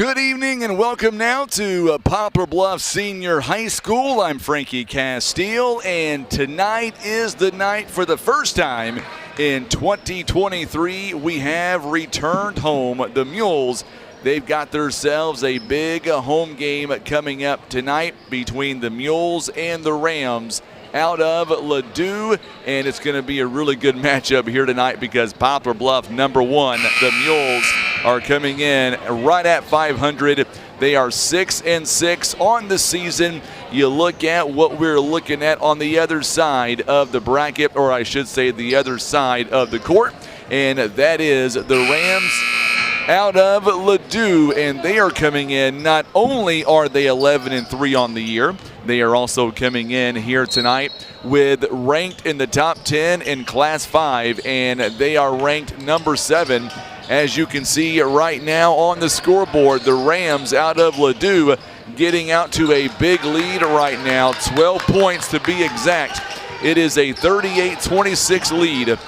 Good evening and welcome now to Poplar Bluff Senior High School. I'm Frankie Castile, and tonight is the night for the first time in 2023 we have returned home. The Mules, they've got themselves a big home game coming up tonight between the Mules and the Rams out of Ladue, and it's going to be a really good matchup here tonight because Poplar Bluff, number one, the Mules are coming in right at 500. They are 6-6 on the season. You look at what we're looking at on the other side of the bracket, or I should say the other side of the court, and that is the Rams out of Ladue, and they are coming in. Not only are they 11-3 on the year, they are also coming in here tonight with ranked in the top 10 in Class 5, and they are ranked number 7. As you can see right now on the scoreboard, the Rams out of Ladue getting out to a big lead right now, 12 points to be exact. It is a 38-26 lead.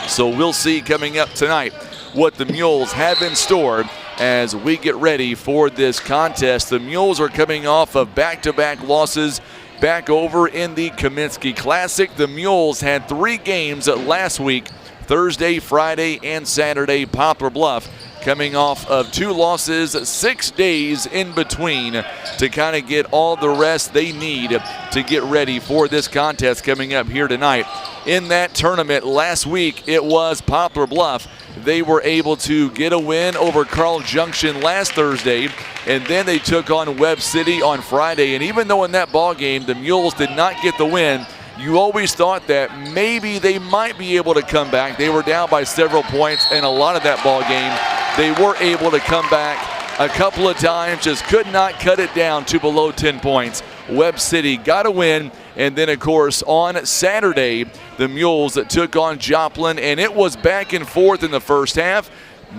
So we'll see coming up tonight what the Mules have in store as we get ready for this contest. The Mules are coming off of back-to-back losses back over in the Kaminsky Classic. The Mules had 3 games last week, Thursday, Friday, and Saturday. Poplar Bluff coming off of 2 losses, 6 days in between to kind of get all the rest they need to get ready for this contest coming up here tonight. In that tournament last week, it was Poplar Bluff. They were able to get a win over Carl Junction last Thursday, and then they took on Webb City on Friday. And even though in that ball game the Mules did not get the win, you always thought that maybe they might be able to come back. They were down by several points in a lot of that ball game. They were able to come back a couple of times, just could not cut it down to below 10 points. Webb City got a win, and then of course on Saturday the Mules took on Joplin, and it was back and forth in the first half.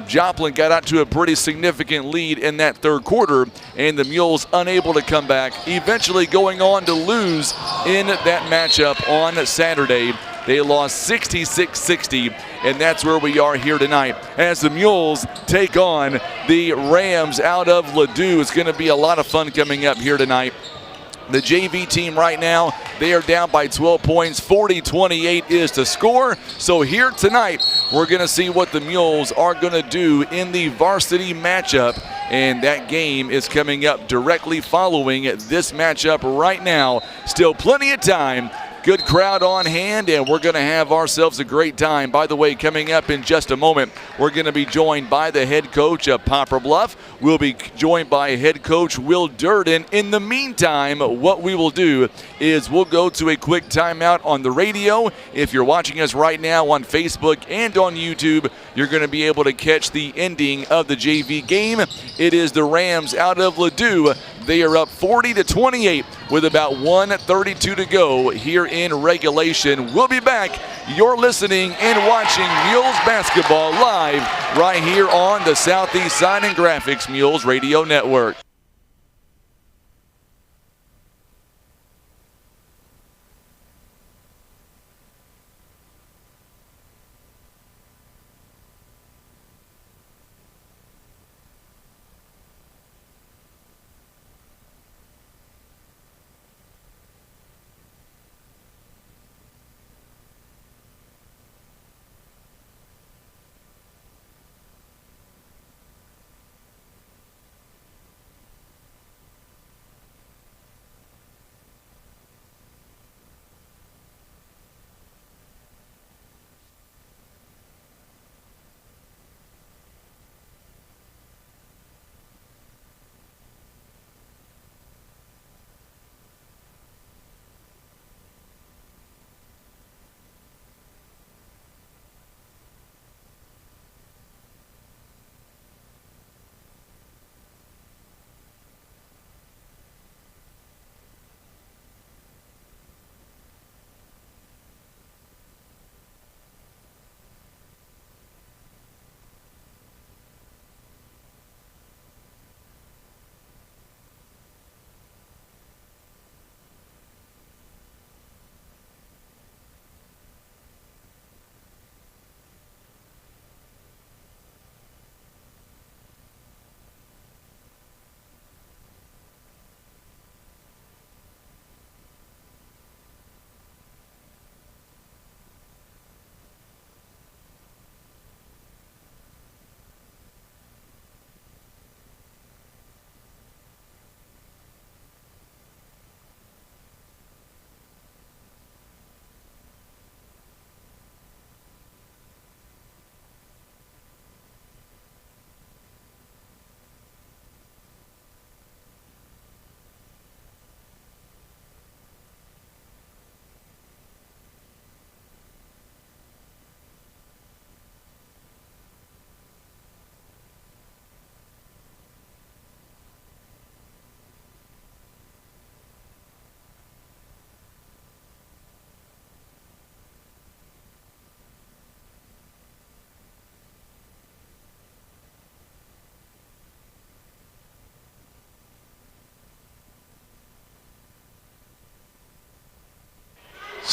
Joplin got out to a pretty significant lead in that third quarter, and the Mules unable to come back, eventually going on to lose in that matchup on Saturday. They lost 66-60, and that's where we are here tonight as the Mules take on the Rams out of Ladue. It's going to be a lot of fun coming up here tonight. The JV team right now, they are down by 12 points. 40-28 is the score. So here tonight, we're going to see what the Mules are going to do in the varsity matchup. And that game is coming up directly following this matchup right now. Still plenty of time. Good crowd on hand, and we're going to have ourselves a great time. By the way, coming up in just a moment, we're going to be joined by the head coach of Poplar Bluff. We'll be joined by head coach Will Durden. In the meantime, what we will do is we'll go to a quick timeout on the radio. If you're watching us right now on Facebook and on YouTube, you're going to be able to catch the ending of the JV game. It is the Rams out of Ladue. They are up 40-28 with about 1:32 to go here in regulation. We'll be back. You're listening and watching Mules basketball live right here on the Southeast Sign and Graphics Mules Radio Network.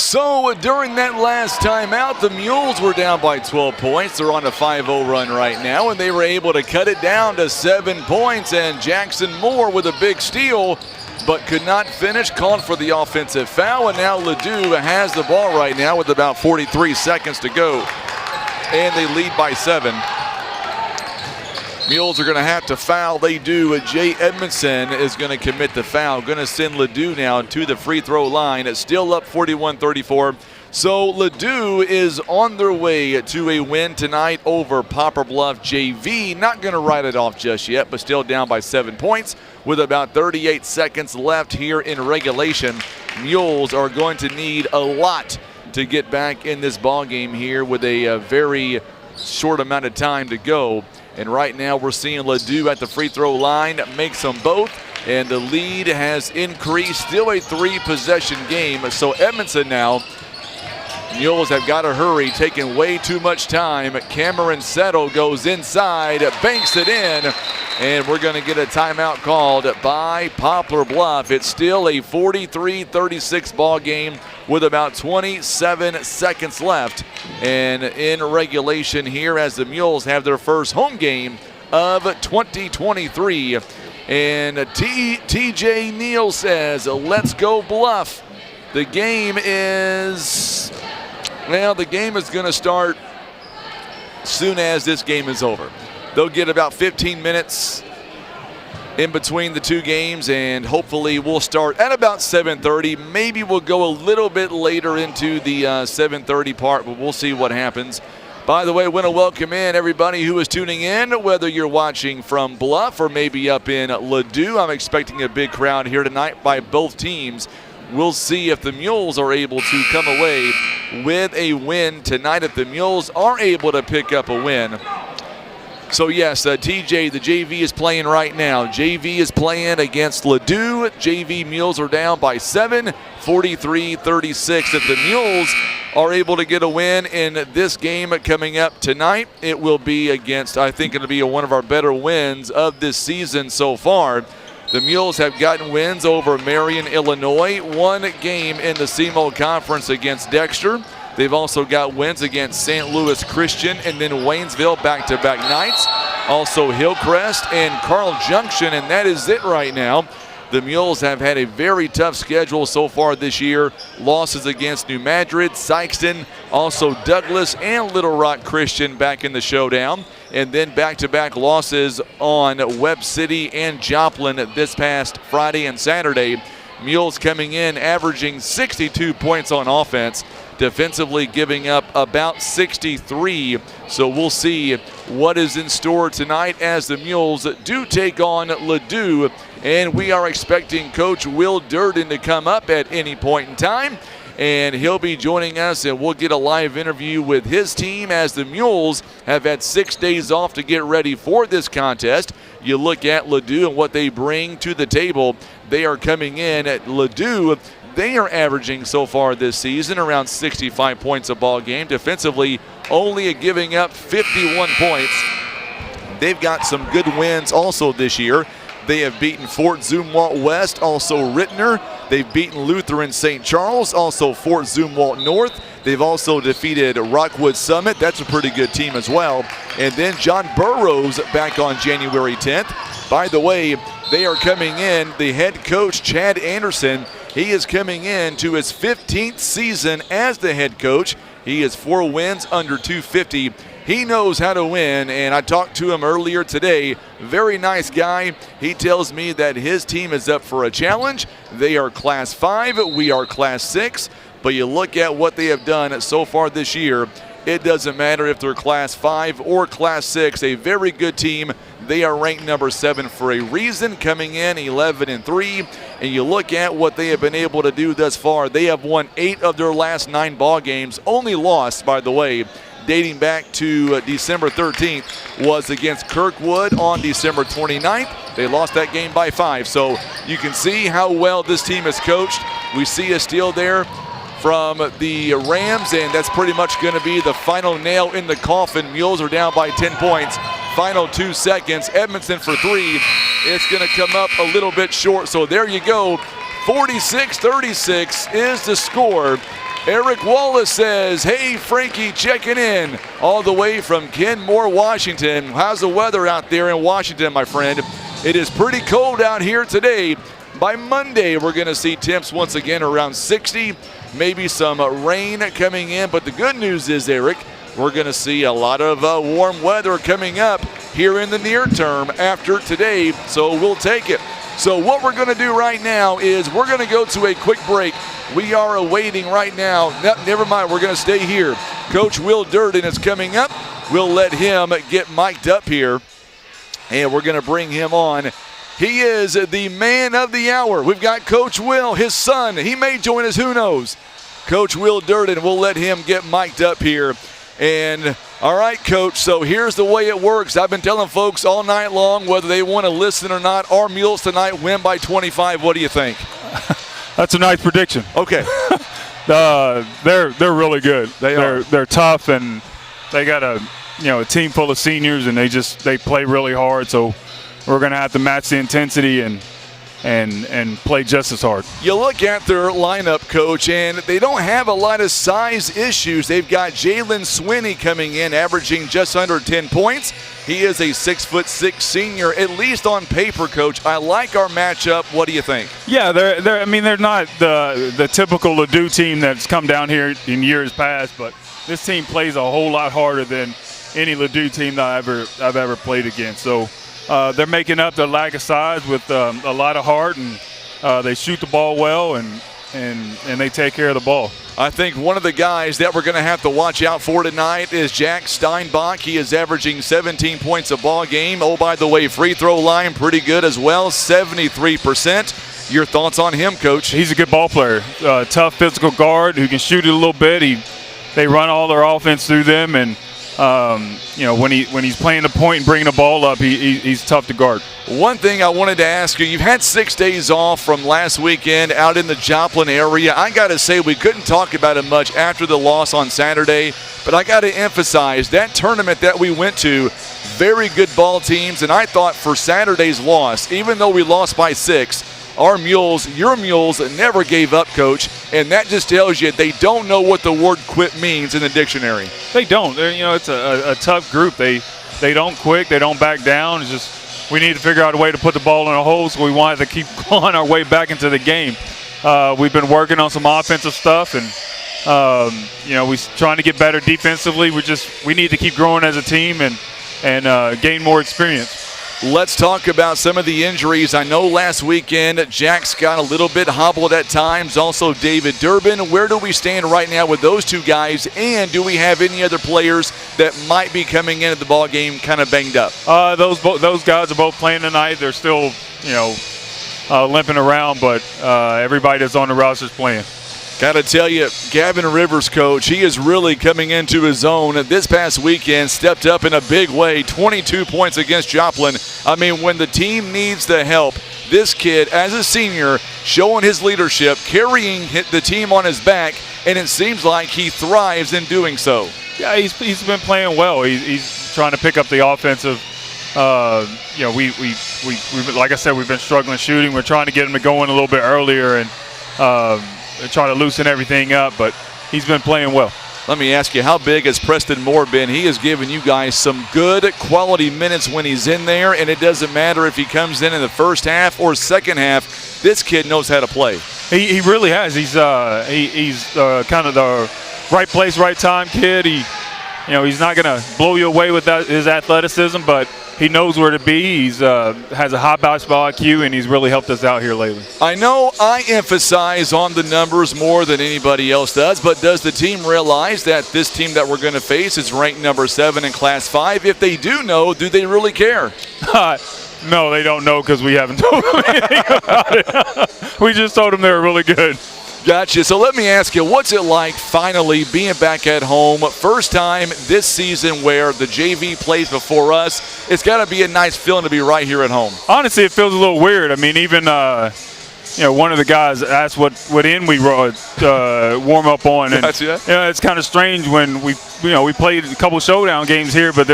So during that last timeout, the Mules were down by 12 points. They're on a 5-0 run right now, and they were able to cut it down to 7 points. And Jackson Moore with a big steal, but could not finish, called for the offensive foul. And now Ladue has the ball right now with about 43 seconds to go. And they lead by 7. Mules are going to have to foul. They do. Jay Edmondson is going to commit the foul. Going to send Ladue now to the free throw line. It's still up 41-34. So Ladue is on their way to a win tonight over Poplar Bluff JV. Not going to write it off just yet, but still down by 7 points with about 38 seconds left here in regulation. Mules are going to need a lot to get back in this ball game here with a very short amount of time to go. And right now we're seeing Ladue at the free throw line, makes them both, and the lead has increased. Still a 3-possession game. So Edmondson now, Mules have got to hurry, taking way too much time. Cameron Settle goes inside, banks it in, and we're going to get a timeout called by Poplar Bluff. It's still a 43-36 ball game with about 27 seconds left. And in regulation here as the Mules have their first home game of 2023. And TJ Neal says, let's go Bluff. The game is, well, the game is going to start soon as this game is over. They'll get about 15 minutes in between the two games, and hopefully we'll start at about 7:30. Maybe we'll go a little bit later into the 7:30 part, but we'll see what happens. By the way, I want to welcome in everybody who is tuning in, whether you're watching from Bluff or maybe up in Ladue. I'm expecting a big crowd here tonight by both teams. We'll see if the Mules are able to come away with a win tonight, if the Mules are able to pick up a win. So yes, TJ, the JV is playing right now. JV is playing against Ladue. JV Mules are down by 7, 43-36. If the Mules are able to get a win in this game coming up tonight, it will be against, I think it'll be one of our better wins of this season so far. The Mules have gotten wins over Marion, Illinois, one game in the CMO Conference against Dexter. They've also got wins against St. Louis Christian and then Waynesville back-to-back nights. Also Hillcrest and Carl Junction, and that is it right now. The Mules have had a very tough schedule so far this year. Losses against New Madrid, Sykeston, also Douglas and Little Rock Christian back in the showdown. And then back-to-back losses on Webb City and Joplin this past Friday and Saturday. Mules coming in averaging 62 points on offense, defensively giving up about 63. So we'll see what is in store tonight as the Mules do take on Ladue. And we are expecting Coach Will Durden to come up at any point in time. And he'll be joining us, and we'll get a live interview with his team as the Mules have had 6 days off to get ready for this contest. You look at Ladue and what they bring to the table. They are coming in at Ladue. They are averaging so far this season around 65 points a ball game. Defensively, only giving up 51 points. They've got some good wins also this year. They have beaten Fort Zumwalt West, also Rittner. They've beaten Lutheran St. Charles, also Fort Zumwalt North. They've also defeated Rockwood Summit. That's a pretty good team as well. And then John Burroughs back on January 10th. By the way, they are coming in, the head coach, Chad Anderson, he is coming in to his 15th season as the head coach. He has 4 wins under 250. He knows how to win, and I talked to him earlier today. Very nice guy. He tells me that his team is up for a challenge. They are Class 5, we are Class 6, but you look at what they have done so far this year, it doesn't matter if they're Class 5 or Class 6, a very good team. They are ranked number 7 for a reason, coming in 11-3, and you look at what they have been able to do thus far. They have won 8 of their last 9 ball games. Only loss, by the way, dating back to December 13th, was against Kirkwood on December 29th. They lost that game by 5. So you can see how well this team is coached. We see a steal there from the Rams, and that's pretty much going to be the final nail in the coffin. Mules are down by 10 points. Final 2 seconds. Edmondson for 3. It's going to come up a little bit short. So there you go. 46-36 is the score Eric Wallace says, hey, Frankie, checking in all the way from Kenmore, Washington. How's the weather out there in Washington, my friend? It is pretty cold out here today. By Monday, we're going to see temps once again around 60, maybe some rain coming in. But the good news is, Eric, we're going to see a lot of warm weather coming up here in the near term after today, so we'll take it. So what we're going to do right now is we're going to go to a quick break. We are awaiting right now. No, never mind, we're going to stay here. Coach Will Durden is coming up. We'll let him get mic'd up here, and we're going to bring him on. He is the man of the hour. We've got Coach Will, his son. He may join us, who knows? Coach Will Durden, we'll let him get mic'd up here. And all right, Coach, so here's the way it works. I've been telling folks all night long, whether they want to listen or not, our Mules tonight win by 25. What do you think? That's a nice prediction. Okay. They're really good. They're tough, and they got a team full of seniors, and they play really hard. So we're going to have to match the intensity and play just as hard. You look at their lineup, Coach, and they don't have a lot of size issues. They've got Jalen Swinney coming in, averaging just under 10 points. He is a 6'6" senior, at least on paper, Coach. I like our matchup. What do you think? Yeah, they're not the typical Ladue team that's come down here in years past, but this team plays a whole lot harder than any Ladue team that I've ever played against. So they're making up their lack of size with a lot of heart, and they shoot the ball well, and they take care of the ball. I think one of the guys that we're going to have to watch out for tonight is Jack Steinbach. He is averaging 17 points a ball game. Oh, by the way, free throw line pretty good as well, 73%. Your thoughts on him, Coach? He's a good ball player, tough physical guard who can shoot it a little bit. They run all their offense through them, and when he's playing the point and bringing the ball up, he's tough to guard. One thing I wanted to ask you, you've had 6 days off from last weekend out in the Joplin area. I got to say, we couldn't talk about it much after the loss on Saturday, but I got to emphasize that tournament that we went to, very good ball teams, and I thought for Saturday's loss, even though we lost by 6, our Mules, your Mules, never gave up, Coach, and that just tells you they don't know what the word quit means in the dictionary. They don't. It's a tough group. They don't quit. They don't back down. It's just we need to figure out a way to put the ball in a hole, so we wanted to keep clawing our way back into the game. We've been working on some offensive stuff, and we're trying to get better defensively. We need to keep growing as a team and gain more experience. Let's talk about some of the injuries. I know last weekend Jack's got a little bit hobbled at times. Also David Durden. Where do we stand right now with those two guys? And do we have any other players that might be coming into the ball game kind of banged up? Those guys are both playing tonight. They're still, limping around, but everybody that's on the roster is playing. Got to tell you, Gavin Rivers, Coach, he is really coming into his own. This past weekend, stepped up in a big way, 22 points against Joplin. I mean, when the team needs the help, this kid, as a senior, showing his leadership, carrying the team on his back, and it seems like he thrives in doing so. Yeah, he's been playing well. He's trying to pick up the offensive. We like I said, we've been struggling shooting. We're trying to get him to go in a little bit earlier and try to loosen everything up, but he's been playing well. Let me ask you, how big has Preston Moore been? He has given you guys some good quality minutes when he's in there, and it doesn't matter if he comes in the first half or second half. This kid knows how to play. He really has. He's kind of the right place, right time kid. He's not going to blow you away with his athleticism, but he knows where to be. He's has a high basketball IQ, and he's really helped us out here lately. I know I emphasize on the numbers more than anybody else does, but does the team realize that this team that we're going to face is ranked number 7 in Class 5? If they do know, do they really care? No, they don't know because we haven't told them anything about it. We just told them they were really good. Gotcha. So let me ask you, what's it like finally being back at home? First time this season where the JV plays before us. It's got to be a nice feeling to be right here at home. Honestly, it feels a little weird. I mean, even one of the guys asked what end we warm up on, and it's kind of strange when we played a couple showdown games here, but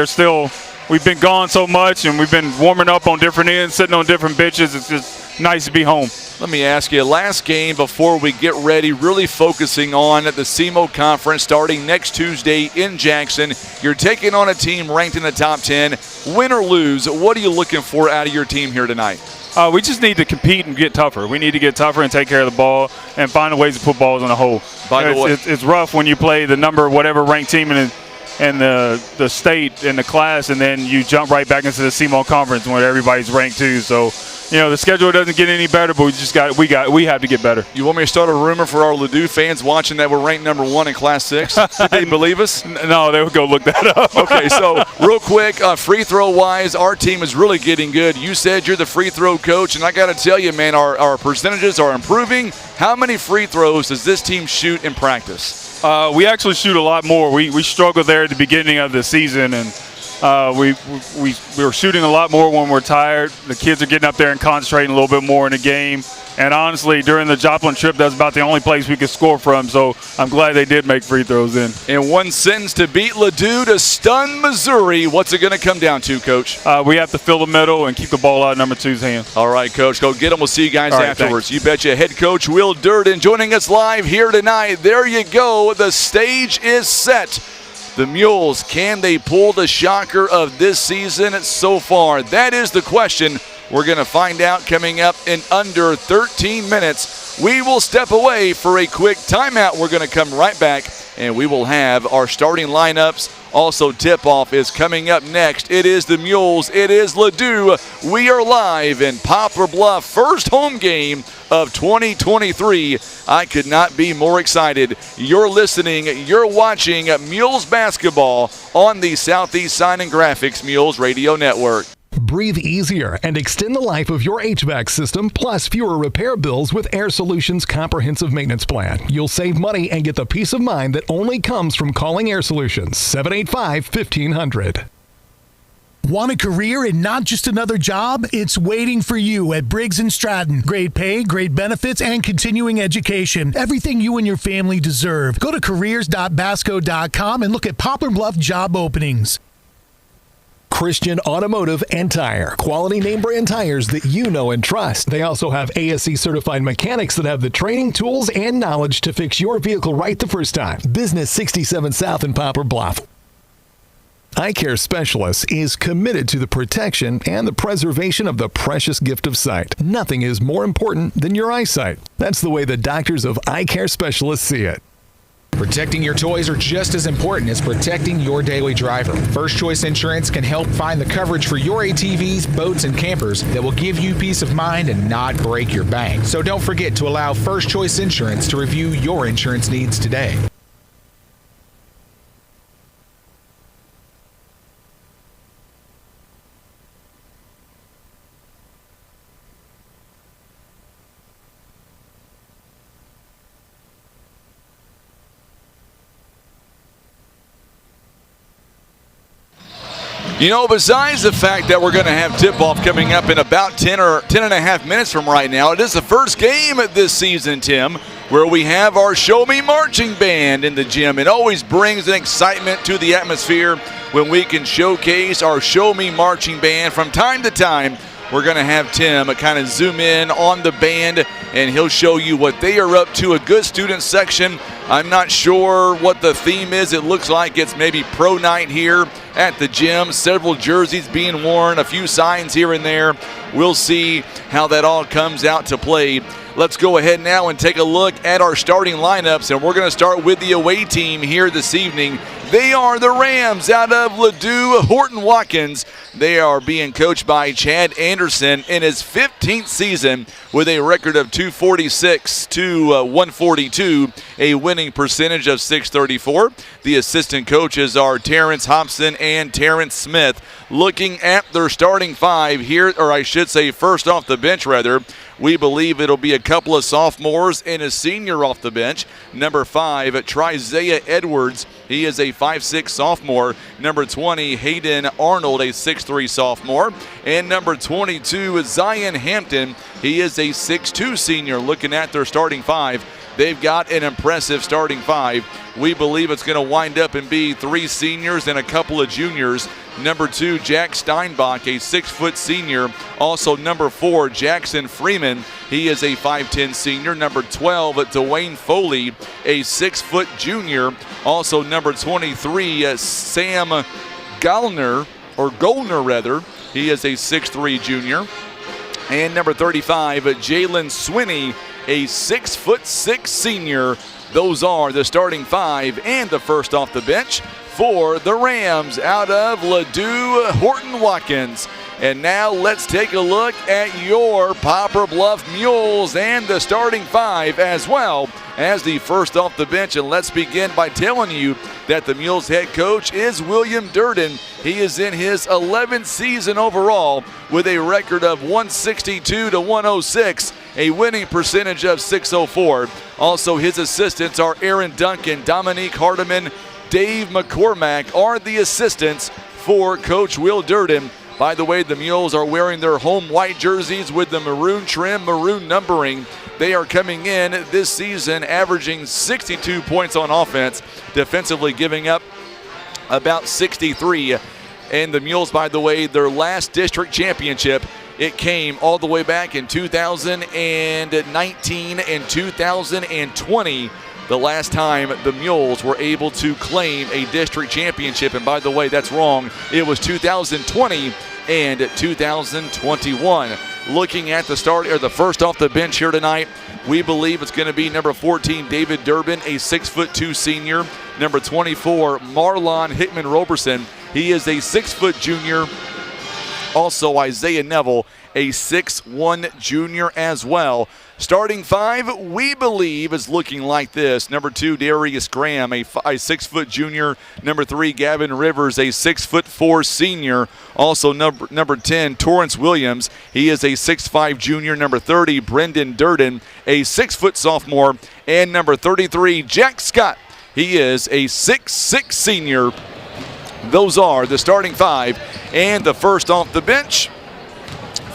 we've been gone so much, and we've been warming up on different ends, sitting on different benches. It's just nice to be home. Let me ask you, last game before we get ready, really focusing on the SEMO Conference starting next Tuesday in Jackson. You're taking on a team ranked in the top 10. Win or lose, what are you looking for out of your team here tonight? We just need to compete and get tougher. We need to get tougher and take care of the ball and find ways to put balls in the hole. By the way, it's rough when you play the number whatever ranked team in the state in the class, and then you jump right back into the SEMO Conference where everybody's ranked too. So, the schedule doesn't get any better, but we have to get better. You want me to start a rumor for our Ladue fans watching that we're ranked number 1 in Class 6? Did they believe us? No, they would go look that up. Okay, so real quick, free throw wise, our team is really getting good. You said you're the free throw coach, and I got to tell you, man, our percentages are improving. How many free throws does this team shoot in practice? We actually shoot a lot more. We struggled there at the beginning of the season, and we were shooting a lot more when we're tired. The kids are getting up there and concentrating a little bit more in the game. And honestly, during the Joplin trip, that's about the only place we could score from. So I'm glad they did make free throws in. In one sentence, to beat Ladue to stun Missouri, what's it going to come down to, Coach? We have to fill the middle and keep the ball out of number 2's hand. All right, Coach. Go get them. We'll see you guys afterwards. Thanks. You betcha. Head coach Will Durden joining us live here tonight. There you go. The stage is set. The Mules, can they pull the shocker of this season so far? That is the question. We're going to find out coming up in under 13 minutes. We will step away for a quick timeout. We're going to come right back, and we will have our starting lineups. Also, tip-off is coming up next. It is the Mules. It is Ladue. We are live in Poplar Bluff. First home game of 2023. I could not be more excited. You're listening, you're watching Mules basketball on the Southeast Sign and Graphics Mules Radio Network. Breathe easier and extend the life of your HVAC system, plus fewer repair bills with Air Solutions Comprehensive Maintenance Plan. You'll save money and get the peace of mind that only comes from calling Air Solutions, 785-1500. Want a career and not just another job? It's waiting for you at Briggs & Stratton. Great pay, great benefits, and continuing education. Everything you and your family deserve. Go to careers.basco.com and look at Poplar Bluff job openings. Christian Automotive and Tire. Quality name brand tires that you know and trust. They also have ASE certified mechanics that have the training, tools, and knowledge to fix your vehicle right the first time. Business 67 South in Poplar Bluff. Eye Care Specialists is committed to the protection and the preservation of the precious gift of sight. Nothing is more important than your eyesight. That's the way the doctors of Eye Care Specialists see it. Protecting your toys are just as important as protecting your daily driver. First Choice Insurance can help find the coverage for your ATVs, boats, and campers that will give you peace of mind and not break your bank. So don't forget to allow First Choice Insurance to review your insurance needs today. You know, besides the fact that we're going to have tip-off coming up in about 10 or 10 and a half minutes from right now, it is the first game of this season, Tim, where we have our Show Me Marching Band in the gym. It always brings an excitement to the atmosphere when we can showcase our Show Me Marching Band. From time to time, we're going to have Tim kind of zoom in on the band, and he'll show you what they are up to. A good student section. I'm not sure what the theme is. It looks like it's maybe pro night here at the gym. Several jerseys being worn, a few signs here and there. We'll see how that all comes out to play. Let's go ahead now and take a look at our starting lineups, and we're going to start with the away team here this evening. They are the Rams out of Ladue Horton Watkins. They are being coached by Chad Anderson in his 15th season with a record of 246 to 142, a winning percentage of .634. The assistant coaches are Terrence Hobson and Terrence Smith. Looking at their starting five here, or I should say first off the bench rather, we believe it'll be a couple of sophomores and a senior off the bench. Number 5, Trizaiah Edwards. He is a 5'6 sophomore. Number 20, Hayden Arnold, a 6'3 sophomore. And number 22 is Zion Hampton. He is a 6'2 senior. Looking at their starting five, they've got an impressive starting 5. We believe it's going to wind up and be 3 seniors and a couple of juniors. Number 2, Jack Steinbach, a 6-foot senior. Also number 4, Jackson Freeman. He is a 5'10 senior. Number 12, Dwayne Foley, a 6-foot junior. Also number 23, Sam Goldner. He is a 6'3 junior. And number 35, Jalen Swinney, a 6'6" senior. Those are the starting 5 and the first off the bench for the Rams out of Ladue Horton Watkins. And now let's take a look at your Poplar Bluff Mules and the starting 5 as well as the first off the bench. And let's begin by telling you that the Mules head coach is William Durden. He is in his 11th season overall with a record of 162 to 106, a winning percentage of .604. Also, his assistants are Aaron Duncan, Dominique Hardiman, Dave McCormack are the assistants for Coach Will Durden. By the way, the Mules are wearing their home white jerseys with the maroon trim, maroon numbering. They are coming in this season averaging 62 points on offense, defensively giving up about 63. And the Mules, by the way, their last district championship, it came all the way back in 2019 and 2020. The last time the Mules were able to claim a district championship. And by the way, that's wrong. It was 2020 and 2021. Looking at the start or the first off the bench here tonight, we believe it's going to be number 14, David Durbin, a 6'2" senior. Number 24, Marlon Hickman Roberson. He is a 6-foot junior. Also, Isaiah Neville, a 6'1" junior as well. Starting 5, we believe, is looking like this. Number 2, Darius Graham, a 6-foot junior. Number 3, Gavin Rivers, a 6'4" senior. Also number 10, Torrance Williams. He is a 6'5" junior. Number 30, Brendan Durden, a 6-foot sophomore. And number 33, Jack Scott. He is a 6'6" senior. Those are the starting 5 and the first off the bench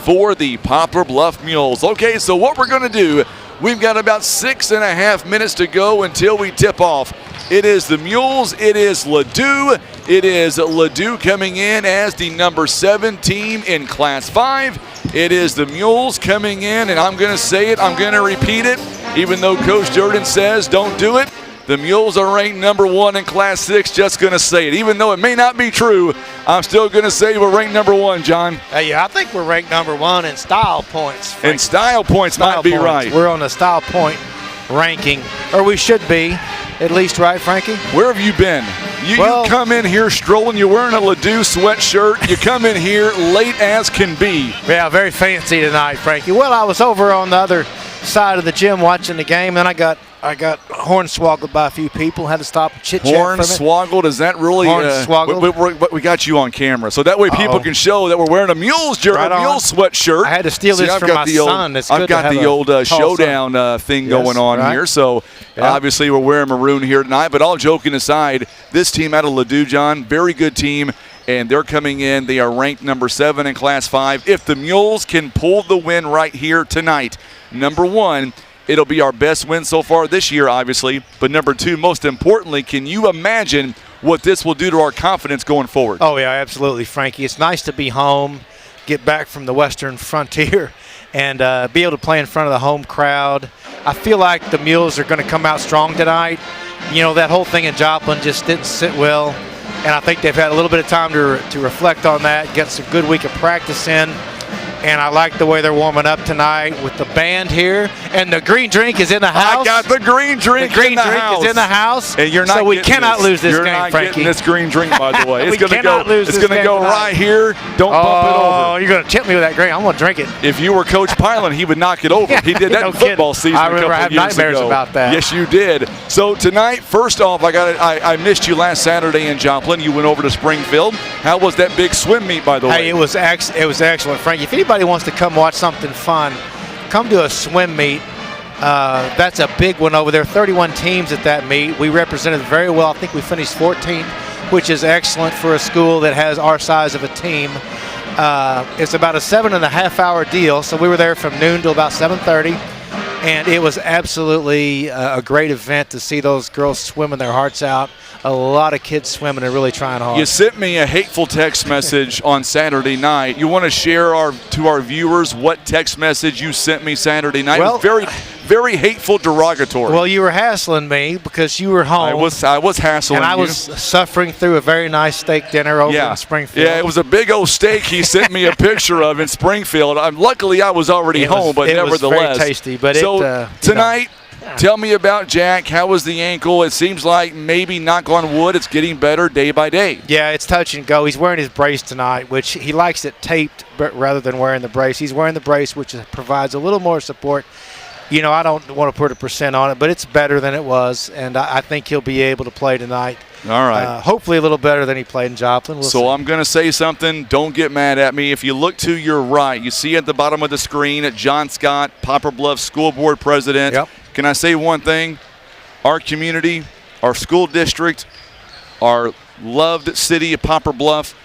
for the Poplar Bluff Mules. Okay, so what we're going to do, we've got about 6.5 minutes to go until we tip off. It is the Mules, it is Ladue. It is Ladue coming in as the number 7 team in Class 5. It is the Mules coming in, and I'm going to say it, I'm going to repeat it, even though Coach Durden says don't do it. The Mules are ranked number 1 in Class 6, just going to say it. Even though it may not be true, I'm still going to say we're ranked number 1, John. Yeah, I think we're ranked number 1 in style points. And style points might be right. We're on the style point ranking, or we should be, at least, right, Frankie? Where have you been? You come in here strolling, you're wearing a Ladue sweatshirt. You come in here late as can be. Yeah, very fancy tonight, Frankie. Well, I was over on the other side of the gym watching the game, and I got hornswoggled by a few people. Had to stop and chit-chat. Hornswoggled? Is that really? Hornswoggled. We got you on camera, so that way people can show that we're wearing a Mules jersey, a Mules sweatshirt. I had to steal this from my son. I've got the old showdown thing going on here, so obviously we're wearing maroon here tonight. But all joking aside, this team out of Ladue, John, very good team. And they're coming in. They are ranked number 7 in Class 5. If the Mules can pull the win right here tonight, number 1, it'll be our best win so far this year, obviously. But number 2, most importantly, can you imagine what this will do to our confidence going forward? Oh, yeah, absolutely, Frankie. It's nice to be home, get back from the western frontier, and be able to play in front of the home crowd. I feel like the Mules are going to come out strong tonight. You know, that whole thing in Joplin just didn't sit well. And I think they've had a little bit of time to reflect on that, get some good week of practice in. And I like the way they're warming up tonight with the band here. And the green drink is in the house. I got the green drink in the house. Is in the house. And you're not so we cannot lose this game, Frankie. You're not getting this green drink, by the way. It's going to go tonight. right here. Don't bump it over. Oh, you're going to tip me with that green. I'm going to drink it. If you were Coach Pylan, he would knock it over. He did that in football season I remember I have nightmares about that. Yes, you did. So tonight, first off, I missed you last Saturday in Joplin. You went over to Springfield. How was that big swim meet, by the way? Hey, it was excellent, Frankie. If anybody wants to come watch something fun, come to a swim meet. That's a big one over there. 31 teams at that meet. We represented very well. I think we finished 14th, which is excellent for a school that has our size of a team. It's about a 7.5 hour deal, so we were there from noon till about 7:30. And it was absolutely a great event to see those girls swimming their hearts out. A lot of kids swimming and really trying hard. You sent me a hateful text message on Saturday night. You want to share to our viewers what text message you sent me Saturday night? Well, it was very, very hateful, derogatory. Well, you were hassling me because you were home. I was hassling and I was suffering through a very nice steak dinner over in Springfield. Yeah, it was a big old steak he sent me a picture of in Springfield. Luckily, I was already home, but nevertheless. It was very tasty. But tonight, tell me about Jack. How was the ankle? It seems like maybe, knock on wood, it's getting better day by day. Yeah, it's touch and go. He's wearing his brace tonight, which he likes it taped rather than wearing the brace. He's wearing the brace, which provides a little more support. You know, I don't want to put a percent on it, but it's better than it was, and I think he'll be able to play tonight. All right. Hopefully a little better than he played in Joplin. We'll see. I'm going to say something. Don't get mad at me. If you look to your right, you see at the bottom of the screen John Scott, Poplar Bluff School Board President. Yep. Can I say one thing? Our community, our school district, our loved city of Poplar Bluff,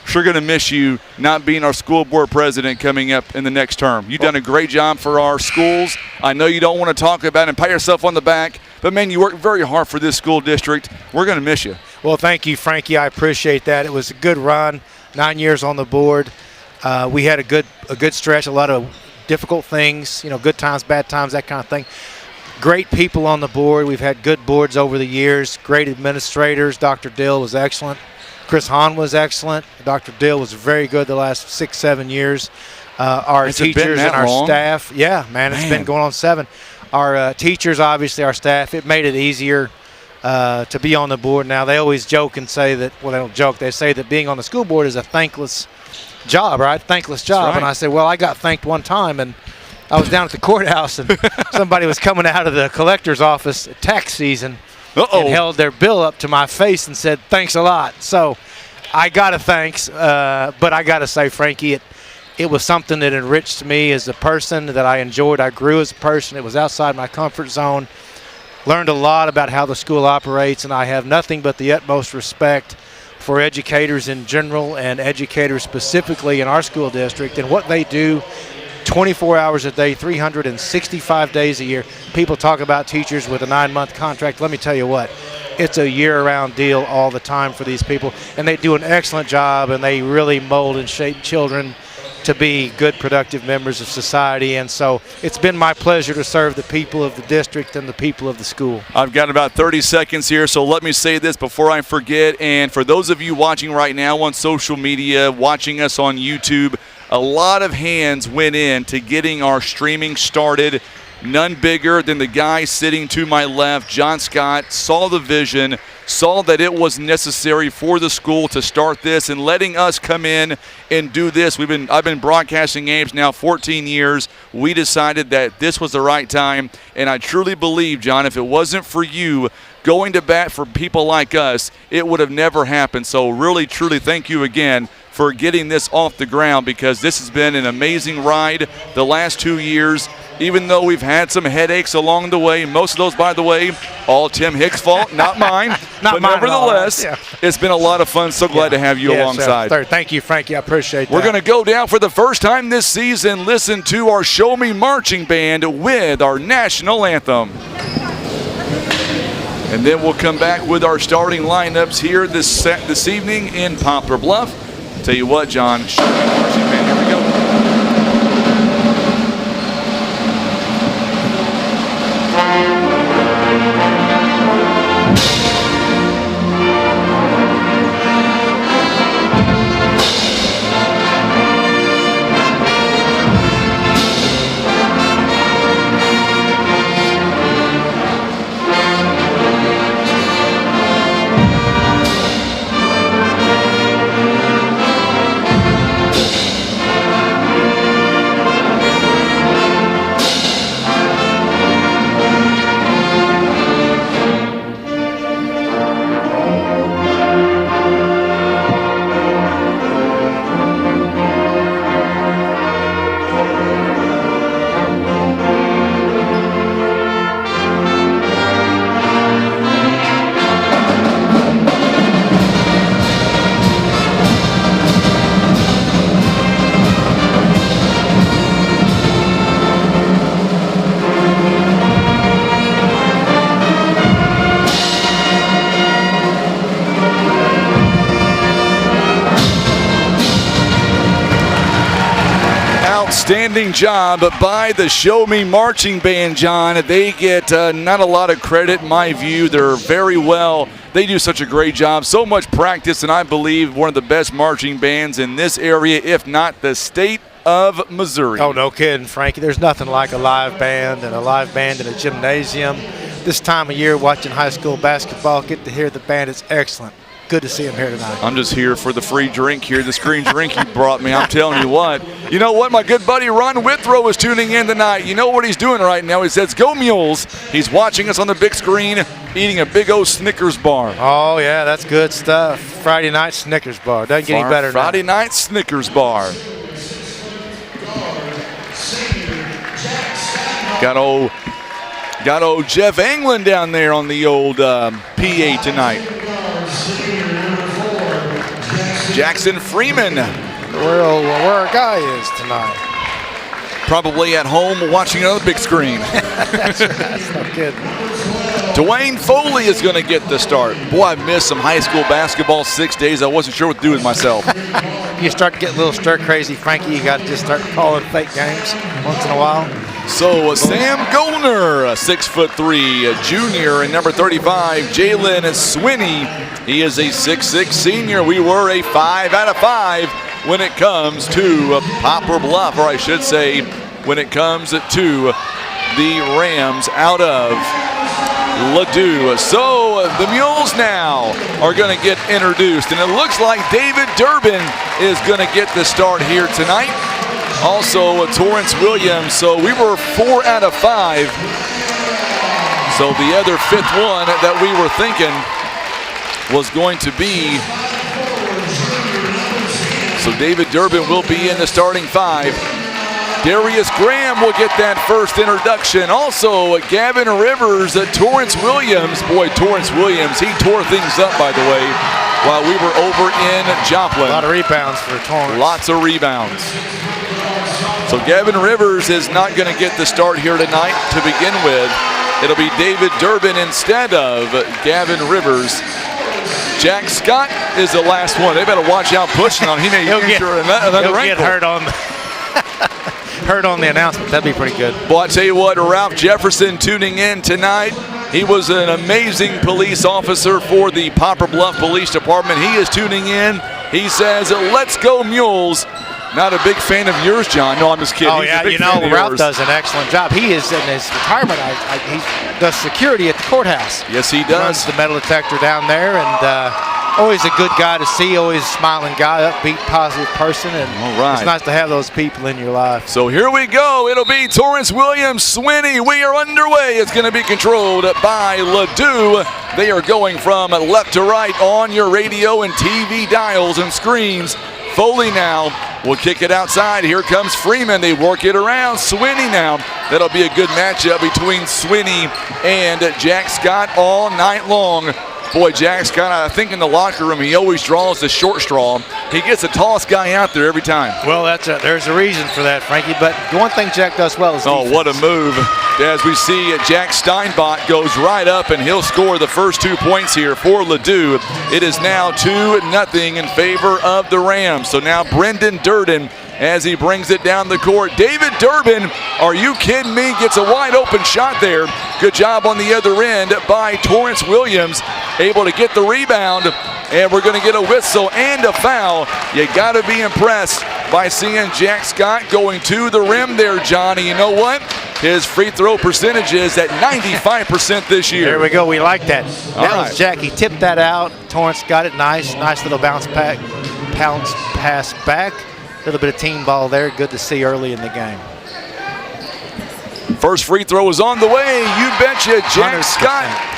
sure going to miss you not being our school board president coming up in the next term. You've done a great job for our schools. I know you don't want to talk about it and pat yourself on the back, but, man, you worked very hard for this school district. We're going to miss you. Well, thank you, Frankie. I appreciate that. It was a good run, 9 years on the board. We had a good stretch, a lot of difficult things, good times, bad times, that kind of thing. Great people on the board. We've had good boards over the years, great administrators. Dr. Dill was excellent. Chris Hahn was excellent. Dr. Dill was very good the last 6-7 years. Our teachers and our staff. Yeah, man, it's been going on 7. Our teachers, obviously, our staff, it made it easier to be on the board. Now, they always joke and say that, well, they don't joke. They say that being on the school board is a thankless job, right? Thankless job. Right. And I said, well, I got thanked one time, and I was down at the courthouse, and somebody was coming out of the collector's office at tax season and held their bill up to my face and said, thanks a lot. So I got a thanks, but I got to say, Frankie, it was something that enriched me as a person, that I enjoyed. I grew as a person. It was outside my comfort zone. Learned a lot about how the school operates, and I have nothing but the utmost respect for educators in general and educators specifically in our school district and what they do 24 hours a day, 365 days a year. People talk about teachers with a 9-month contract. Let me tell you what, it's a year-round deal all the time for these people, and they do an excellent job, and they really mold and shape children to be good, productive members of society. And so it's been my pleasure to serve the people of the district and the people of the school. I've got about 30 seconds here, so let me say this before I forget. And for those of you watching right now on social media, watching us on YouTube, a lot of hands went in to getting our streaming started. None bigger than the guy sitting to my left. John Scott saw the vision, saw that it was necessary for the school to start this, and letting us come in and do this. I've been broadcasting games now 14 years. We decided that this was the right time, and I truly believe, John, if it wasn't for you going to bat for people like us, it would have never happened. So really, truly, thank you again for getting this off the ground, because this has been an amazing ride the last 2 years. Even though we've had some headaches along the way, most of those, by the way, all Tim Hicks' fault, not mine. But nevertheless, it's been a lot of fun. So glad to have you alongside. Thank you, Frankie. I appreciate that. We're going to go down for the first time this season. Listen to our Show Me Marching Band with our national anthem. And then we'll come back with our starting lineups here this evening in Poplar Bluff. Tell you what, John, Show Me Marching Band. Here we go. Outstanding job by the Show Me Marching Band, John. They get not a lot of credit in my view. They're very well. They do such a great job. So much practice, and I believe one of the best marching bands in this area, if not the state of Missouri. Oh, no kidding, Frankie. There's nothing like a live band and a live band in a gymnasium. This time of year, watching high school basketball, get to hear the band. It's excellent. Good to see him here tonight. I'm just here for the free drink here, the screen drink you brought me. I'm telling you what. You know what? My good buddy Ron Withrow is tuning in tonight. You know what he's doing right now? He says, "Go Mules." He's watching us on the big screen, eating a big old Snickers bar. Oh, yeah, that's good stuff. Friday night Snickers bar. Doesn't get any better than that. Friday night Snickers bar. Got old Jeff Anglin down there on the old PA tonight. Jackson Freeman. Where our guy is tonight. Probably at home watching on the big screen. That's no kidding. Dwayne Foley is going to get the start. Boy, I missed some high school basketball 6 days. I wasn't sure what to do with myself. You start to get a little stir crazy, Frankie. You got to just start calling fake games once in a while. So Sam Goldner, a 6'3", a junior, and number 35, Jalen Swinney. He is a 6'6" senior. We were a 5 out of 5 when it comes to Poplar Bluff, or I should say, when it comes to the Rams out of Ladue. So the Mules now are going to get introduced, and it looks like David Durden is going to get the start here tonight. Also, Torrance Williams. So we were 4 out of 5. So the other fifth one that we were thinking was going to be. So David Durden will be in the starting 5. Darius Graham will get that first introduction. Also, Gavin Rivers, Torrance Williams. Boy, Torrance Williams, he tore things up, by the way, while we were over in Joplin. A lot of rebounds for Torrance. Lots of rebounds. So Gavin Rivers is not going to get the start here tonight to begin with. It'll be David Durden instead of Gavin Rivers. Jack Scott is the last one. They better watch out pushing on him. He may injure another ankle. He'll get hurt on heard on the announcement. That'd be pretty good. Well, I tell you what, Ralph Jefferson tuning in tonight. He was an amazing police officer for the Poplar Bluff Police Department. He is tuning in. He says, "Let's go Mules." Not a big fan of yours, John. No, I'm just kidding. Oh, yeah, you know, Ralph does an excellent job. He is in his retirement. He does security at the courthouse. Yes, he Runs does. the metal detector down there, and always a good guy to see, always a smiling guy, upbeat, positive person, and all right. It's nice to have those people in your life. So here we go. It'll be Torrance Williams, Swinney. We are underway. It's going to be controlled by Ladue. They are going from left to right on your radio and TV dials and screens. Foley now will kick it outside. Here comes Freeman. They work it around. Swinney now. That'll be a good matchup between Swinney and Jack Scott all night long. Boy, Jack Scott, I think in the locker room, he always draws the short straw. He gets the tallest guy out there every time. Well, there's a reason for that, Frankie. But the one thing Jack does well is defense. Oh, what a move. As we see, Jack Steinbach goes right up, and he'll score the first 2 points here for Ladue. It is now 2-0 in favor of the Rams. So now Brendan Durden as he brings it down the court. David Durden, are you kidding me? Gets a wide open shot there. Good job on the other end by Torrance Williams. Able to get the rebound, and we're going to get a whistle and a foul. You got to be impressed by seeing Jack Scott going to the rim there, Johnny. You know what? His free throw percentage is at 95% this year. There we go. We like that. That right. was Jack. He tipped that out. Torrance got it nice. Nice little bounce pass back. A little bit of team ball there. Good to see early in the game. First free throw is on the way. You betcha, Jack 100%. Scott.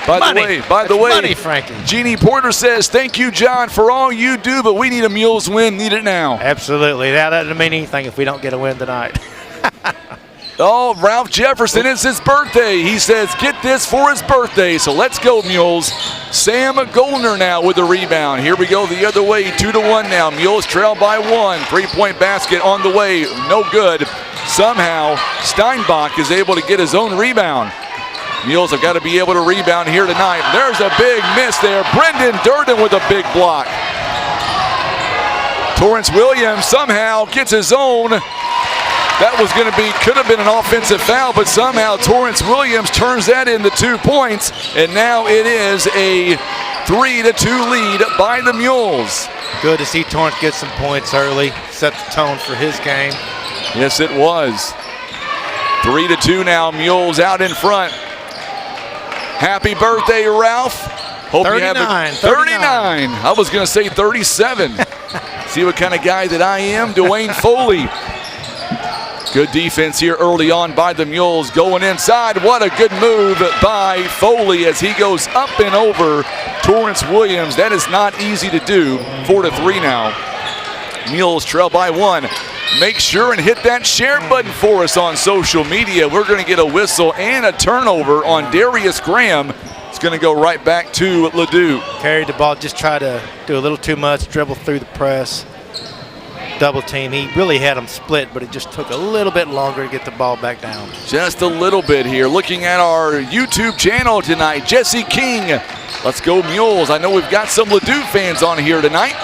By the way, money, Frankie. Jeannie Porter says, "Thank you, John, for all you do, but we need a Mules win. Need it now." Absolutely. That doesn't mean anything if we don't get a win tonight. Oh, Ralph Jefferson, it's his birthday. He says, "Get this for his birthday." So let's go, Mules. Sam Goldner now with the rebound. Here we go the other way, 2-1 now. Mules trail by 1. 3-point basket on the way. No good. Somehow, Steinbach is able to get his own rebound. Mules have got to be able to rebound here tonight. There's a big miss there. Brendan Durden with a big block. Torrance Williams somehow gets his own. That was going to be, could have been an offensive foul, but somehow Torrance Williams turns that into 2 points, and now it is a 3-2 lead by the Mules. Good to see Torrance get some points early, set the tone for his game. Yes, it was. 3-2 now, Mules out in front. Happy birthday, Ralph. Hope 39, you have a 39. I was going to say 37. See what kind of guy that I am? Dwayne Foley. Good defense here early on by the Mules. Going inside. What a good move by Foley as he goes up and over Torrance Williams. That is not easy to do. 4-3 now. Mules trail by 1. Make sure and hit that share button for us on social media. We're going to get a whistle and a turnover on Darius Graham. It's going to go right back to Ladue. Carried the ball, just tried to do a little too much, dribble through the press. Double team. He really had them split, but it just took a little bit longer to get the ball back down. Just a little bit here. Looking at our YouTube channel tonight, Jesse King. Let's go Mules. I know we've got some Ladue fans on here tonight.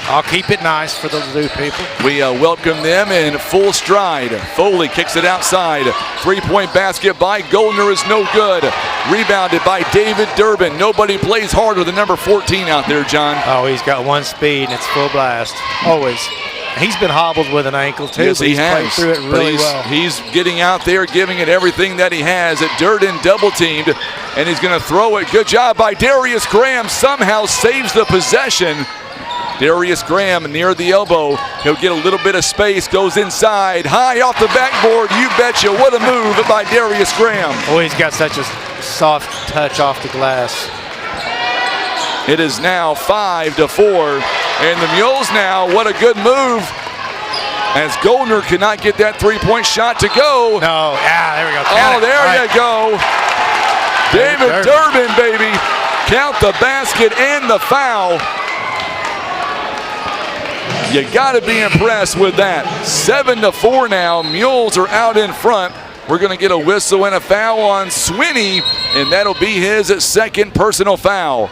I'll keep it nice for the Ladue people. We welcome them in full stride. Foley kicks it outside. 3-point basket by Goldner is no good. Rebounded by David Durden. Nobody plays harder than number 14 out there, John. Oh, he's got one speed, and it's full blast. Always. He's been hobbled with an ankle, too. Yes, he has. Played through it really well. He's getting out there, giving it everything that he has. Durden double-teamed, and he's going to throw it. Good job by Darius Graham. Somehow saves the possession. Darius Graham near the elbow. He'll get a little bit of space, goes inside, high off the backboard. You betcha. What a move by Darius Graham. Oh, he's got such a soft touch off the glass. It is now 5-4. And the Mules now, what a good move. As Goldner cannot get that 3-point shot to go. No, there we go. Oh, there you go. David Durden, baby. Count the basket and the foul. You got to be impressed with that. 7-4 now. Mules are out in front. We're going to get a whistle and a foul on Swinney, and that'll be his second personal foul.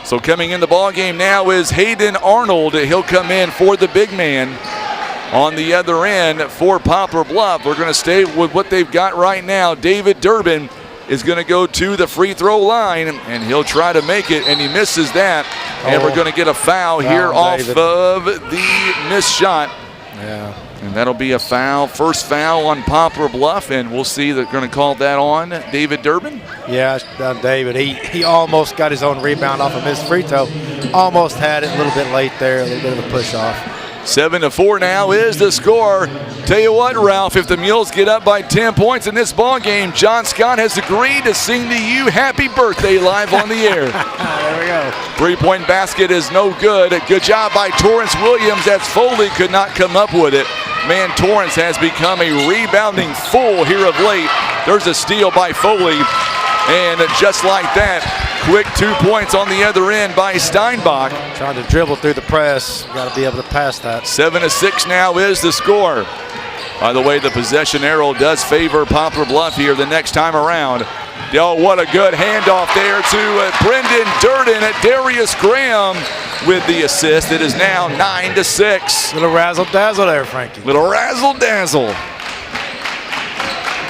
So coming in the ball game now is Hayden Arnold. He'll come in for the big man. On the other end for Poplar Bluff, we're going to stay with what they've got right now. David Durden is going to go to the free throw line, and he'll try to make it, and he misses that. And we're going to get a foul here off of the missed shot. Yeah. And that'll be a foul, first foul on Poplar Bluff, and we'll see they're going to call that on David Durden. Yeah, David. He almost got his own rebound off a missed free throw. Almost had it a little bit late there, a little bit of a push off. 7-4 now is the score. Tell you what, Ralph, if the Mules get up by 10 points in this ball game, John Scott has agreed to sing to you happy birthday live on the air. There we go. 3-point basket is no good. Good job by Torrance Williams as Foley could not come up with it. Man, Torrance has become a rebounding fool here of late. There's a steal by Foley. And just like that, quick 2 points on the other end by Steinbach. Trying to dribble through the press. Got to be able to pass that. 7-6 now is the score. By the way, the possession arrow does favor Poplar Bluff here the next time around. Oh, what a good handoff there to Brendan Durden at Darius Graham with the assist. It is now 9-6. Little razzle-dazzle there, Frankie. Little razzle-dazzle.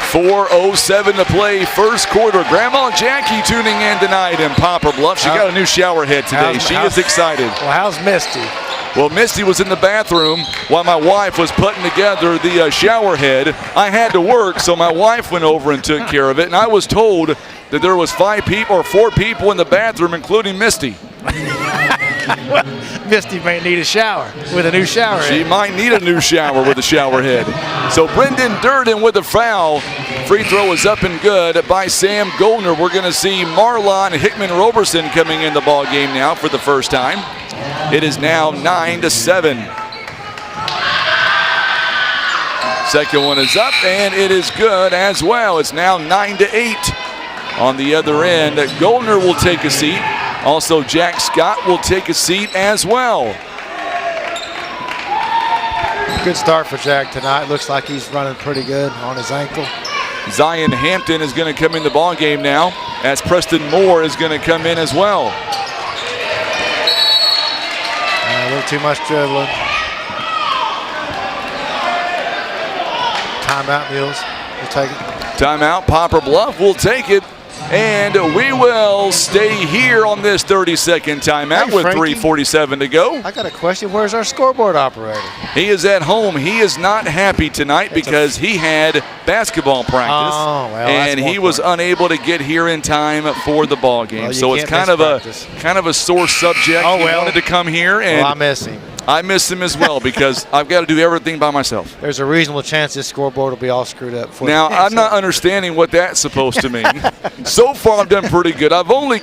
4:07 to play, first quarter. Grandma Jackie tuning in tonight in Poplar Bluff. She got a new shower head today. She is excited. Well, how's Misty? Well, Misty was in the bathroom while my wife was putting together the shower head. I had to work, so my wife went over and took care of it. And I was told that there was 4 people in the bathroom, including Misty. Well, Misty may need a shower with a new shower head. She might need a new shower with a shower head. So Brendan Durden with a foul. Free throw is up and good by Sam Goldner. We're going to see Marlon Hickman-Roberson coming in the ball game now for the first time. It is now 9-7. Second one is up, and it is good as well. It's now 9-8. On the other end, Goldner will take a seat. Also, Jack Scott will take a seat as well. Good start for Jack tonight. Looks like he's running pretty good on his ankle. Zion Hampton is going to come in the ball game now, as Preston Moore is going to come in as well. A little too much dribbling. timeout, Mules. We'll take it. Timeout, Poplar Bluff will take it. And we will stay here on this 30-second timeout with Frankie, 3:47 to go. I got a question. Where's our scoreboard operator? He is at home. He is not happy tonight because he had basketball practice. Oh, well, and he was unable to get here in time for the ball game. Well, so it's kind of a sore subject. Oh, He well. wanted to come here, and I miss him. I miss him as well because I've got to do everything by myself. There's a reasonable chance this scoreboard will be all screwed up. Now, I'm not understanding what that's supposed to mean. So far, I've done pretty good. I've only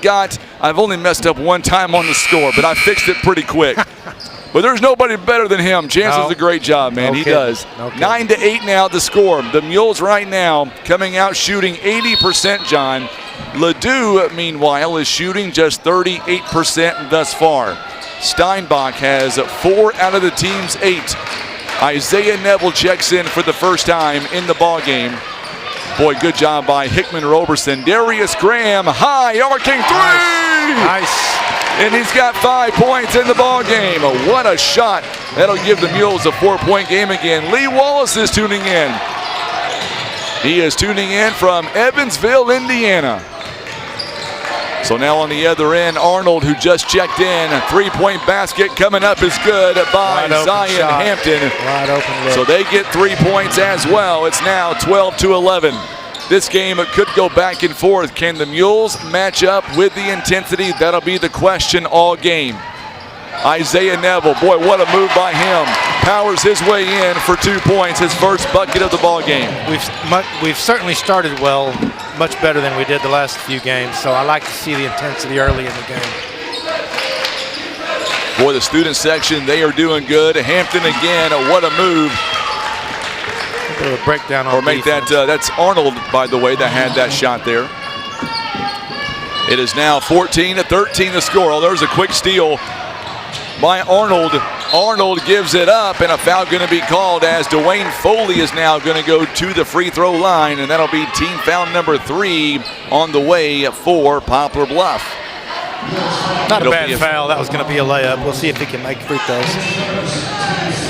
messed up one time on the score, but I fixed it pretty quick. But there's nobody better than him. Chance does a great job, man. No He kidding. does. No kidding. 9-8 now the score. The Mules right now coming out shooting 80%, John. Ladue, meanwhile, is shooting just 38% thus far. Steinbach has 4 out of the team's 8. Isaiah Neville checks in for the first time in the ball game. Boy, good job by Hickman Roberson. Darius Graham, high arcing three! Nice. And he's got 5 points in the ball game. What a shot. That'll give the Mules a 4-point game again. Lee Wallace is tuning in. He is tuning in from Evansville, Indiana. So now on the other end, Arnold, who just checked in. A 3-point basket coming up is good by Zion Hampton. Wide open look. So they get 3 points as well. It's now 12-11. This game could go back and forth. Can the Mules match up with the intensity? That'll be the question all game. Isaiah Neville, boy, what a move by him. Powers his way in for 2 points, his first bucket of the ball game. We've certainly started well, much better than we did the last few games, so I like to see the intensity early in the game. Boy, the student section, they are doing good. Hampton again, what a move. A bit of a breakdown on Or make defense. that's Arnold, by the way, that had that shot there. It is now 14-13 the score. Oh, there's a quick steal by Arnold. Arnold gives it up, and a foul going to be called as Dwayne Foley is now going to go to the free throw line, and that'll be team foul number 3 on the way for Poplar Bluff. Not a bad foul. That was going to be a layup. We'll see if he can make free throws.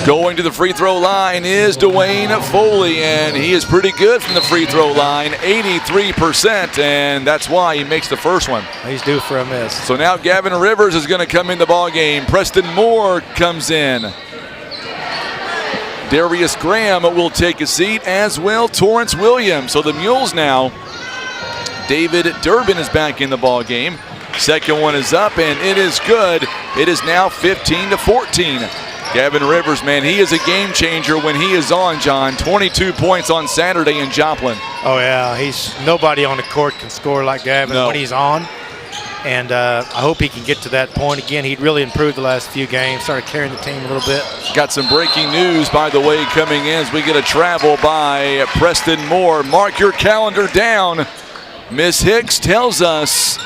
Going to the free throw line is Dwayne Foley, and he is pretty good from the free throw line, 83%, and that's why he makes the first one. He's due for a miss. So now Gavin Rivers is going to come in the ball game. Preston Moore comes in. Darius Graham will take a seat, as will Torrance Williams. So the Mules now, David Durden is back in the ball game. Second one is up, and it is good. It is now 15-14. Gavin Rivers, man, he is a game changer when he is on, John. 22 points on Saturday in Joplin. Oh, yeah. Nobody on the court can score like Gavin when he's on. And I hope he can get to that point again. He'd really improved the last few games, started carrying the team a little bit. Got some breaking news, by the way, coming in as we get a travel by Preston Moore. Mark your calendar down. Miss Hicks tells us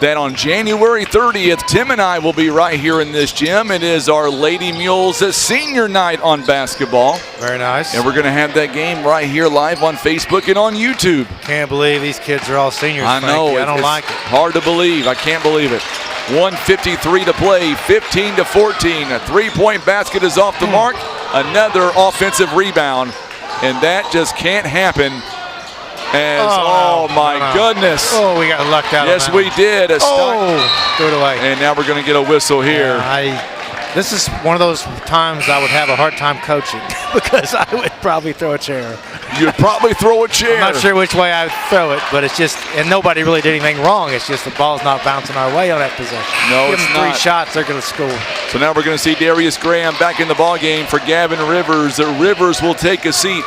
that on January 30th, Tim and I will be right here in this gym. It is our Lady Mules senior night on basketball. Very nice. And we're going to have that game right here live on Facebook and on YouTube. Can't believe these kids are all seniors, I know. I don't like it. Hard to believe. I can't believe it. 1:53 to play, 15-14. A 3-point basket is off the mark. Another offensive rebound. And that just can't happen. Oh my goodness. Oh, we got lucked out. Yes, on that we did. threw it away. And now we're going to get a whistle here. This is one of those times I would have a hard time coaching because I would probably throw a chair. You'd probably throw a chair. I'm not sure which way I would throw it, but it's just, and nobody really did anything wrong. It's just the ball's not bouncing our way on that possession. No, Give it's them not. 3 shots, they're going to score. So now we're going to see Darius Graham back in the ball game for Gavin Rivers. Rivers will take a seat.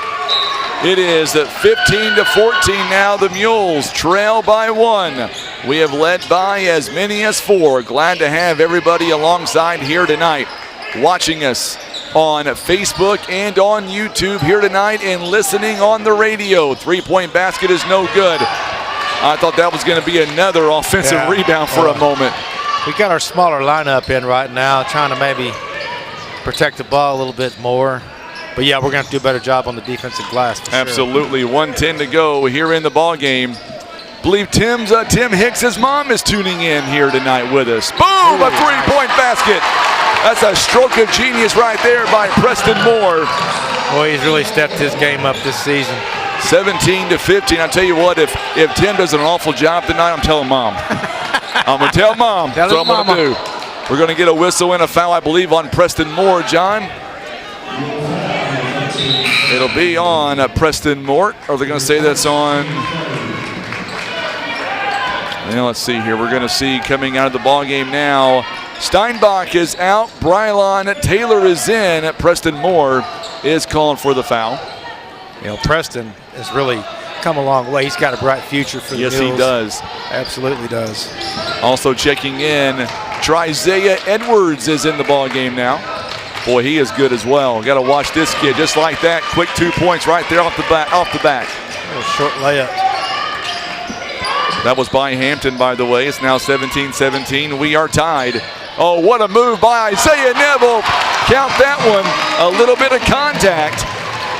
It is 15-14 now. The Mules trail by 1. We have led by as many as 4. Glad to have everybody alongside here tonight, watching us on Facebook and on YouTube here tonight and listening on the radio. 3-point basket is no good. I thought that was going to be another offensive rebound for a moment. We got our smaller lineup in right now, trying to maybe protect the ball a little bit more. But yeah, we're going to have to do a better job on the defensive glass. Absolutely. 1:10 to go here in the ball game. Believe Tim Hicks' mom is tuning in here tonight with us. Boom! A 3-point basket. That's a stroke of genius right there by Preston Moore. Boy, he's really stepped his game up this season. 17-15. I'll tell you what, if Tim does an awful job tonight, I'm telling Mom. I'm going to tell Mom. That's what I'm going to do. We're going to get a whistle and a foul, I believe, on Preston Moore, John. It'll be on Preston Moore. Are they going to say that's on? Now let's see here. We're going to see coming out of the ball game now. Steinbach is out. Brylon Taylor is in. Preston Moore is calling for the foul. You know, Preston has really come a long way. He's got a bright future for the Mules. Yes, he does. Absolutely does. Also checking in, Trizaya Edwards is in the ball game now. Boy, he is good as well. Got to watch this kid just like that. Quick 2 points right there off the back. A little short layup. That was by Hampton, by the way. It's now 17-17. We are tied. Oh, what a move by Isaiah Neville. Count that one. A little bit of contact.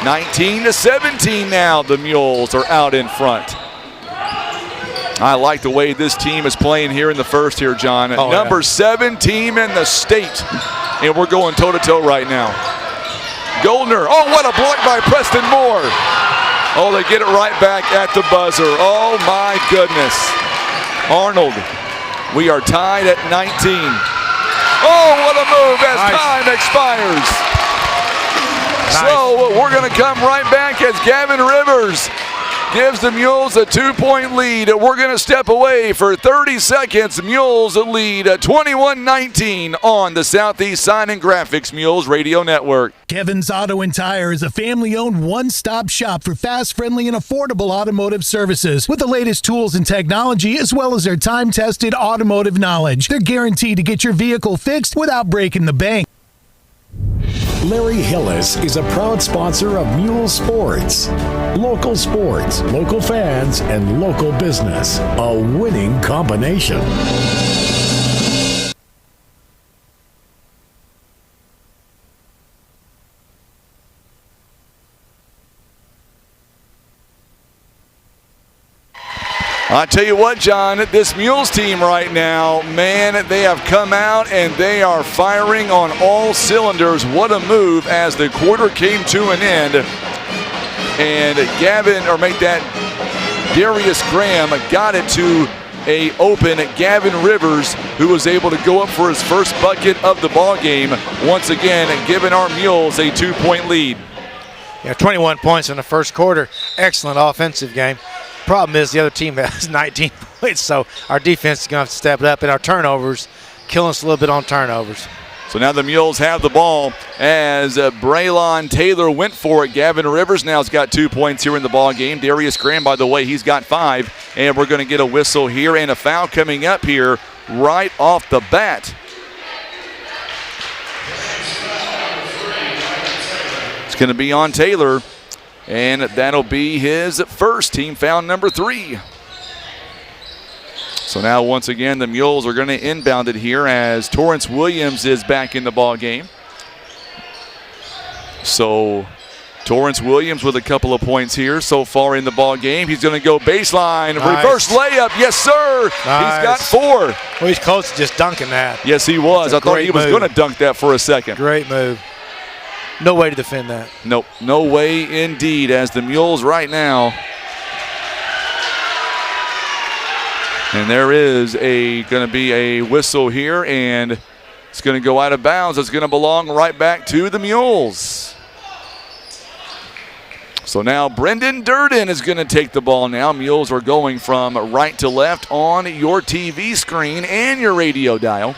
19-17 now. The Mules are out in front. I like the way this team is playing here in the first here, John. Number 7 team in the state. And we're going toe-to-toe right now. Goldner. Oh, what a block by Preston Moore. Oh, they get it right back at the buzzer. Oh, my goodness. Arnold, we are tied at 19. Oh, what a move as time expires. So we're going to come right back as Gavin Rivers gives the Mules a 2-point lead. We're going to step away for 30 seconds. Mules lead 21-19 on the Southeast Sign and Graphics Mules Radio Network. Kevin's Auto and Tire is a family-owned one-stop shop for fast, friendly, and affordable automotive services with the latest tools and technology as well as their time-tested automotive knowledge. They're guaranteed to get your vehicle fixed without breaking the bank. Larry Hillis is a proud sponsor of Mule Sports. Local sports, local fans, and local business. A winning combination. I tell you what, John, this Mules team right now, man, they have come out and they are firing on all cylinders. What a move as the quarter came to an end. And Darius Graham got it to a open Gavin Rivers, who was able to go up for his first bucket of the ball game. Once again, giving our Mules a 2-point lead. Yeah, 21 points in the first quarter. Excellent offensive game. Problem is the other team has 19 points, so our defense is going to have to step it up, and our turnovers killing us a little bit on turnovers. So now the Mules have the ball as Braylon Taylor went for it. Gavin Rivers now has got 2 points here in the ball game. Darius Graham, by the way, he's got 5, and we're going to get a whistle here and a foul coming up here right off the bat. It's going to be on Taylor. And that'll be his first team foul, number 3. So now once again the Mules are going to inbound it here as Torrance Williams is back in the ball game. So Torrance Williams with a couple of points here so far in the ball game. He's going to go baseline, reverse layup. Yes, sir. Nice. He's got 4. Well, he's close to just dunking that. Yes, he was. I thought he was going to dunk that for a second. Great move. No way to defend that. Nope, no way indeed, as the Mules right now. And there is going to be a whistle here, and it's going to go out of bounds. It's going to belong right back to the Mules. So now Brendan Durden is going to take the ball now. Mules are going from right to left on your TV screen and your radio dial.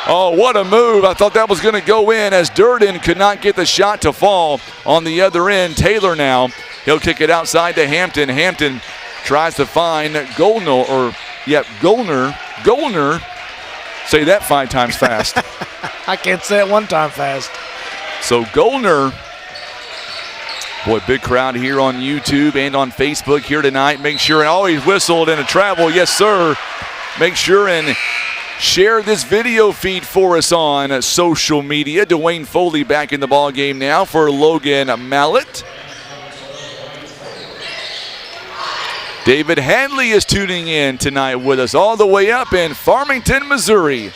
Oh, what a move. I thought that was going to go in as Durden could not get the shot to fall on the other end. Taylor now, he'll kick it outside to Hampton. Hampton tries to find Goldner. Say that 5 times fast. I can't say it 1 time fast. So Goldner, boy, big crowd here on YouTube and on Facebook here tonight. Make sure and always whistled in a travel. Yes, sir. Make sure and share this video feed for us on social media. Dwayne Foley back in the ball game now for Logan Mallett. David Hadley is tuning in tonight with us all the way up in Farmington, Missouri.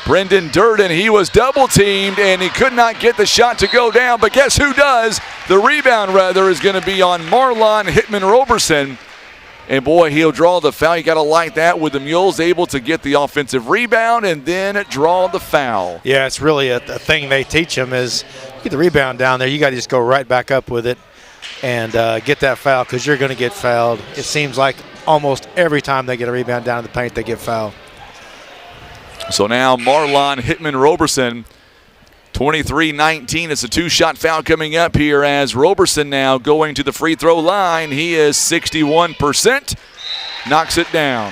Brendan Durden, he was double teamed and he could not get the shot to go down, but guess who does? The rebound rather is going to be on Marlon Hittman-Roberson. And boy, he'll draw the foul. You got to like that with the Mules able to get the offensive rebound and then draw the foul. Yeah, it's really a thing they teach them is get the rebound down there. You got to just go right back up with it and get that foul because you're going to get fouled. It seems like almost every time they get a rebound down in the paint, they get fouled. So now Marlon Hittman-Roberson, 23-19. It's a two-shot foul coming up here as Roberson now going to the free throw line. He is 61%. Knocks it down.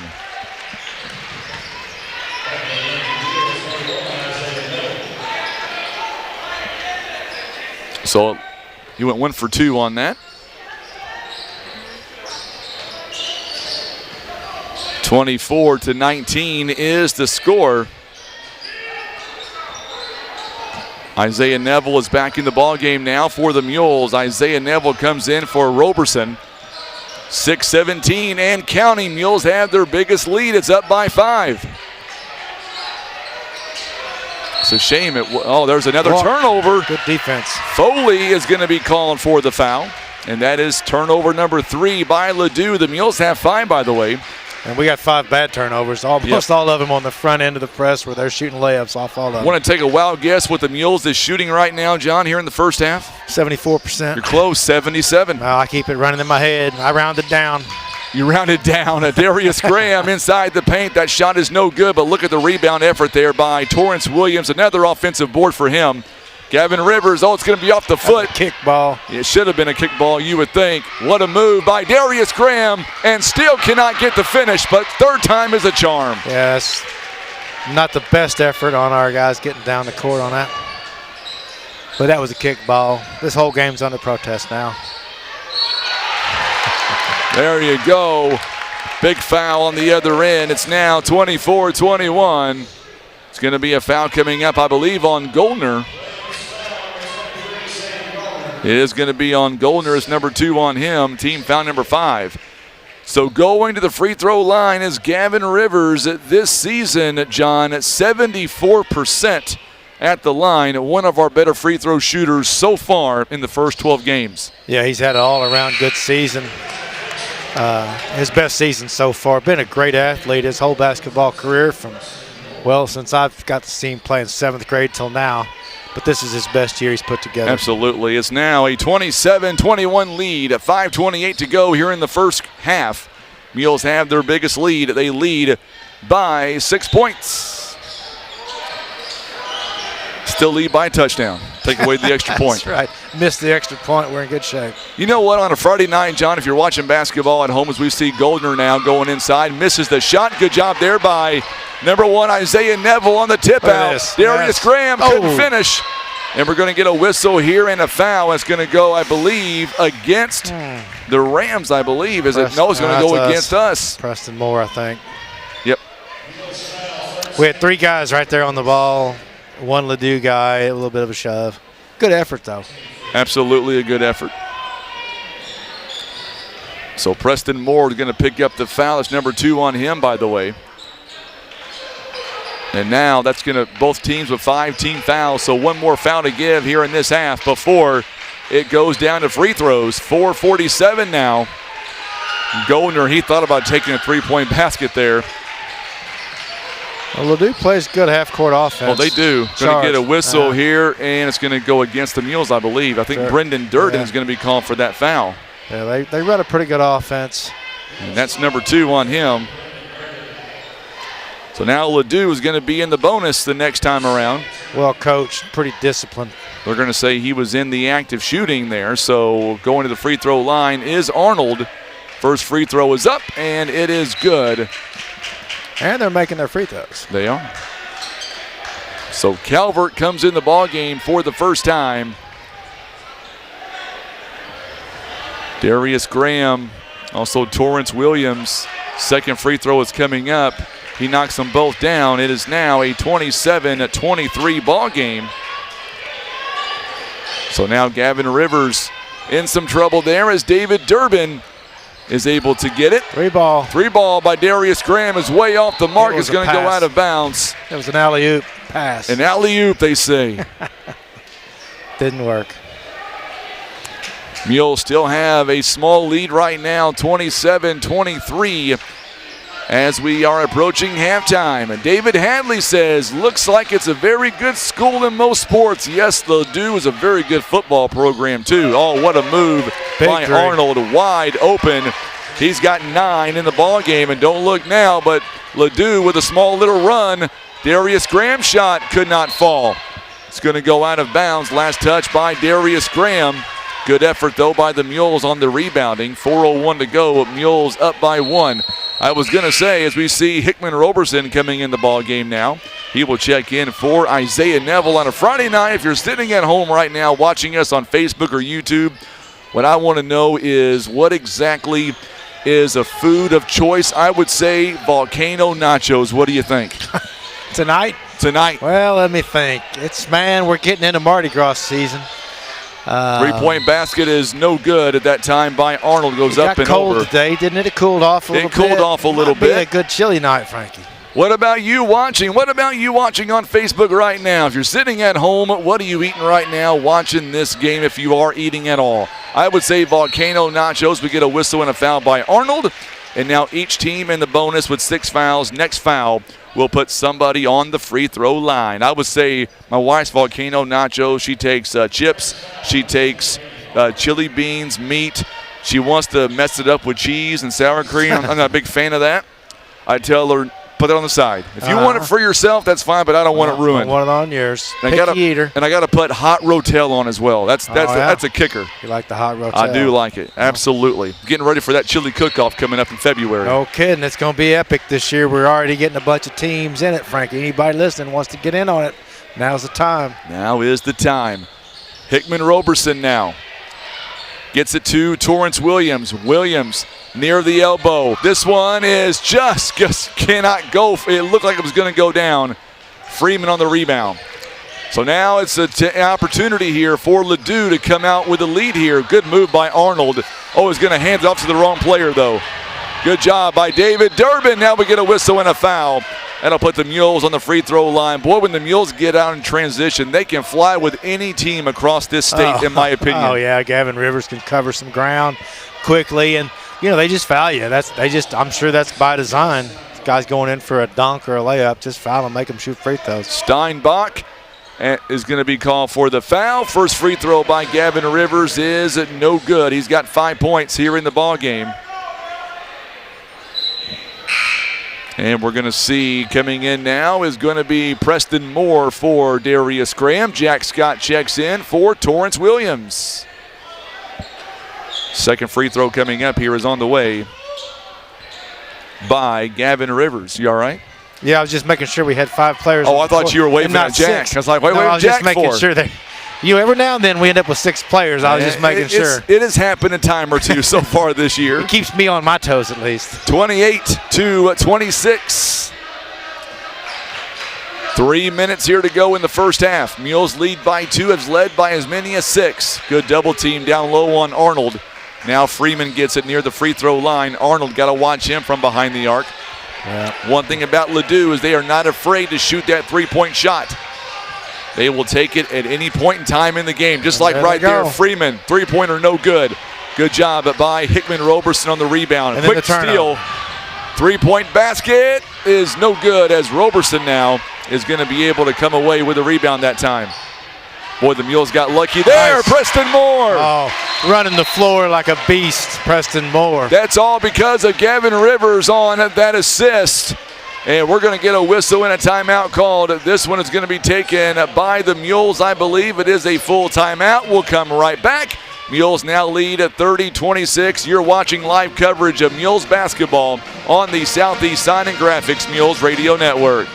So he went 1 for 2 on that. 24-19 is the score. Isaiah Neville is back in the ballgame now for the Mules. Isaiah Neville comes in for Roberson. 6:17 and counting. Mules have their biggest lead. It's up by 5. It's a shame. There's another turnover. Good defense. Foley is going to be calling for the foul, and that is turnover number 3 by Ladue. The Mules have 5, by the way. And we got 5 bad turnovers, almost all of them on the front end of the press where they're shooting layups off all of them. Want to take a wild guess what the Mules is shooting right now, John, here in the first half? 74%. You're close, 77. I keep it running in my head. I round it down. You rounded down. Darius Graham inside the paint. That shot is no good, but look at the rebound effort there by Torrance Williams. Another offensive board for him. Gavin Rivers, it's going to be off the foot. Kick ball. It should have been a kick ball, you would think. What a move by Darius Graham, and still cannot get the finish, but third time is a charm. Yes, not the best effort on our guys getting down the court on that. But that was a kick ball. This whole game's under protest now. There you go. Big foul on the other end. It's now 24-21. It's going to be a foul coming up, I believe, on Goldner. It is going to be on Goldner. It's number 2 on him. Team foul number 5. So going to the free throw line is Gavin Rivers. This season, John, 74% at the line. One of our better free throw shooters so far in the first 12 games. Yeah, he's had an all-around good season. His best season so far. Been a great athlete his whole basketball career since I've got to see him play in 7th grade till now. But this is his best year he's put together. Absolutely. It's now a 27-21 lead. 5:28 to go here in the first half. Mules have their biggest lead. They lead by 6 points. Still lead by a touchdown. Take away the extra point. That's right. Missed the extra point. We're in good shape. You know what? On a Friday night, John, if you're watching basketball at home, as we see Goldner now going inside, misses the shot. Good job there by number 1, Isaiah Neville on the tip out. Darius Graham couldn't finish. And we're going to get a whistle here and a foul. It's going to go, I believe, against the Rams, I believe. No, it's going to go against us. Preston Moore, I think. Yep. We had 3 guys right there on the ball. 1 Ladue guy, a little bit of a shove. Good effort, though. Absolutely a good effort. So Preston Moore is going to pick up the foul. It's number 2 on him, by the way. And now that's going to both teams with 5 team fouls. So one more foul to give here in this half before it goes down to free throws. 4:47 now. Goldner, he thought about taking a 3-point basket there. Well, Ladue plays good half-court offense. Well, they do. Going to get a whistle here, and it's going to go against the Mules, I believe. I think Brendan Durden is going to be called for that foul. Yeah, they run a pretty good offense. And that's number 2 on him. So now Ladue is going to be in the bonus the next time around. Well coached, pretty disciplined. They're going to say he was in the act of shooting there. So going to the free throw line is Arnold. First free throw is up, and it is good. And they're making their free throws. They are. So Calvert comes in the ballgame for the first time. Darius Graham, also Torrance Williams. Second free throw is coming up. He knocks them both down. It is now a 27-23 ball game. So now Gavin Rivers in some trouble there as David Durden is able to get it. 3 ball. 3 ball by Darius Graham is way off the mark. It's going to go out of bounds. It was an alley-oop pass. An alley-oop, they say. Didn't work. Mules still have a small lead right now, 27-23, as we are approaching halftime. And David Hadley says, looks like it's a very good school in most sports. Yes, Ladue is a very good football program, too. Oh, what a move by Arnold, wide open. He's got 9 in the ball game, and don't look now, but Ladue with a small little run. Darius Graham's shot could not fall. It's going to go out of bounds. Last touch by Darius Graham. Good effort, though, by the Mules on the rebounding. 4:01 to go. Mules up by 1. I was going to say, as we see Hickman Roberson coming in the ball game now, he will check in for Isaiah Neville on a Friday night. If you're sitting at home right now watching us on Facebook or YouTube, what I want to know is what exactly is a food of choice. I would say volcano nachos. What do you think? Tonight? Tonight. Well, let me think. We're getting into Mardi Gras season. Three-point basket is no good at that time by Arnold. Goes up and cold over. Today, didn't it? It cooled off a little bit. It cooled off a little bit. Might be a good chilly night, Frankie. What about you watching? What about you watching on Facebook right now? If you're sitting at home, what are you eating right now watching this game if you are eating at all? I would say volcano nachos. We get a whistle and a foul by Arnold. And now each team in the bonus with 6 fouls. Next foul will put somebody on the free throw line. I would say my wife's volcano nachos. She takes chips. She takes chili beans, meat. She wants to mess it up with cheese and sour cream. I'm not a big fan of that. I tell her, put it on the side. If you want it for yourself, that's fine, but I don't want it ruined. I want it on yours. Picky eater. And I got to put hot Rotel on as well. That's a kicker. You like the hot Rotel? I do like it. Absolutely. Getting ready for that chili cook-off coming up in February. No kidding. It's going to be epic this year. We're already getting a bunch of teams in it, Frankie. Anybody listening wants to get in on it. Now's the time. Now is the time. Hickman Roberson now. Gets it to Torrance Williams. Williams near the elbow. This one is just cannot go. It looked like it was going to go down. Freeman on the rebound. So now it's an opportunity here for Ladue to come out with a lead here. Good move by Arnold. Oh, he's going to hand it off to the wrong player, though. Good job by David Durden. Now we get a whistle and a foul. That'll put the Mules on the free throw line. Boy, when the Mules get out in transition, they can fly with any team across this state, in my opinion. Oh, yeah, Gavin Rivers can cover some ground quickly, and, they just foul you. I'm sure that's by design. This guy's going in for a dunk or a layup. Just foul him, make him shoot free throws. Steinbach is going to be called for the foul. First free throw by Gavin Rivers is no good. He's got 5 points here in the ball game. And we're going to see coming in now is going to be Preston Moore for Darius Graham. Jack Scott checks in for Torrance Williams. Second free throw coming up here is on the way by Gavin Rivers. You all right? Yeah, I was just making sure we had 5 players. Oh, I thought you were waving at Jack. 6. I was like, wait, I was Jack just making sure that. Every now and then we end up with 6 players. I was just making sure. It has happened a time or two so far this year. It keeps me on my toes at least. 28-26. 3 minutes here to go in the first half. Mules lead by 2, has led by as many as 6. Good double team down low on Arnold. Now Freeman gets it near the free throw line. Arnold got to watch him from behind the arc. Yeah. One thing about Ladue is they are not afraid to shoot that three-point shot. They will take it at any point in time in the game. Just like right there, Freeman, three-pointer no good. Good job by Hickman Roberson on the rebound. And Quick steal. Three-point basket is no good as Roberson now is going to be able to come away with a rebound that time. Boy, the Mules got lucky there. Nice. Preston Moore. Oh, running the floor like a beast, Preston Moore. That's all because of Gavin Rivers on that assist. And we're going to get a whistle and a timeout called. This one is going to be taken by the Mules. I believe it is a full timeout. We'll come right back. Mules now lead at 30-26. You're watching live coverage of Mules basketball on the Southeast Sign and Graphics Mules Radio Network.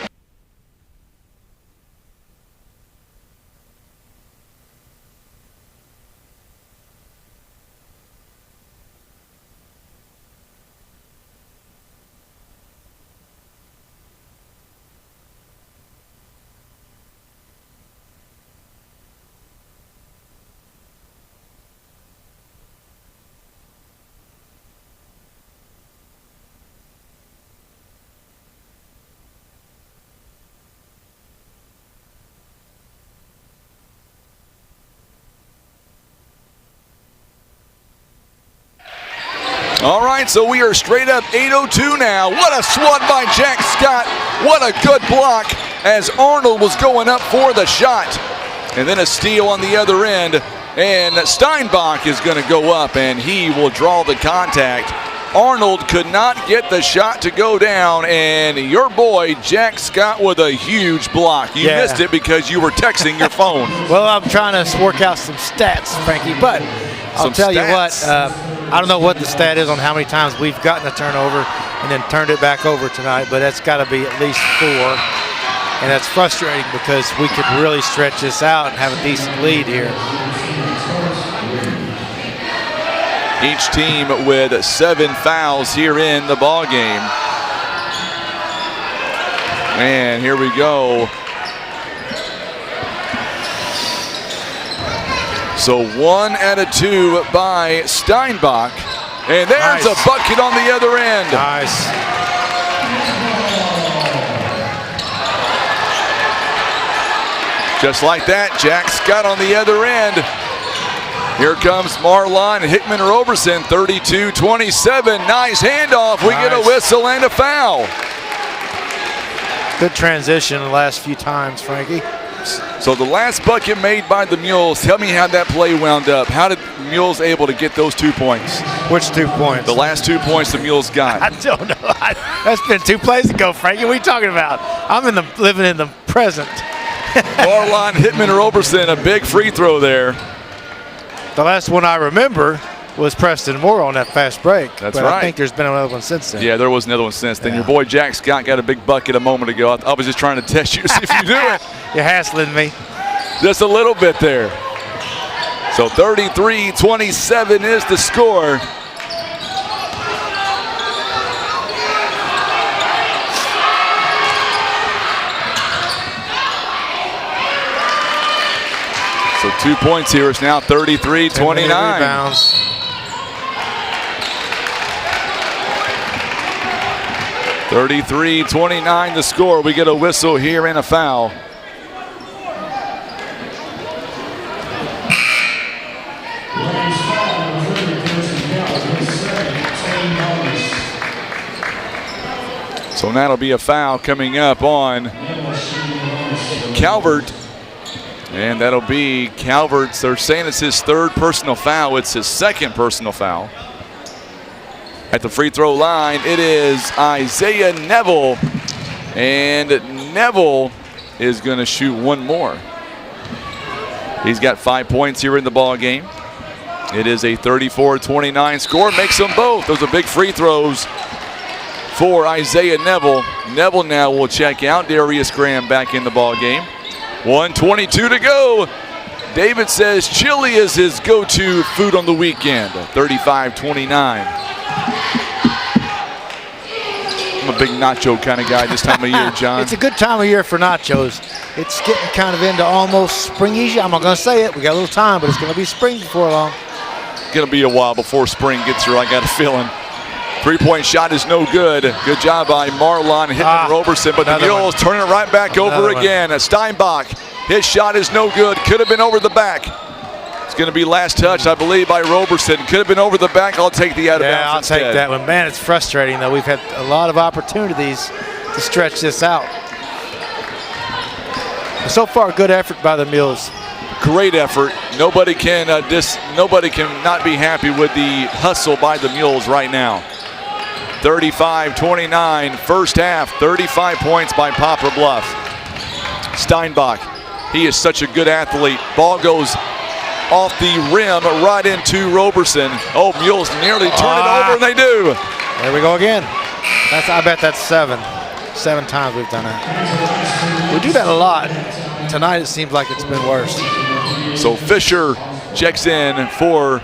All right, so we are straight up 8:02 now. What a swat by Jack Scott. What a good block as Arnold was going up for the shot. And then a steal on the other end. And Steinbach is going to go up, and he will draw the contact. Arnold could not get the shot to go down, and your boy Jack Scott with a huge block. You missed it because you were texting your phone. Well, I'm trying to work out some stats, Frankie, but I'll tell you what, I don't know what the stat is on how many times we've gotten a turnover and then turned it back over tonight, but that's got to be at least 4. And that's frustrating because we could really stretch this out and have a decent lead here. Each team with 7 fouls here in the ball game. And here we go. So 1 out of 2 by Steinbach. And there's a bucket on the other end. Nice. Just like that, Jack Scott on the other end. Here comes Marlon Hickman-Roberson, 32-27. Nice handoff. We get a whistle and a foul. Good transition the last few times, Frankie. So the last bucket made by the Mules, tell me how that play wound up. How did the Mules able to get those 2 points? Which 2 points? The last 2 points the Mules got. I don't know. That's been 2 plays ago, Frankie. What are you talking about? I'm living in the present. Marlon Hickman-Roberson, a big free throw there. The last one I remember was Preston Moore on that fast break. That's right. I think there's been another one since then. Yeah, there was another one since then. Your boy Jack Scott got a big bucket a moment ago. I was just trying to test you to see if you do it. You're hassling me. Just a little bit there. So 33-27 is the score. So 2 points here. It's now 33-29. Rebounds. (33-29) the score. We get a whistle here and a foul. So that'll be a foul coming up on Calvert. And that'll be Calvert's. They're saying it's his 3rd personal foul. It's his 2nd personal foul. At the free throw line, it is Isaiah Neville. And Neville is going to shoot 1 more. He's got 5 points here in the ball game. It is a 34-29 score. Makes them both. Those are big free throws for Isaiah Neville. Neville now will check out. Darius Graham back in the ball game. 1:22 to go. David says chili is his go-to food on the weekend. 35-29. I'm a big nacho kind of guy this time of year, John. It's a good time of year for nachos. It's getting kind of into almost springy. I'm not going to say it. We got a little time, but it's going to be spring before long. Going to be a while before spring gets here, I got a feeling. 3-point shot is no good. Good job by Marlon Hickman-Roberson, but the Mules turn it right back over again. Steinbach, his shot is no good. Could have been over the back. It's going to be last touch, I believe, by Roberson. Could have been over the back. I'll take the out of bounds instead. I'll take that one. Man, it's frustrating, though. We've had a lot of opportunities to stretch this out. So far, good effort by the Mules. Great effort. Nobody can not be happy with the hustle by the Mules right now. 35-29, first half, 35 points by Poplar Bluff. Steinbach, he is such a good athlete. Ball goes off the rim right into Roberson. Oh, Mules nearly turn it over, and they do. There we go again. I bet that's 7. 7 times we've done that. We do that a lot. Tonight it seems like it's been worse. So Fisher checks in for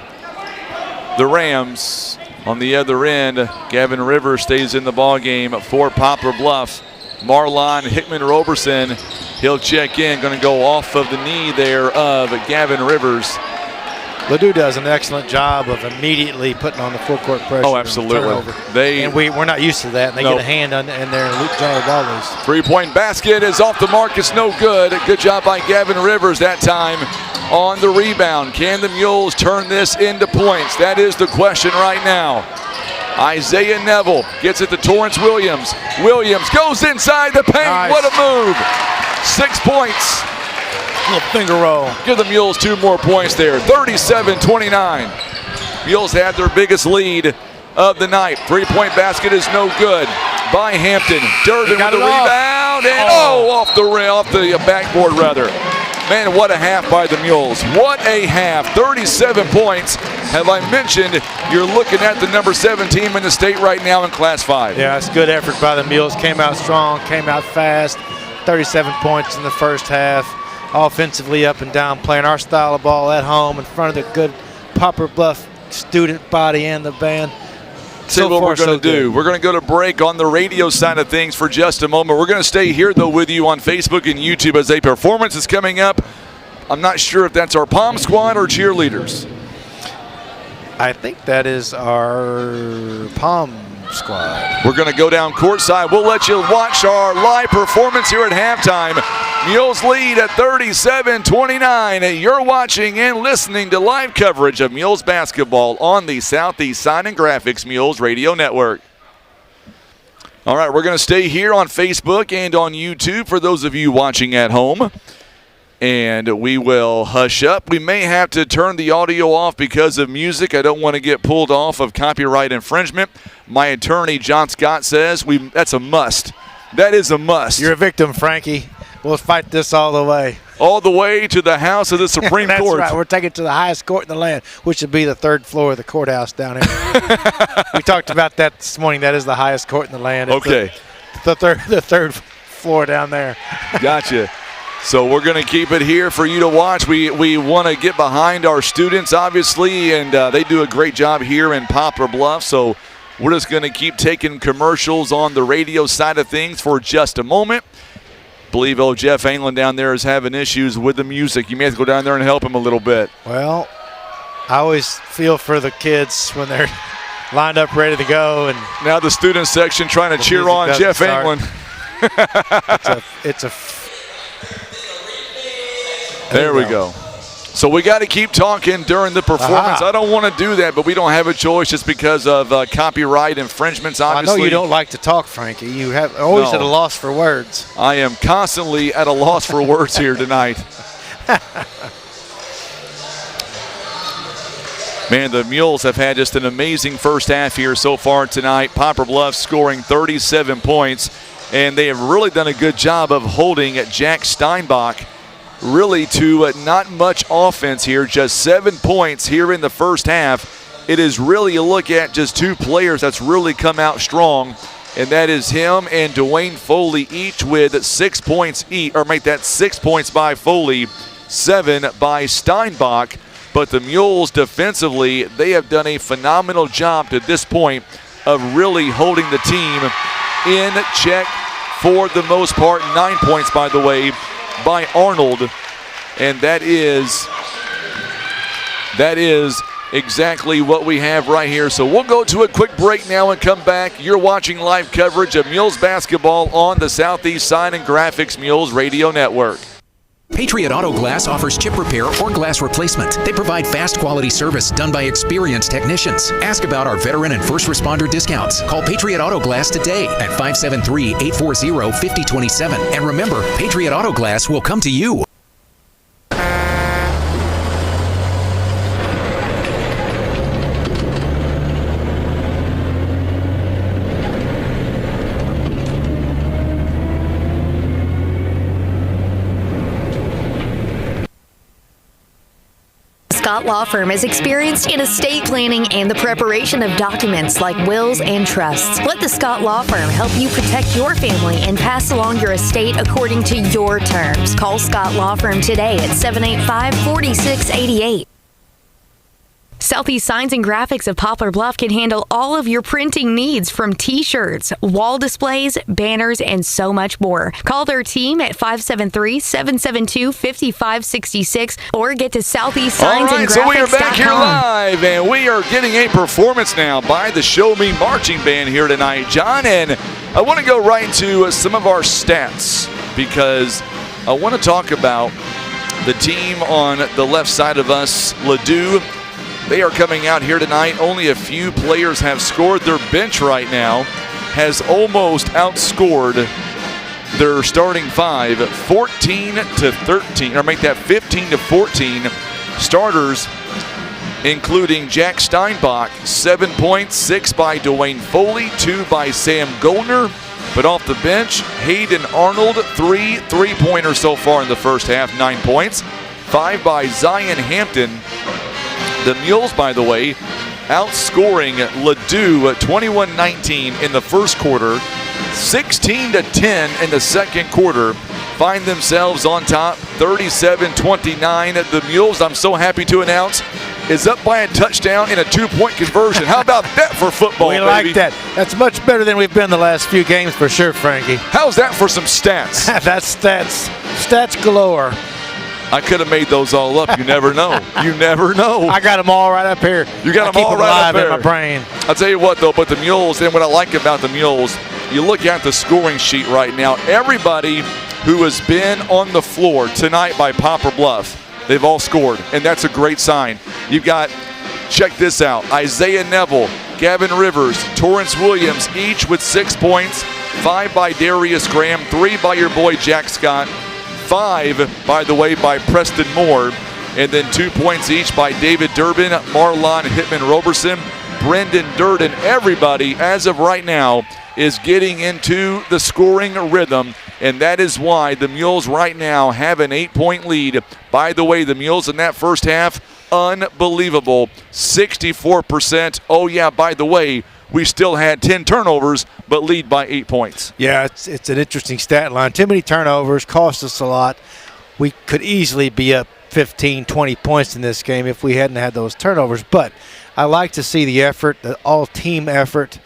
the Rams. On the other end, Gavin Rivers stays in the ball game for Poplar Bluff. Marlon Hickman-Roberson, he'll check in, going to go off of the knee there of Gavin Rivers. Ladue does an excellent job of immediately putting on the full court pressure. Oh, absolutely. And we're not used to that. And they get a hand in there and Luke jar the ball loose. 3-point basket is off the mark. It's no good. Good job by Gavin Rivers that time on the rebound. Can the Mules turn this into points? That is the question right now. Isaiah Neville gets it to Torrance Williams. Williams goes inside the paint. Nice. What a move. 6 points. Little finger roll. Give the Mules 2 more points there. 37-29. Mules had their biggest lead of the night. 3-point basket is no good by Hampton. Durden with the rebound and off the backboard rather. Man, what a half by the Mules. What a half. 37 points. Have I mentioned you're looking at the number 7 team in the state right now in Class 5? Yeah, it's good effort by the Mules. Came out strong, came out fast. 37 points in the first half. Offensively up and down, playing our style of ball at home in front of the good Poplar Bluff student body and the band. See what we're going to do. We're going to go to break on the radio side of things for just a moment. We're going to stay here, though, with you on Facebook and YouTube as a performance is coming up. I'm not sure if that's our Pom Squad or cheerleaders. I think that is our Pom Squad. We're going to go down courtside. We'll let you watch our live performance here at halftime. Mules lead at 37-29. You're watching and listening to live coverage of Mules basketball on the Southeast Sign and Graphics Mules Radio Network. All right, we're going to stay here on Facebook and on YouTube for those of you watching at home. And we will hush up. We may have to turn the audio off because of music. I don't want to get pulled off of copyright infringement. My attorney, John Scott, says that's a must. That is a must. You're a victim, Frankie. We'll fight this all the way. All the way to the house of the Supreme That's Court. That's right. We're taking it to the highest court in the land, which would be the 3rd floor of the courthouse down here. We talked about that this morning. That is the highest court in the land. It's okay. The third floor down there. Gotcha. So we're going to keep it here for you to watch. We want to get behind our students, obviously, and they do a great job here in Poplar Bluff. So we're just going to keep taking commercials on the radio side of things for just a moment. Believe Jeff Anglin down there is having issues with the music. You may have to go down there and help him a little bit. Well, I always feel for the kids when they're lined up ready to go. And now the student section trying to cheer on Jeff Anglin. There we go. So we got to keep talking during the performance. I don't want to do that, but we don't have a choice just because of copyright infringements, obviously. I know you don't like to talk, Frankie. You have always at a loss for words. I am constantly at a loss for words here tonight. Man, the Mules have had just an amazing first half here so far tonight. Poplar Bluff scoring 37 points, and they have really done a good job of holding Jack Steinbach really to not much offense here, just 7 points here in the first half. It is really a look at just 2 players that's really come out strong, and that is him and Dwayne Foley, each with 6 points each, or make that 6 points by Foley, 7 by Steinbach. But the Mules defensively, they have done a phenomenal job to this point of really holding the team in check for the most part. 9 points, by the way, by Arnold, and that is exactly what we have right here. So we'll go to a quick break now and come back. You're watching live coverage of Mules basketball on the Southeast Sign and Graphics Mules Radio Network. Patriot Auto Glass offers chip repair or glass replacement. They provide fast quality service done by experienced technicians. Ask about our veteran and first responder discounts. Call Patriot Auto Glass today at 573-840-5027. And remember, Patriot Auto Glass will come to you. Scott Law Firm is experienced in estate planning and the preparation of documents like wills and trusts. Let the Scott Law Firm help you protect your family and pass along your estate according to your terms. Call Scott Law Firm today at 785-4688. Southeast Signs and Graphics of Poplar Bluff can handle all of your printing needs, from t-shirts, wall displays, banners, and so much more. Call their team at 573-772-5566 or get to Southeast Signs and Graphics.com. So we are back here live, and we are getting a performance now by the Show Me Marching Band here tonight, John. And I want to go right to some of our stats because I want to talk about the team on the left side of us, Ladue They are coming out here tonight. Only a few players have scored. Their bench right now has almost outscored their starting five 14-13, or make that 15-14. Starters, including Jack Steinbach, 7 points, 6 by Dwayne Foley, 2 by Sam Goldner. But off the bench, Hayden Arnold, 3 3-pointers so far in the first half, 9 points, 5 by Zion Hampton. The Mules, by the way, outscoring Ladue 21-19 in the first quarter, 16-10 in the second quarter. Find themselves on top, 37-29. The Mules, I'm so happy to announce, is up by a touchdown in a 2-point conversion. How about that for football, We like that. That's much better than we've been the last few games for sure, Frankie. How's that for some stats? That's stats. Stats galore. I could have made those all up. You never know. You never know. I got them all right up here. You got them all right up there. In my brain. I'll tell you what, though, but the Mules, and what I like about the Mules, you look at the scoring sheet right now, everybody who has been on the floor tonight by Poplar Bluff, they've all scored, and that's a great sign. You've got, check this out, Isaiah Neville, Gavin Rivers, Torrance Williams, each with 6 points, 5 by Darius Graham, 3 by your boy Jack Scott, 5, by the way, by Preston Moore, and then 2 points each by David Durden, Marlon Hittman-Roberson, Brendan Durden. Everybody, as of right now, is getting into the scoring rhythm, and that is why the Mules right now have an 8-point lead. By the way, the Mules in that first half, unbelievable, 64%. Oh, yeah, by the way, we still had 10 turnovers, but lead by 8 points. Yeah, it's an interesting stat line. Too many turnovers cost us a lot. We could easily be up 15, 20 points in this game if we hadn't had those turnovers. But I like to see the effort, the all-team effort,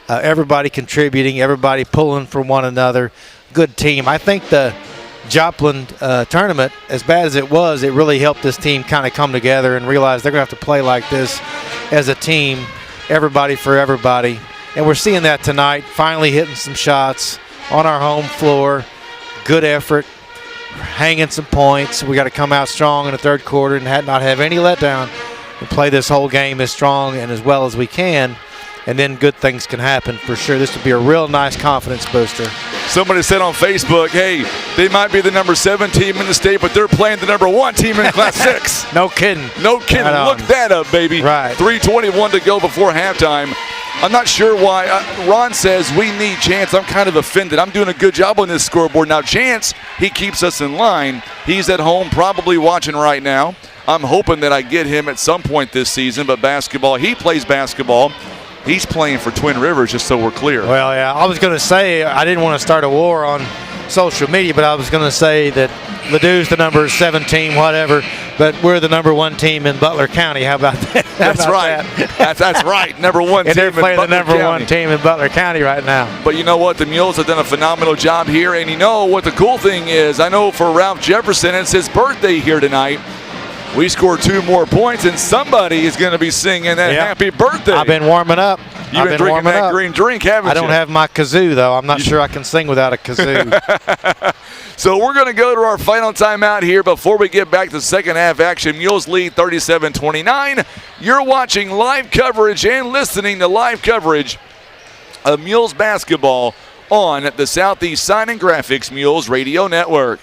everybody contributing, everybody pulling for one another. Good team. I think the Joplin tournament, as bad as it was, it really helped this team kind of come together and realize they're going to have to play like this as a team, everybody for everybody. And we're seeing that tonight, finally hitting some shots on our home floor. Good effort, hanging some points. We got to come out strong in the third quarter and not have any letdown and play this whole game as strong and as well as we can. And then good things can happen for sure. This would be a real nice confidence booster. Somebody said on Facebook, hey, they might be the number 7 team in the state, but they're playing the number 1 team in Class 6. No kidding. No kidding. Look that up, baby. Right. 3:21 to go before halftime. I'm not sure why. Ron says we need Chance. I'm kind of offended. I'm doing a good job on this scoreboard. Now, Chance, he keeps us in line. He's at home probably watching right now. I'm hoping that I get him at some point this season, but basketball, he plays basketball. He's playing for Twin Rivers, just so we're clear. Well, yeah, I was going to say, I didn't want to start a war on social media, but I was going to say that Ladue's the number 17, whatever, but we're the number 1 team in Butler County. How about that? That's right. That's right. Number 1 team in Butler County. And they're playing the number 1 team in Butler County right now. But you know what? The Mules have done a phenomenal job here, and you know what the cool thing is? I know for Ralph Jefferson, it's his birthday here tonight. We scored 2 more points, and somebody is going to be singing that happy birthday. I've been warming up. You've been drinking that green drink, haven't you? I don't have my kazoo, though. I'm not sure I can sing without a kazoo. So we're going to go to our final timeout here before we get back to second half action. Mules lead 37-29. You're watching live coverage and listening to live coverage of Mules basketball on the Southeast Sign and Graphics Mules Radio Network.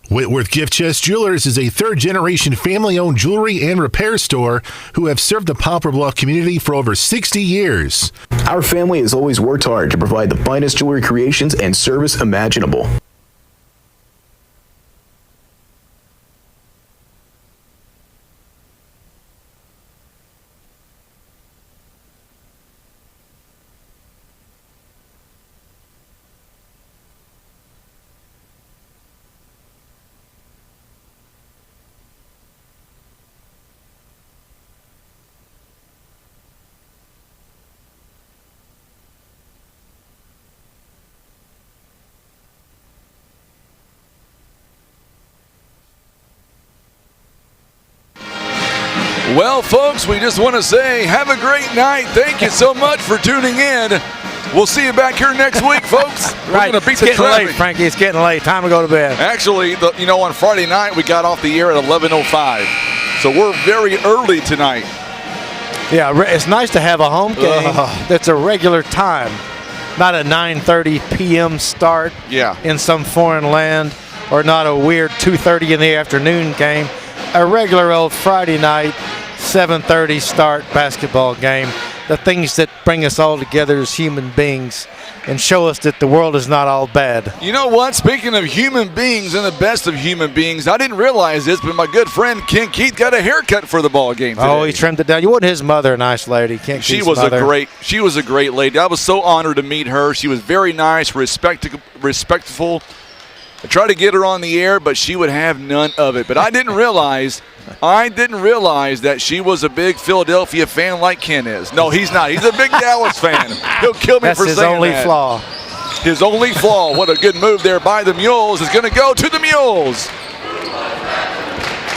Whitworth Gift Chest Jewelers is a third-generation family-owned jewelry and repair store who have served the Poplar Bluff community for over 60 years. Our family has always worked hard to provide the finest jewelry creations and service imaginable. Well, folks, we just want to say have a great night. Thank you so much for tuning in. We'll see you back here next week, folks. Right. We're going to beat It's the getting traffic. late, Frankie. It's getting late. Time to go to bed. Actually, on Friday night, we got off the air at 11:05. So we're very early tonight. Yeah, it's nice to have a home game that's a regular time, not a 9:30 p.m. start in some foreign land, or not a weird 2:30 in the afternoon game. A regular old Friday night, 7:30 start basketball game. The things that bring us all together as human beings and show us that the world is not all bad. You know what? Speaking of human beings and the best of human beings, I didn't realize this, but my good friend Ken Keith got a haircut for the ball game today. Oh, he trimmed it down. You wasn't his mother, a nice lady. She was a great lady. I was so honored to meet her. She was very nice, respectful. I tried to get her on the air, but she would have none of it. But I didn't realize that she was a big Philadelphia fan like Ken is. No, he's not. He's a big Dallas fan. He'll kill me for saying that. That's his only flaw. His only flaw. What a good move there by the Mules. Is going to go to the Mules.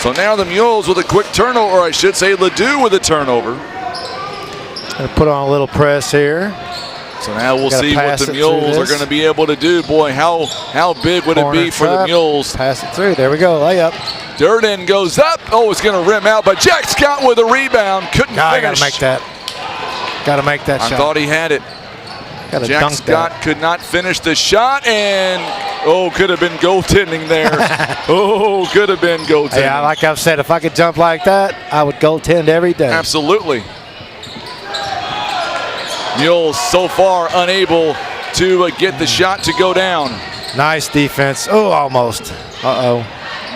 So now the Mules with a quick turnover, or I should say Ladue with a turnover. Going to put on a little press here. So now we'll see what the Mules are going to be able to do. Boy, how big would it be for the Mules? Pass it through. There we go. Layup. Durden goes up. Oh, it's going to rim out, but Jack Scott with a rebound. Couldn't finish. I got to make that. Got to make that shot. I thought he had it. Jack Scott could not finish the shot, and could have been goaltending there. Could have been goaltending. Yeah, like I've said, if I could jump like that, I would goaltend every day. Absolutely. Mules so far unable to get the shot to go down. Nice defense. Oh, almost. Uh-oh.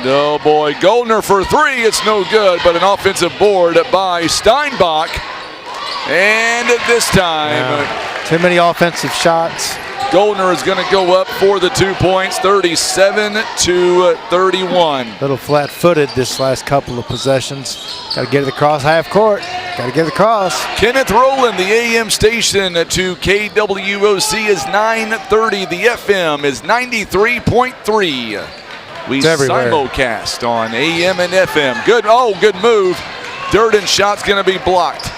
No, boy. Goldner for three. It's no good, but an offensive board by Steinbach. And this time, too many offensive shots. Goldner is going to go up for the 2 points, 37-31. Little flat-footed this last couple of possessions. Got to get it across half court. Got to get it across. Kenneth Rowland, the AM station to KWOC is 930. The FM is 93.3. We simulcast on AM and FM. Good move. Durden's shot's going to be blocked.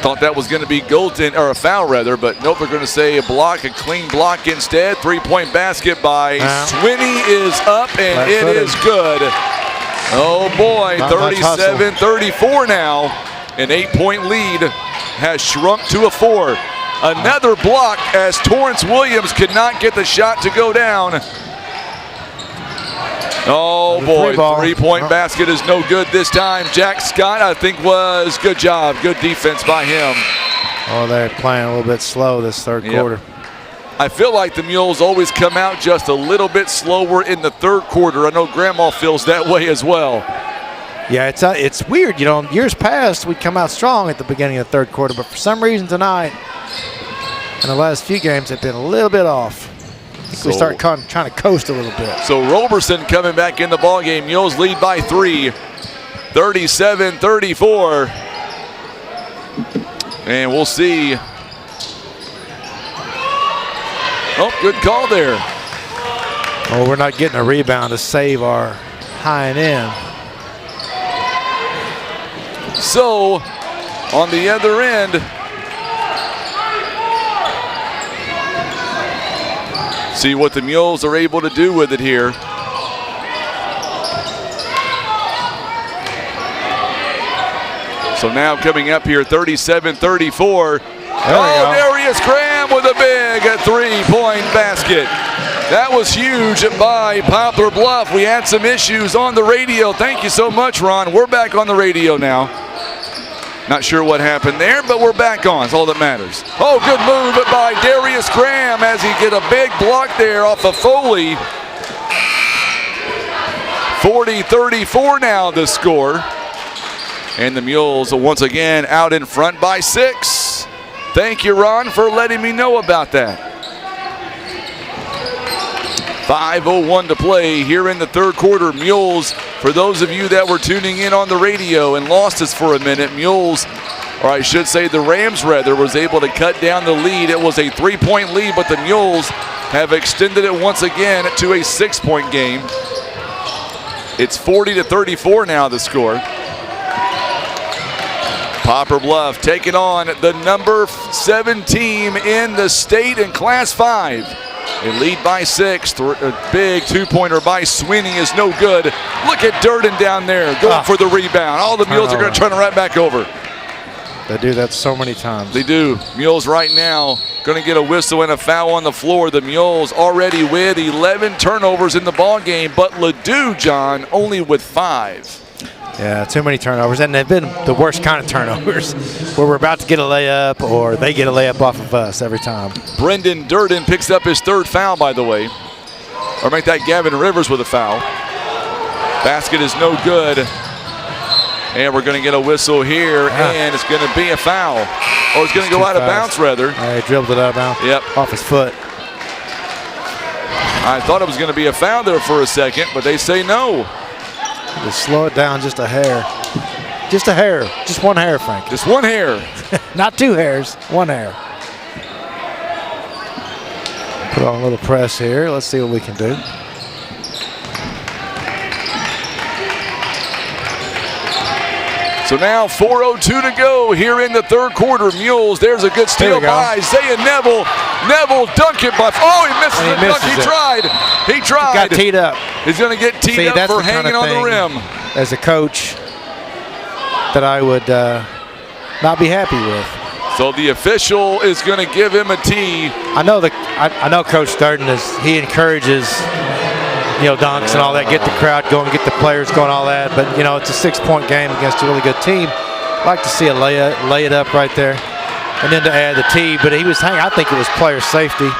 Thought that was going to be a foul rather, but nope, they're going to say a block, a clean block instead. 3-point basket by Swinney is up, and it is good. Oh boy, 37-34 now. An 8-point lead has shrunk to a 4. Another block as Torrance Williams could not get the shot to go down. Oh boy, 3-point basket is no good this time. Jack Scott, I think, was good job. Good defense by him. Oh, they're playing a little bit slow this third quarter. I feel like the Mules always come out just a little bit slower in the third quarter. I know Grandma feels that way as well. Yeah, it's weird. Years past, we'd come out strong at the beginning of the third quarter, but for some reason tonight, in the last few games, have been a little bit off. I think we start trying to coast a little bit. So Roberson coming back in the ballgame. Mules lead by 3, 37-34. And we'll see. Oh, good call there. Oh, we're not getting a rebound to save our high and in. So, on the other end, see what the Mules are able to do with it here. So now coming up here, 37-34. Darius Graham with a big 3-point basket. That was huge by Poplar Bluff. We had some issues on the radio. Thank you so much, Ron. We're back on the radio now. Not sure what happened there, but we're back on. It's all that matters. Oh, good move by Darius Graham as he get a big block there off of Foley. 40-34 now the score. And the Mules once again out in front by 6. Thank you, Ron, for letting me know about that. 5:01 to play here in the third quarter. Mules, for those of you that were tuning in on the radio and lost us for a minute, Mules, or I should say the Rams rather, was able to cut down the lead. It was a 3-point lead, but the Mules have extended it once again to a 6-point game. It's 40-34 now the score. Poplar Bluff taking on the number 7 team in the state in Class 5. They lead by 6. A big two-pointer by Sweeney is no good. Look at Durden down there going for the rebound. All the Mules are going to turn it right back over. They do that so many times. They do. Mules right now going to get a whistle and a foul on the floor. The Mules already with 11 turnovers in the ball game, but Ladue, John, only with 5. Yeah, too many turnovers, and they've been the worst kind of turnovers where we're about to get a layup or they get a layup off of us every time. Brendan Durden picks up his 3rd foul, by the way. Or make that Gavin Rivers with a foul. Basket is no good. And we're going to get a whistle here, and it's going to be a foul. Or it's going to go out of bounds, rather. He dribbled it out of bounds. Yep. Off his foot. I thought it was going to be a foul there for a second, but they say no. Just slow it down just a hair. Just a hair. Just one hair, Frank. Just one hair. Not 2 hairs, 1 hair. Put on a little press here. Let's see what we can do. So now 4:02 to go here in the 3rd quarter. Mules, there's a good steal by Isaiah Neville. Neville dunk it by, he misses the dunk. He tried. He got teed up. He's going to get teed up for hanging on the rim. As a coach that I would not be happy with. So the official is going to give him a tee. I know Coach Durden he encourages dunks and all that, get the crowd going, get the players going, all that. But it's a 6-point game against a really good team. I'd like to see a lay it up right there, and then to add the tee. But he was hanging. I think it was player safety.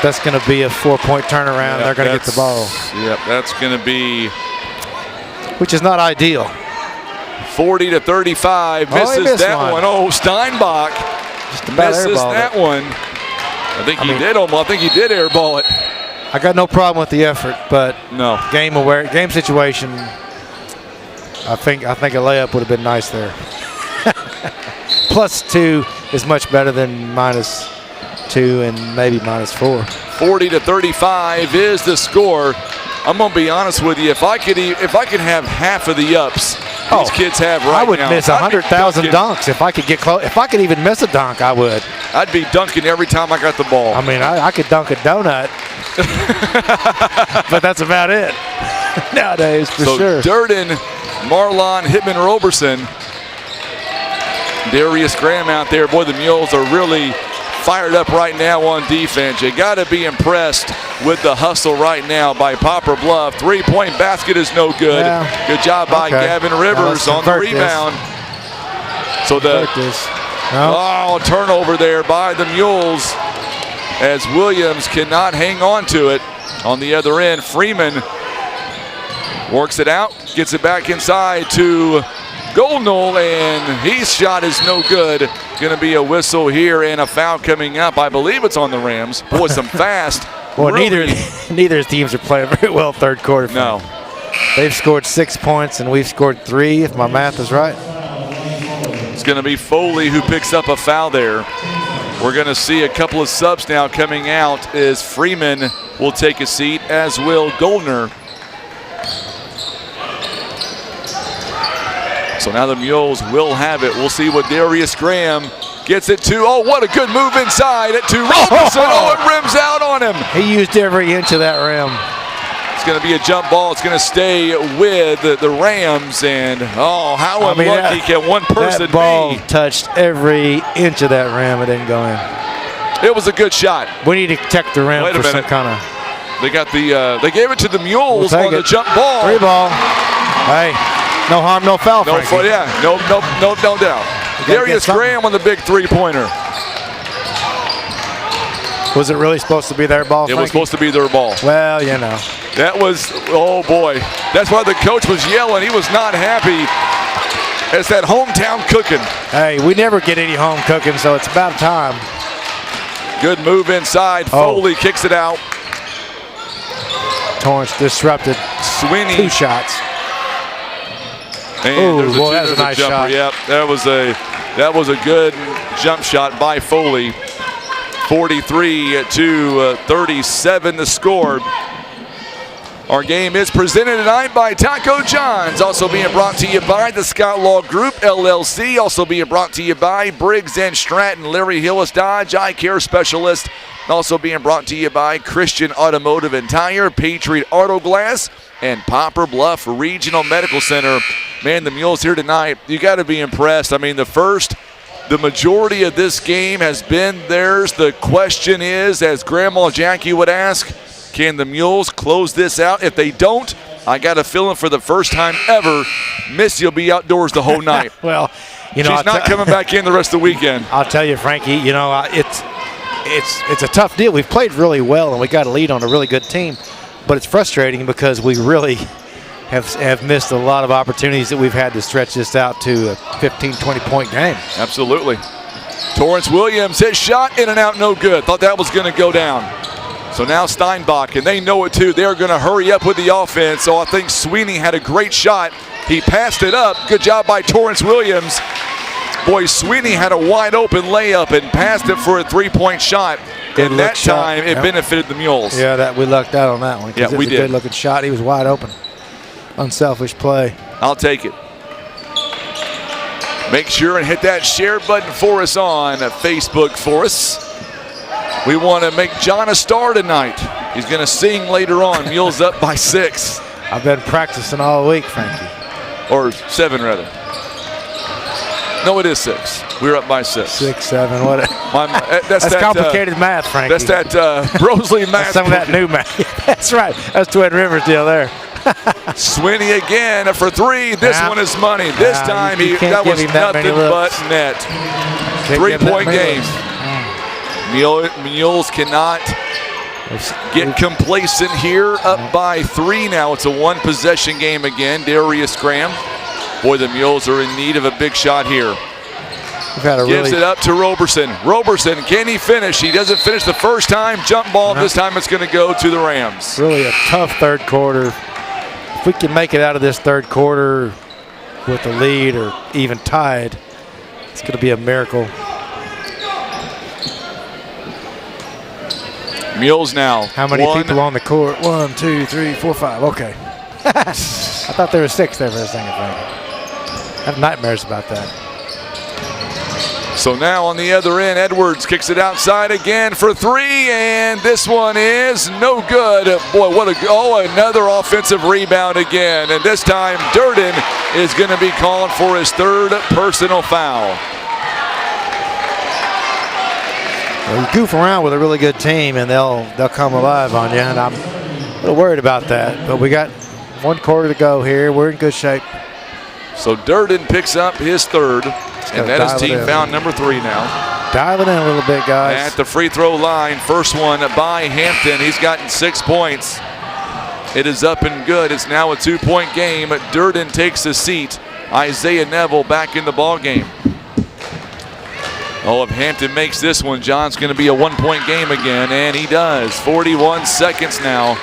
That's going to be a 4-point turnaround. They're going to get the ball. Yep, that's going to be, which is not ideal. 40-35. Misses that one. Oh, Steinbach just about misses that one. I think he did airball it. I got no problem with the effort, but no game situation. I think a layup would have been nice there. +2 is much better than -2 and maybe -4. 40-35 is the score. I'm gonna be honest with you. If I could have half of the ups these kids have right now, I would miss 100,000 dunks if I could get close. If I could even miss a dunk, I would. I'd be dunking every time I got the ball. I mean, I could dunk a donut, but that's about it nowadays for sure. Durden, Marlon, Hitman, Roberson, Darius Graham out there. Boy, the Mules are really fired up right now on defense. You got to be impressed with the hustle right now by Poplar Bluff. 3-point basket is no good. Yeah. Good job by Gavin Rivers on the rebound. So turnover there by the Mules as Williams cannot hang on to it. On the other end, Freeman works it out, gets it back inside to Goldnell, and his shot is no good. Going to be a whistle here and a foul coming up. I believe it's on the Rams. Boy, some fast. Well, neither teams are playing very well 3rd quarter. No. They've scored 6 points, and we've scored 3, if my math is right. It's going to be Foley who picks up a foul there. We're going to see a couple of subs now coming out as Freeman will take a seat, as will Goldner. So now the Mules will have it. We'll see what Darius Graham gets it to. Oh, what a good move inside to Robinson. Oh, it rims out on him. He used every inch of that rim. It's going to be a jump ball. It's going to stay with the Rams. And, how unlucky can one person be? That ball touched every inch of that rim. It didn't go in. It was a good shot. We need to protect the rim for some kind of. They got they gave it to the Mules on the jump ball. 3 ball. Hey, no harm, no foul, Frankie. No doubt. Darius Graham on the big 3-pointer. Was it really supposed to be their ball, Frankie? It was supposed to be their ball. Well, That was, oh boy. That's why the coach was yelling. He was not happy. It's that hometown cooking. Hey, we never get any home cooking, so it's about time. Good move inside. Foley kicks it out. Torrance disrupted. Sweeney. 2 shots. And boy, that was a nice shot. Yep, that was a good jump shot by Foley. 43-37 the score. Our game is presented tonight by Taco John's, also being brought to you by the Scott Law Group, LLC, also being brought to you by Briggs & Stratton, Larry Hillis Dodge, Eye Care Specialist, also being brought to you by Christian Automotive and Tire, Patriot Auto Glass, and Poplar Bluff Regional Medical Center. Man, the Mules here tonight, you got to be impressed. I mean, the majority of this game has been theirs. The question is, as Grandma Jackie would ask, can the Mules close this out? If they don't, I got a feeling for the first time ever, Missy will be outdoors the whole night. Well, she's not coming back in the rest of the weekend. I'll tell you, Frankie, it's a tough deal. We've played really well, and we got a lead on a really good team, but it's frustrating because we really have missed a lot of opportunities that we've had to stretch this out to a 15, 20-point game. Absolutely. Torrance Williams, his shot in and out, no good. Thought that was going to go down. So now Steinbach, and they know it too. They're going to hurry up with the offense. So I think Sweeney had a great shot. He passed it up. Good job by Torrance Williams. Boy, Sweeney had a wide open layup and passed it for a three-point shot. And that time it benefited the Mules. Yeah, we lucked out on that one. Yeah, we did. It was a good-looking shot. He was wide open. Unselfish play. I'll take it. Make sure and hit that share button for us on Facebook for us. We want to make John a star tonight. He's going to sing later on. Mules up by 6. I've been practicing all week, Frankie. Or 7, rather. No, it is 6. We're up by 6. 6, 7, what? That's that, complicated math, Frankie. That's that Brosley math. That's some of that new math. That's right. That's Twin Rivers deal there. Sweeney again for 3. This one is money. This time that was nothing but net. 3-point game. Mules cannot get complacent here. Up by 3 now. It's a one-possession game again. Darius Graham. Boy, the Mules are in need of a big shot here. Gives it up to Roberson. Roberson, can he finish? He doesn't finish the first time. Jump ball. This time it's going to go to the Rams. Really a tough third quarter. If we can make it out of this third quarter with the lead or even tied, it's going to be a miracle. Mules now. How many people on the court? 1, 2, 3, 4, 5. Okay. I thought there were 6 there for a second. I have nightmares about that. So now on the other end, Edwards kicks it outside again for 3, and this one is no good. Boy, another offensive rebound again, and this time Durden is going to be called for his 3rd personal foul. Well, you goof around with a really good team, and they'll come alive on you, and I'm a little worried about that. But we got 1 quarter to go here. We're in good shape. So Durden picks up his 3rd, and that is team foul number 3 now. Dial it in a little bit, guys. At the free throw line, first one by Hampton. He's gotten 6 points. It is up and good. It's now a 2-point game. Durden takes a seat. Isaiah Neville back in the ball game. Oh, if Hampton makes this one, John's going to be a 1-point game again, and he does. 41 seconds now.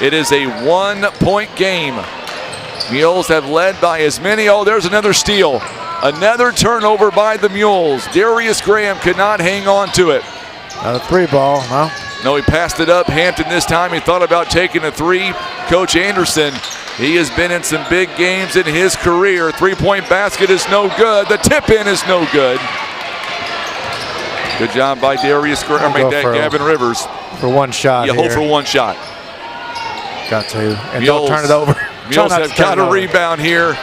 It is a 1-point game. Mules have led by as many. Oh, there's another steal. Another turnover by the Mules. Darius Graham could not hang on to it. Not a 3 ball, no? No, he passed it up. Hampton this time, he thought about taking a 3. Coach Anderson, he has been in some big games in his career. 3-point basket is no good. The tip-in is no good. Good job by Darius Graham. Gavin Rivers. For 1 shot. You hold for 1 shot. Got to. And Mules, don't turn it over. Mules have got a rebound here.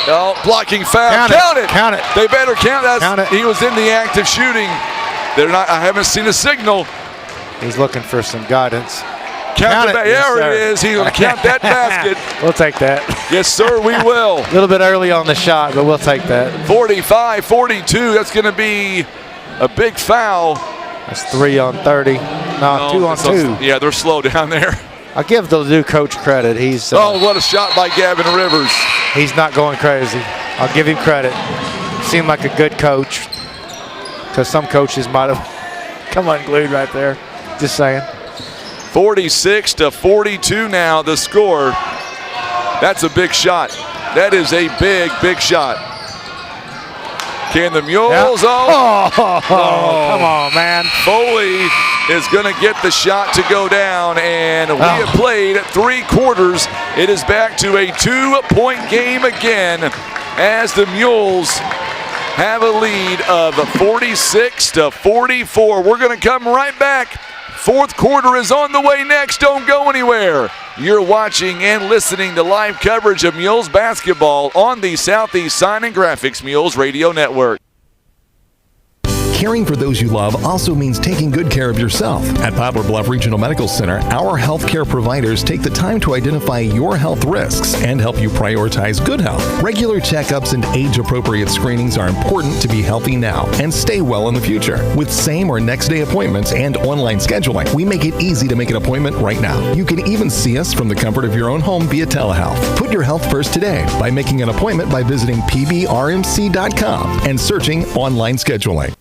Oh, blocking foul. Count it. Count it. They better count that. Count it. He was in the act of shooting. They're not. I haven't seen a signal. He's looking for some guidance. Count it. There it is. He's going to count that basket. We'll take that. Yes, sir, we will. A little bit early on the shot, but we'll take that. 45-42. That's going to be a big foul. That's 3 on 30. No, 2 on 2. Yeah, they're slow down there. I'll give the new coach credit. He's what a shot by Gavin Rivers. He's not going crazy. I'll give him credit. Seemed like a good coach, because some coaches might have come unglued right there. Just saying. 46-42 now the score. That's a big shot. That is a big, big shot. Can the Mules? Yeah. Come on, man. Foley is going to get the shot to go down, and we have played 3 quarters. It is back to a 2-point game again as the Mules have a lead of 46-44. We're going to come right back. 4th quarter is on the way next. Don't go anywhere. You're watching and listening to live coverage of Mules basketball on the Southeast Sign and Graphics Mules Radio Network. Caring for those you love also means taking good care of yourself. At Poplar Bluff Regional Medical Center, our healthcare providers take the time to identify your health risks and help you prioritize good health. Regular checkups and age-appropriate screenings are important to be healthy now and stay well in the future. With same or next day appointments and online scheduling, we make it easy to make an appointment right now. You can even see us from the comfort of your own home via telehealth. Put your health first today by making an appointment by visiting pbrmc.com and searching online scheduling.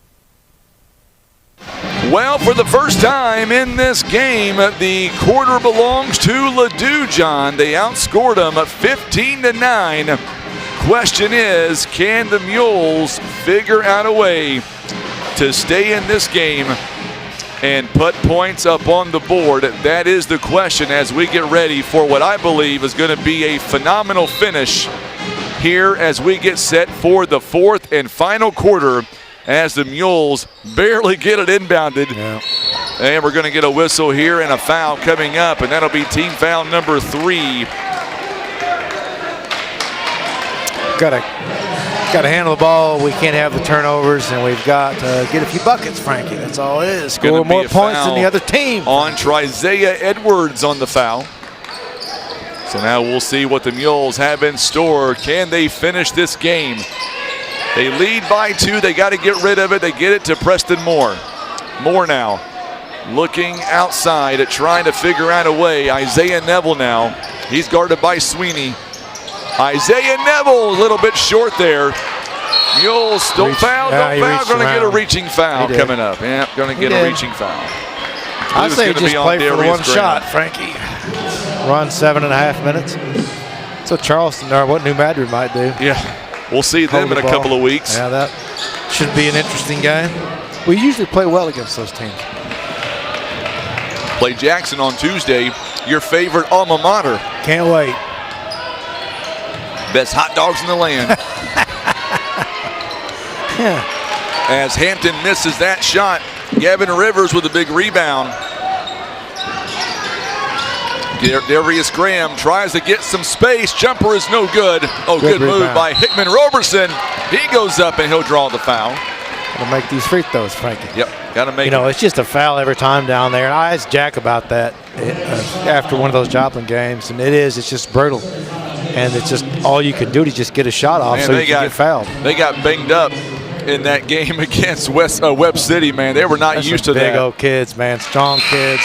Well, for the first time in this game, the quarter belongs to Ladue, John. They outscored them 15-9. Question is, can the Mules figure out a way to stay in this game and put points up on the board? That is the question as we get ready for what I believe is going to be a phenomenal finish here as we get set for the 4th and final quarter, as the Mules barely get it inbounded. Yeah. And we're going to get a whistle here and a foul coming up, and that'll be team foul number 3. Got to handle the ball. We can't have the turnovers, and we've got to get a few buckets, Frankie. That's all it is. Score more points than the other team. On Trizea Edwards on the foul. So now we'll see what the Mules have in store. Can they finish this game? They lead by 2. They got to get rid of it. They get it to Preston Moore. Moore now looking outside at trying to figure out a way. Isaiah Neville now. He's guarded by Sweeney. Isaiah Neville a little bit short there. Mules don't foul. Don't foul. Going to get a reaching foul coming up. Yeah, going to get a reaching foul. I say just play for the one shot, Frankie. Run 7.5 minutes. So Charleston or what New Madrid might do. Yeah. We'll see them in a couple of weeks. Yeah, that should be an interesting game. We usually play well against those teams. Play Jackson on Tuesday, your favorite alma mater. Can't wait. Best hot dogs in the land. As Hampton misses that shot, Gavin Rivers with a big rebound. Darius Graham tries to get some space. Jumper is no good. Good move by Hickman Roberson. He goes up and he'll draw the foul. Got to make these free throws, Frankie. Yep, got to make it. It's just a foul every time down there. And I asked Jack about that after one of those Joplin games, and it's just brutal. And it's just all you can do to just get a shot off so you can get fouled. They got banged up in that game against Webb City, man. They were not used to that. Big old kids, man, strong kids.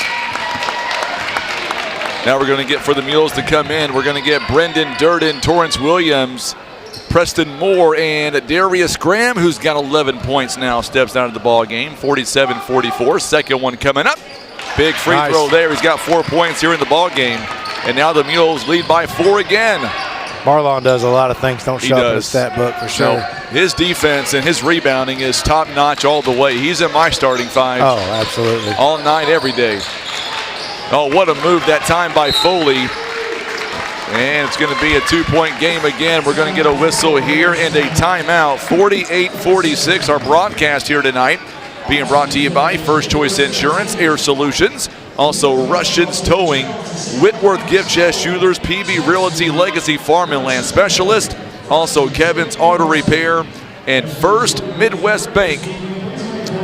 Now we're going to get for the Mules to come in. We're going to get Brendan Durden, Torrance Williams, Preston Moore, and Darius Graham, who's got 11 points now, steps out of the ball game. 47-44. Second one coming up. Big free throw there. He's got 4 points here in the ball game. And now the Mules lead by 4 again. Marlon does a lot of things. Don't show up in the stat book for sure. His defense and his rebounding is top notch all the way. He's in my starting 5. Oh, absolutely. All night, every day. Oh, what a move that time by Foley. And it's going to be a 2-point game again. We're going to get a whistle here and a timeout. 48-46, our broadcast here tonight. Being brought to you by First Choice Insurance, Air Solutions, also Russians Towing, Whitworth Gift Chest Jewelers, PB Realty, Legacy Farm and Land Specialist, also Kevin's Auto Repair, and First Midwest Bank,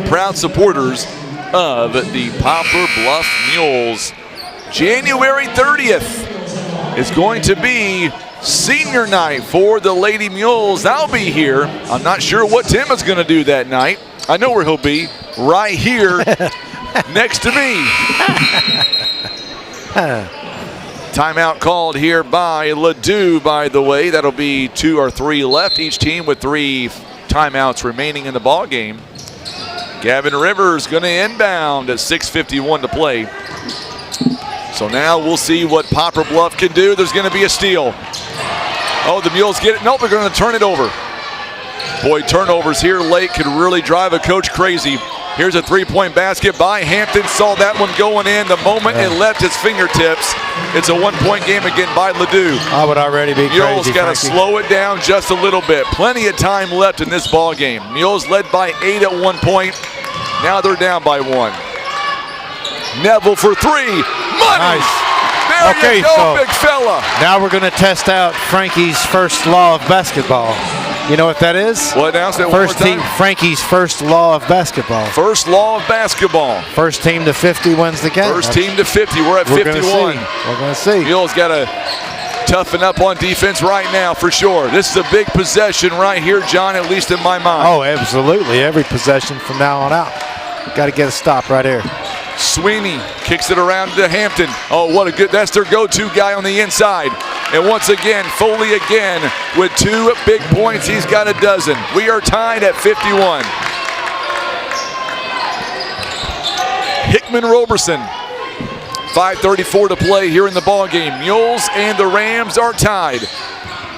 proud supporters of the Poplar Bluff Mules. January 30th is going to be senior night for the Lady Mules. I'll be here. I'm not sure what Tim is going to do that night. I know where he'll be, right here next to me. Timeout called here by Ladue, by the way. That'll be 2 or 3 left, each team with 3 timeouts remaining in the ball game. Gavin Rivers going to inbound at 6:51 to play. So now we'll see what Poplar Bluff can do. There's going to be a steal. Oh, the Mules get it. Nope, they're going to turn it over. Boy, turnovers here late could really drive a coach crazy. Here's a three-point basket by Hampton. Saw that one going in. The moment it left his fingertips, it's a one-point game again by Ladue. I would already be crazy. Mules got to slow it down just a little bit. Plenty of time left in this ball game. Mules led by 8 at one point. Now they're down by 1. Neville for 3. Money! Nice. There you go, big fella. Now we're going to test out Frankie's first law of basketball. You know what that is? What, announce that first one more team, time? Frankie's first law of basketball. First law of basketball. First team to 50 wins the game. First team to 50. We're at 51. We're going to see. Mules got to toughen up on defense right now for sure. This is a big possession right here, John, at least in my mind. Oh, absolutely. Every possession from now on out. Got to get a stop right here. Sweeney kicks it around to Hampton. Oh, what a good, that's their go-to guy on the inside. And once again, Foley again with 2 big points. He's got a dozen. We are tied at 51. Hickman Roberson. 5:34 to play here in the ball game. Mules and the Rams are tied.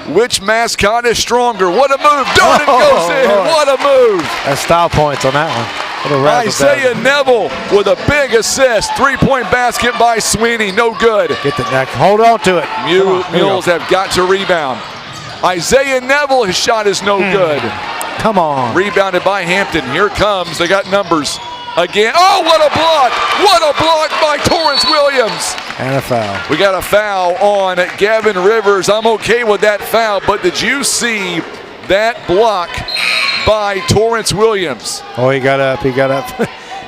Which mascot is stronger? What a move. Durden goes in. What a move. That's style points on that one. Isaiah Neville with a big assist. 3-point basket by Sweeney. No good. Get the neck. Hold on to it. Mules have got to rebound. Isaiah Neville, his shot is no good. Come on. Rebounded by Hampton. Here it comes. They got numbers. Again. Oh, what a block. What a block by Torrance Williams. And a foul. We got a foul on Gavin Rivers. I'm okay with that foul, but did you see that block by Torrance Williams? Oh, he got up. He got up.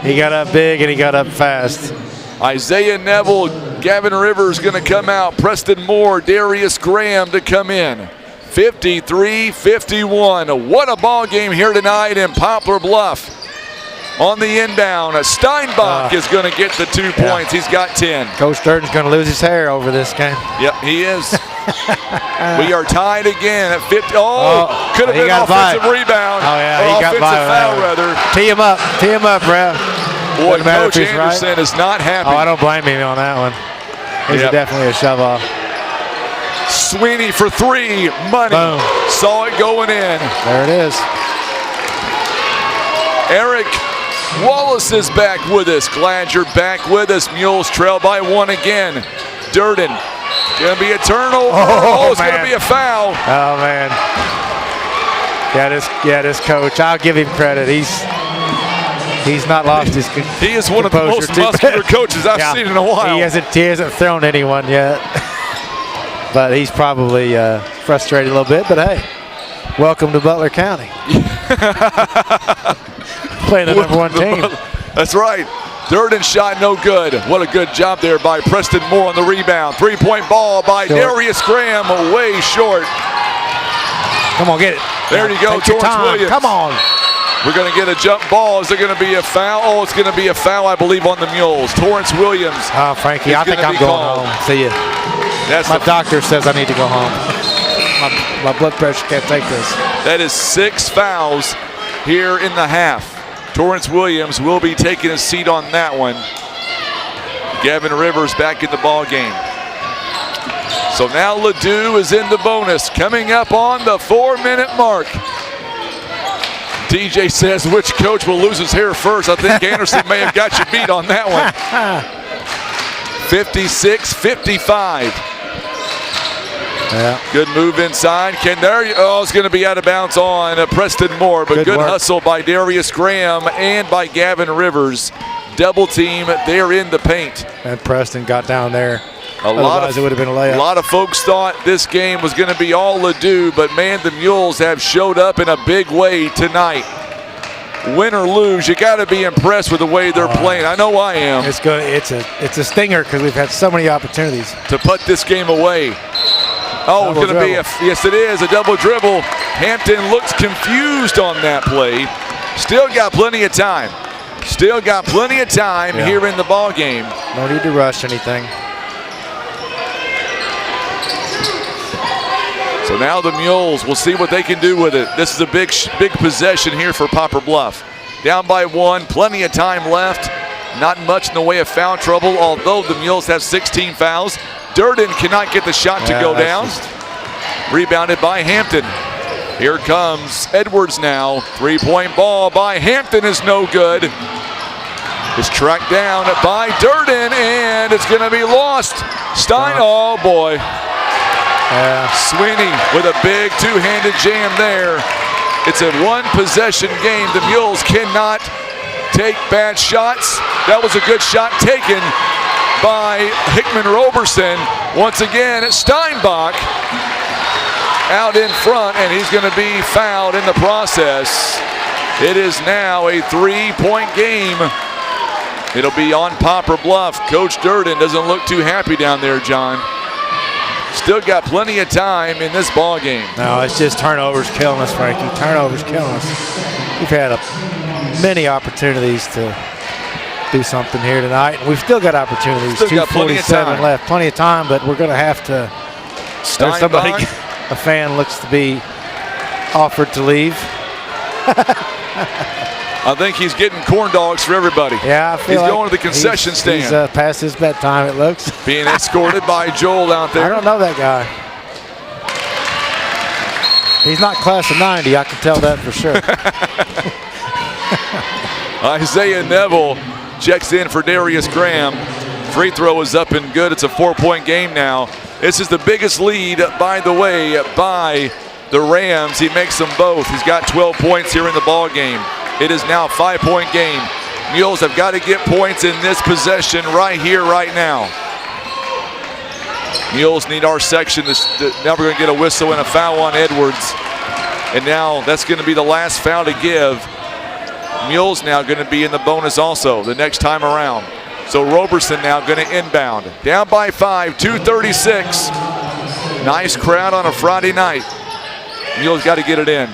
He got up big and he got up fast. Isaiah Neville, Gavin Rivers going to come out. Preston Moore, Darius Graham to come in. 53-51. What a ball game here tonight in Poplar Bluff. On the inbound, Steinbach is going to get the 2 points. He's got 10. Coach Durden's going to lose his hair over this game. Yep, he is. We are tied again at 50. Could have been an offensive rebound. Oh, yeah, or he got offensive foul, rather. Tee him up, Rev. Boy, Coach Anderson is not happy. Oh, I don't blame him on that one. He's definitely a shove-off. Sweeney for 3. Money. Boom. Saw it going in. There it is. Eric Wallace is back with us. Glad you're back with us. Mules trail by 1 again. Durden. Gonna be a turnover. It's gonna be a foul. Oh man. This coach. I'll give him credit. He's not lost his composure. He is one of the most muscular coaches I've seen in a while. He hasn't thrown anyone yet. But he's probably frustrated a little bit. But hey, welcome to Butler County. Playing the number 1 team. That's right. Durden shot no good. What a good job there by Preston Moore on the rebound. 3-point ball by Darius Graham, way short. Come on, get it. There you go, Torrance Williams. Come on. We're going to get a jump ball. Is there going to be a foul? Oh, it's going to be a foul, I believe, on the Mules. Torrance Williams. Oh, Frankie, I think I'm going home. See you. My doctor says I need to go home. My blood pressure can't take this. That is 6 fouls here in the half. Torrance Williams will be taking a seat on that one. Gavin Rivers back in the ball game. So now Ladue is in the bonus, coming up on the 4-minute mark. DJ says, which coach will lose his hair first? I think Anderson may have got you beat on that one. 56-55. Yeah. Good move inside. It's going to be out of bounds on Preston Moore, but good hustle by Darius Graham and by Gavin Rivers. Double team there in the paint. And Preston got down there. Otherwise, it would have been a layup. A lot of folks thought this game was going to be all Ladue, but man, the Mules have showed up in a big way tonight. Win or lose, you got to be impressed with the way they're playing. I know I am. It's good. It's a stinger because we've had so many opportunities to put this game away. Oh, it's going to be yes, it is a double dribble. Hampton looks confused on that play. Still got plenty of time. Here in the ball game. No need to rush anything. So now the Mules, we'll see what they can do with it. This is a big possession here for Poplar Bluff. Down by 1, plenty of time left. Not much in the way of foul trouble, although the Mules have 16 fouls. Durden cannot get the shot to go down. Rebounded by Hampton. Here comes Edwards now. Three-point ball by Hampton is no good. It's tracked down by Durden, and it's going to be lost. Stein, oh boy. Sweeney with a big two-handed jam there. It's a one-possession game. The Mules cannot take bad shots. That was a good shot taken by Hickman Roberson. Once again, Steinbach out in front, and he's going to be fouled in the process. It is now a three-point game. It'll be on Poplar Bluff. Coach Durden doesn't look too happy down there, John. Still got plenty of time in this ball game. No, it's just turnovers killing us, Frankie. Turnovers killing us. We've had many opportunities to do something here tonight. We've still got opportunities. Still got plenty of time left. Plenty of time, but we're going to have to. Somebody, a fan looks to be offered to leave. I think he's getting corn dogs for everybody. Yeah, I feel he's like going to the concession stand. He's past his bedtime, it looks. Being escorted by Joel out there. I don't know that guy. He's not class of 90, I can tell that for sure. Isaiah Neville checks in for Darius Graham. Free throw is up and good. It's a 4-point game now. This is the biggest lead, by the way, by the Rams. He makes them both. He's got 12 points here in the ball game. It is now a 5-point game. Mules have got to get points in this possession right here, right now. Mules need our section. Now we're going to get a whistle and a foul on Edwards. And now that's going to be the last foul to give. Mules now going to be in the bonus also the next time around. So Roberson now going to inbound. Down by 5, 2:36. Nice crowd on a Friday night. Mules got to get it in.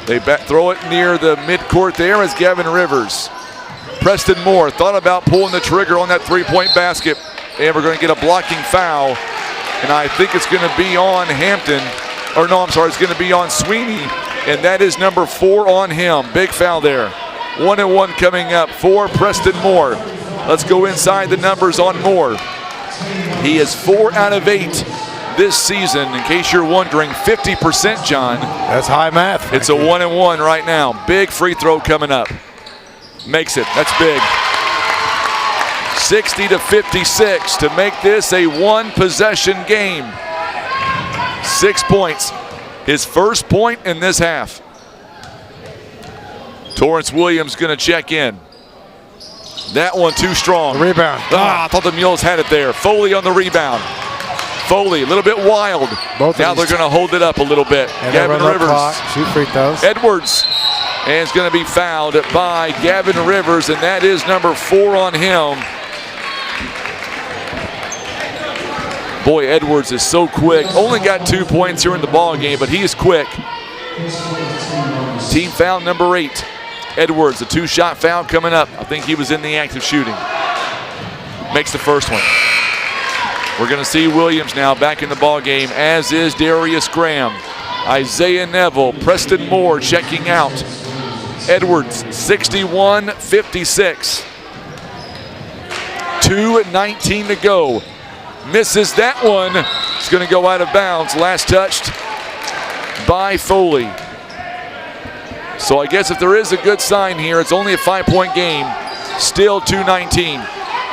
They throw it near the midcourt there as Gavin Rivers. Preston Moore thought about pulling the trigger on that three-point basket, and we're going to get a blocking foul. And I think it's going to be on Hampton. Or no, I'm sorry, it's going to be on Sweeney, and that is number 4 on him. Big foul there. 1-1 coming up for Preston Moore. Let's go inside the numbers on Moore. He is 4 out of 8 this season. In case you're wondering, 50%, John. That's high math, Frankie. It's a 1-1 right now. Big free throw coming up. Makes it. That's big. 60-56 to make this a one-possession game. 6 points. His first point in this half. Torrance Williams going to check in. That one too strong. The rebound. I thought the Mules had it there. Foley on the rebound. Foley, a little bit wild. Now they're going to hold it up a little bit. And Gavin Rivers. Shoot free throws. Edwards. And it's going to be fouled by Gavin Rivers, and that is number 4 on him. Boy, Edwards is so quick. Only got 2 points here in the ball game, but he is quick. Team foul number 8. Edwards, a 2-shot foul coming up. I think he was in the act of shooting. Makes the first one. We're going to see Williams now back in the ball game, as is Darius Graham. Isaiah Neville, Preston Moore checking out. Edwards, 61-56. 2:19 to go. Misses that one. It's going to go out of bounds. Last touched by Foley. So I guess if there is a good sign here, it's only a 5-point game. Still 2:19.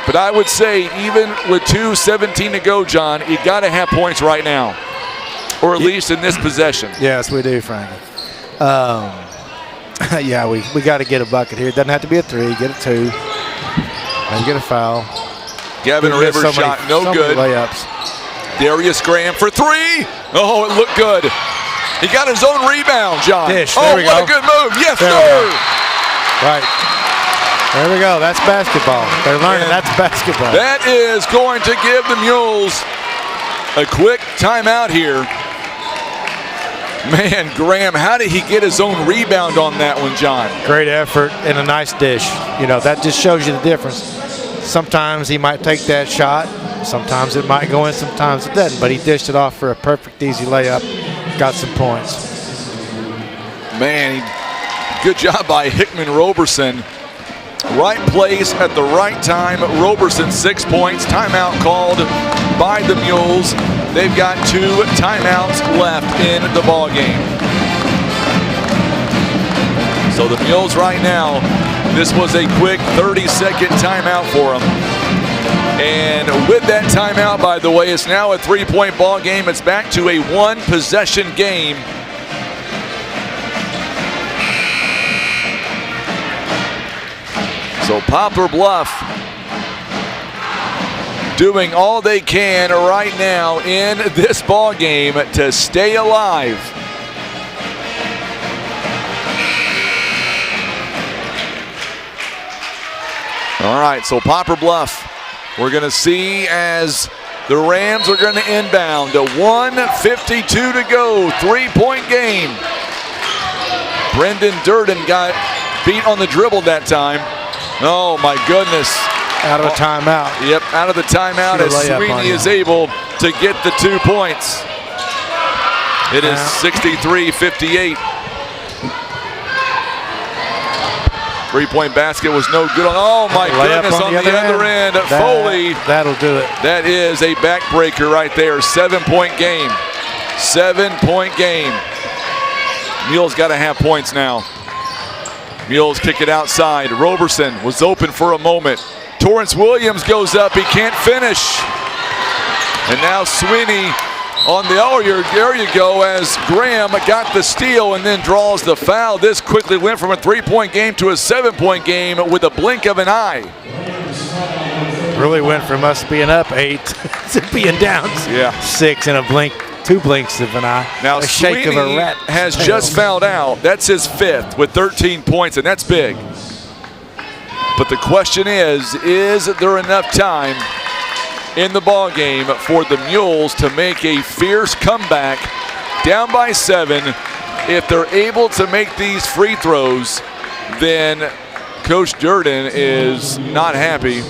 But I would say even with 2:17 to go, John, you got to have points right now. Or at least in this possession. Yes, we do, Frankie. Yeah, we got to get a bucket here. It doesn't have to be a 3. Get a 2. And get a foul. Gavin Rivers shot no good. Layups. Darius Graham for 3. Oh, it looked good. He got his own rebound, John. Dish. Oh, what a good move. Yes, there sir. Right. There we go. That's basketball. They're learning that's basketball. That is going to give the Mules a quick timeout here. Man, Graham, how did he get his own rebound on that one, John? Great effort and a nice dish. You know, that just shows you the difference. Sometimes he might take that shot. Sometimes it might go in, sometimes it doesn't. But he dished it off for a perfect, easy layup. Got some points. Man, good job by Hickman Roberson. Right place at the right time. Roberson, 6 points. Timeout called by the Mules. They've got 2 timeouts left in the ball game. So the Mules right now, this was a quick 30-second timeout for them. And with that timeout, by the way, it's now a 3-point ball game. It's back to a 1-possession game. So Poplar Bluff doing all they can right now in this ball game to stay alive. All right, so Poplar Bluff, we're going to see as the Rams are going to inbound. A 1:52 to go, 3-point game. Brendan Durden got beat on the dribble that time. Oh my goodness. Out of a timeout. Yep, out of the timeout as Sweeney is able to get the 2 points. It is 63-58. 3-point basket was no good on. Oh my goodness, on the other end. Foley. That'll do it. That is a backbreaker right there. 7-point game. 7-point game. Mules got to have points now. Mules kick it outside. Roberson was open for a moment. Torrance Williams goes up. He can't finish. And now Sweeney on the, there you go, as Graham got the steal and then draws the foul. This quickly went from a 3-point game to a 7-point game with a blink of an eye. Really went from us being up 8 to being down 6 in a blink. 2 blinks of an eye. Now a shake Sweeney of a rat has tail. just fouled out. That's his 5th with 13 points, and that's big. But the question is there enough time in the ball game for the Mules to make a fierce comeback down by 7? If they're able to make these free throws, then Coach Durden is not happy.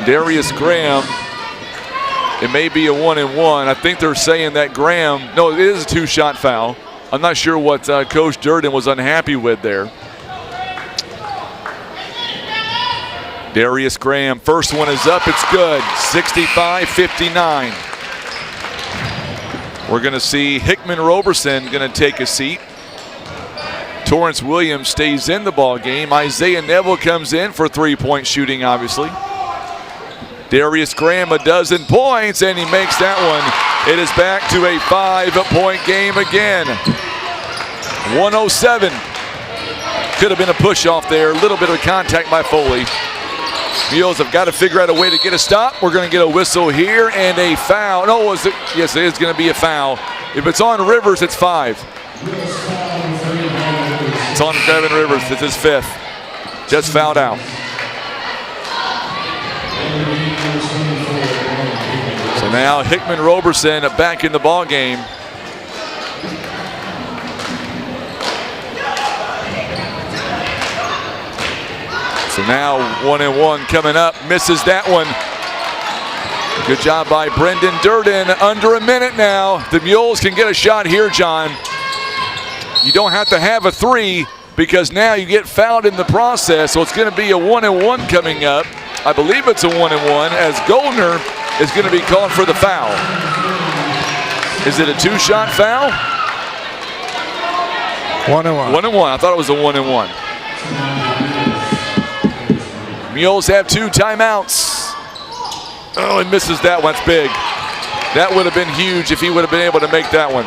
Darius Graham, it may be a 1-and-1. I think they're saying that Graham, no, it is a 2-shot foul. I'm not sure what Coach Durden was unhappy with there. Darius Graham, first one is up, it's good. 65-59. We're going to see Hickman Roberson going to take a seat. Torrance Williams stays in the ball game. Isaiah Neville comes in for 3-point shooting, obviously. Darius Graham, a dozen points, and he makes that one. It is back to a 5-point game again. 107. Could have been a push off there. A little bit of contact by Foley. Mules have got to figure out a way to get a stop. We're going to get a whistle here and a foul. No, yes, it is going to be a foul. If it's on Rivers, it's 5. It's on Devin Rivers. It's his 5th. Just fouled out. So now Hickman Roberson back in the ball game. So now 1-and-1 coming up. Misses that one. Good job by Brendan Durden. Under a minute now. The Mules can get a shot here, John. You don't have to have a 3 because now you get fouled in the process. So it's going to be a 1-and-1 coming up. I believe it's a 1-and-1 as Goldner is going to be called for the foul. Is it a 2-shot foul? 1-and-1. 1-and-1. I thought it was a 1-and-1. Mules have 2 timeouts. Oh, he misses that one. That's big. That would have been huge if he would have been able to make that one.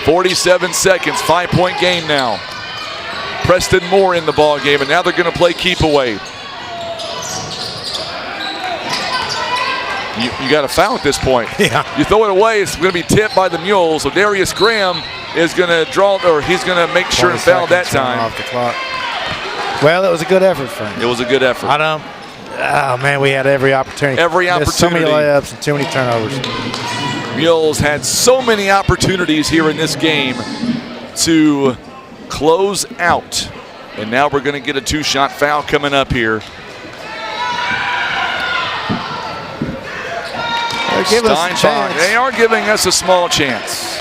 47 seconds, 5-point game now. Preston Moore in the ball game, and now they're going to play keep away. You got a foul at this point. Yeah. You throw it away, it's going to be tipped by the Mules. So Darius Graham is going to draw, or he's going to make sure to foul that time. Off the clock. Well, it was a good effort, Frank. It was a good effort. Oh man, we had every opportunity. Every opportunity. So many layups and too many turnovers. Mules had so many opportunities here in this game to close out. And now we're going to get a 2-shot foul coming up here. They are giving us a small chance.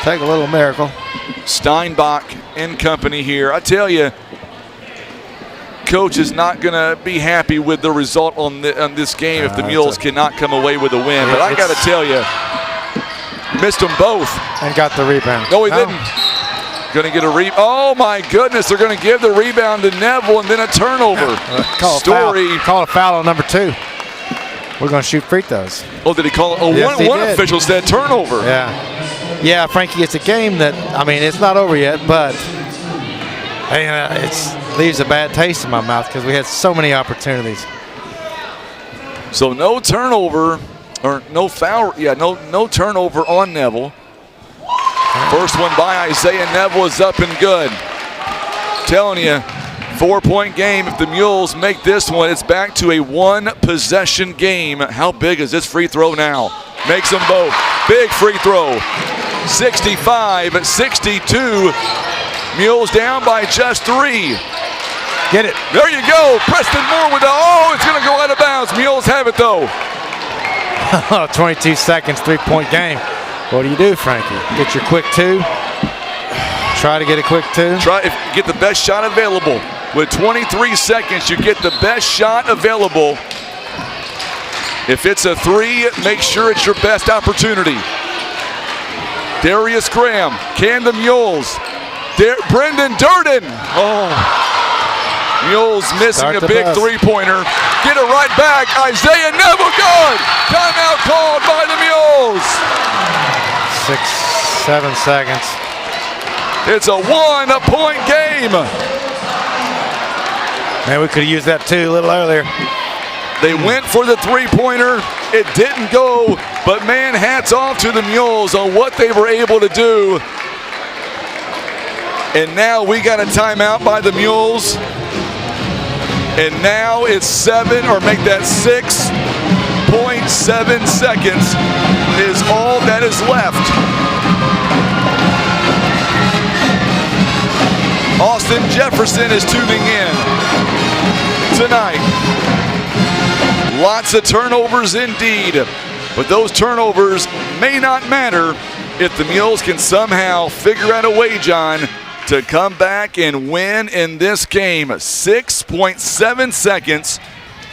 Take a little miracle. Steinbach and company here. I tell you, Coach is not going to be happy with the result on this game if the Mules cannot come away with a win. But I got to tell you, Missed them both. And got the rebound. No, he didn't. Going to get a rebound. Oh, my goodness. They're going to give the rebound to Neville and then a turnover. Call a foul on number 2. We're going to shoot free throws. Oh, did he call it? Oh, yes, one official said turnover. Yeah, Frankie, it's a game that, I mean, it's not over yet, but it leaves a bad taste in my mouth because we had so many opportunities. So no turnover, or no foul, no turnover on Neville. First one by Isaiah Neville is up and good. Telling you, 4-point game. If the Mules make this one, it's back to a 1-possession game. How big is this free throw now? Makes them both. Big free throw. 65-62. Mules down by just 3. Get it. There you go. Preston Moore with it's going to go out of bounds. Mules have it, though. 22 seconds, 3-point game. What do you do, Frankie? Get your quick 2. Try to get a quick 2. Get the best shot available. With 23 seconds, you get the best shot available. If it's a 3, make sure it's your best opportunity. Darius Graham, can the Mules? Brendan Durden. Mules missing a big 3-pointer. Get it right back. Isaiah Neville, good. Timeout called by the Mules. 6-7 seconds. It's a 1-point game. Man, we could have used that too a little earlier. They went for the 3-pointer. It didn't go, but man, hats off to the Mules on what they were able to do. And now we got a timeout by the Mules. And now it's 6.7 seconds is all that is left. Austin Jefferson is tuning in tonight. Lots of turnovers indeed, but those turnovers may not matter if the Mules can somehow figure out a way, John, to come back and win in this game. 6.7 seconds.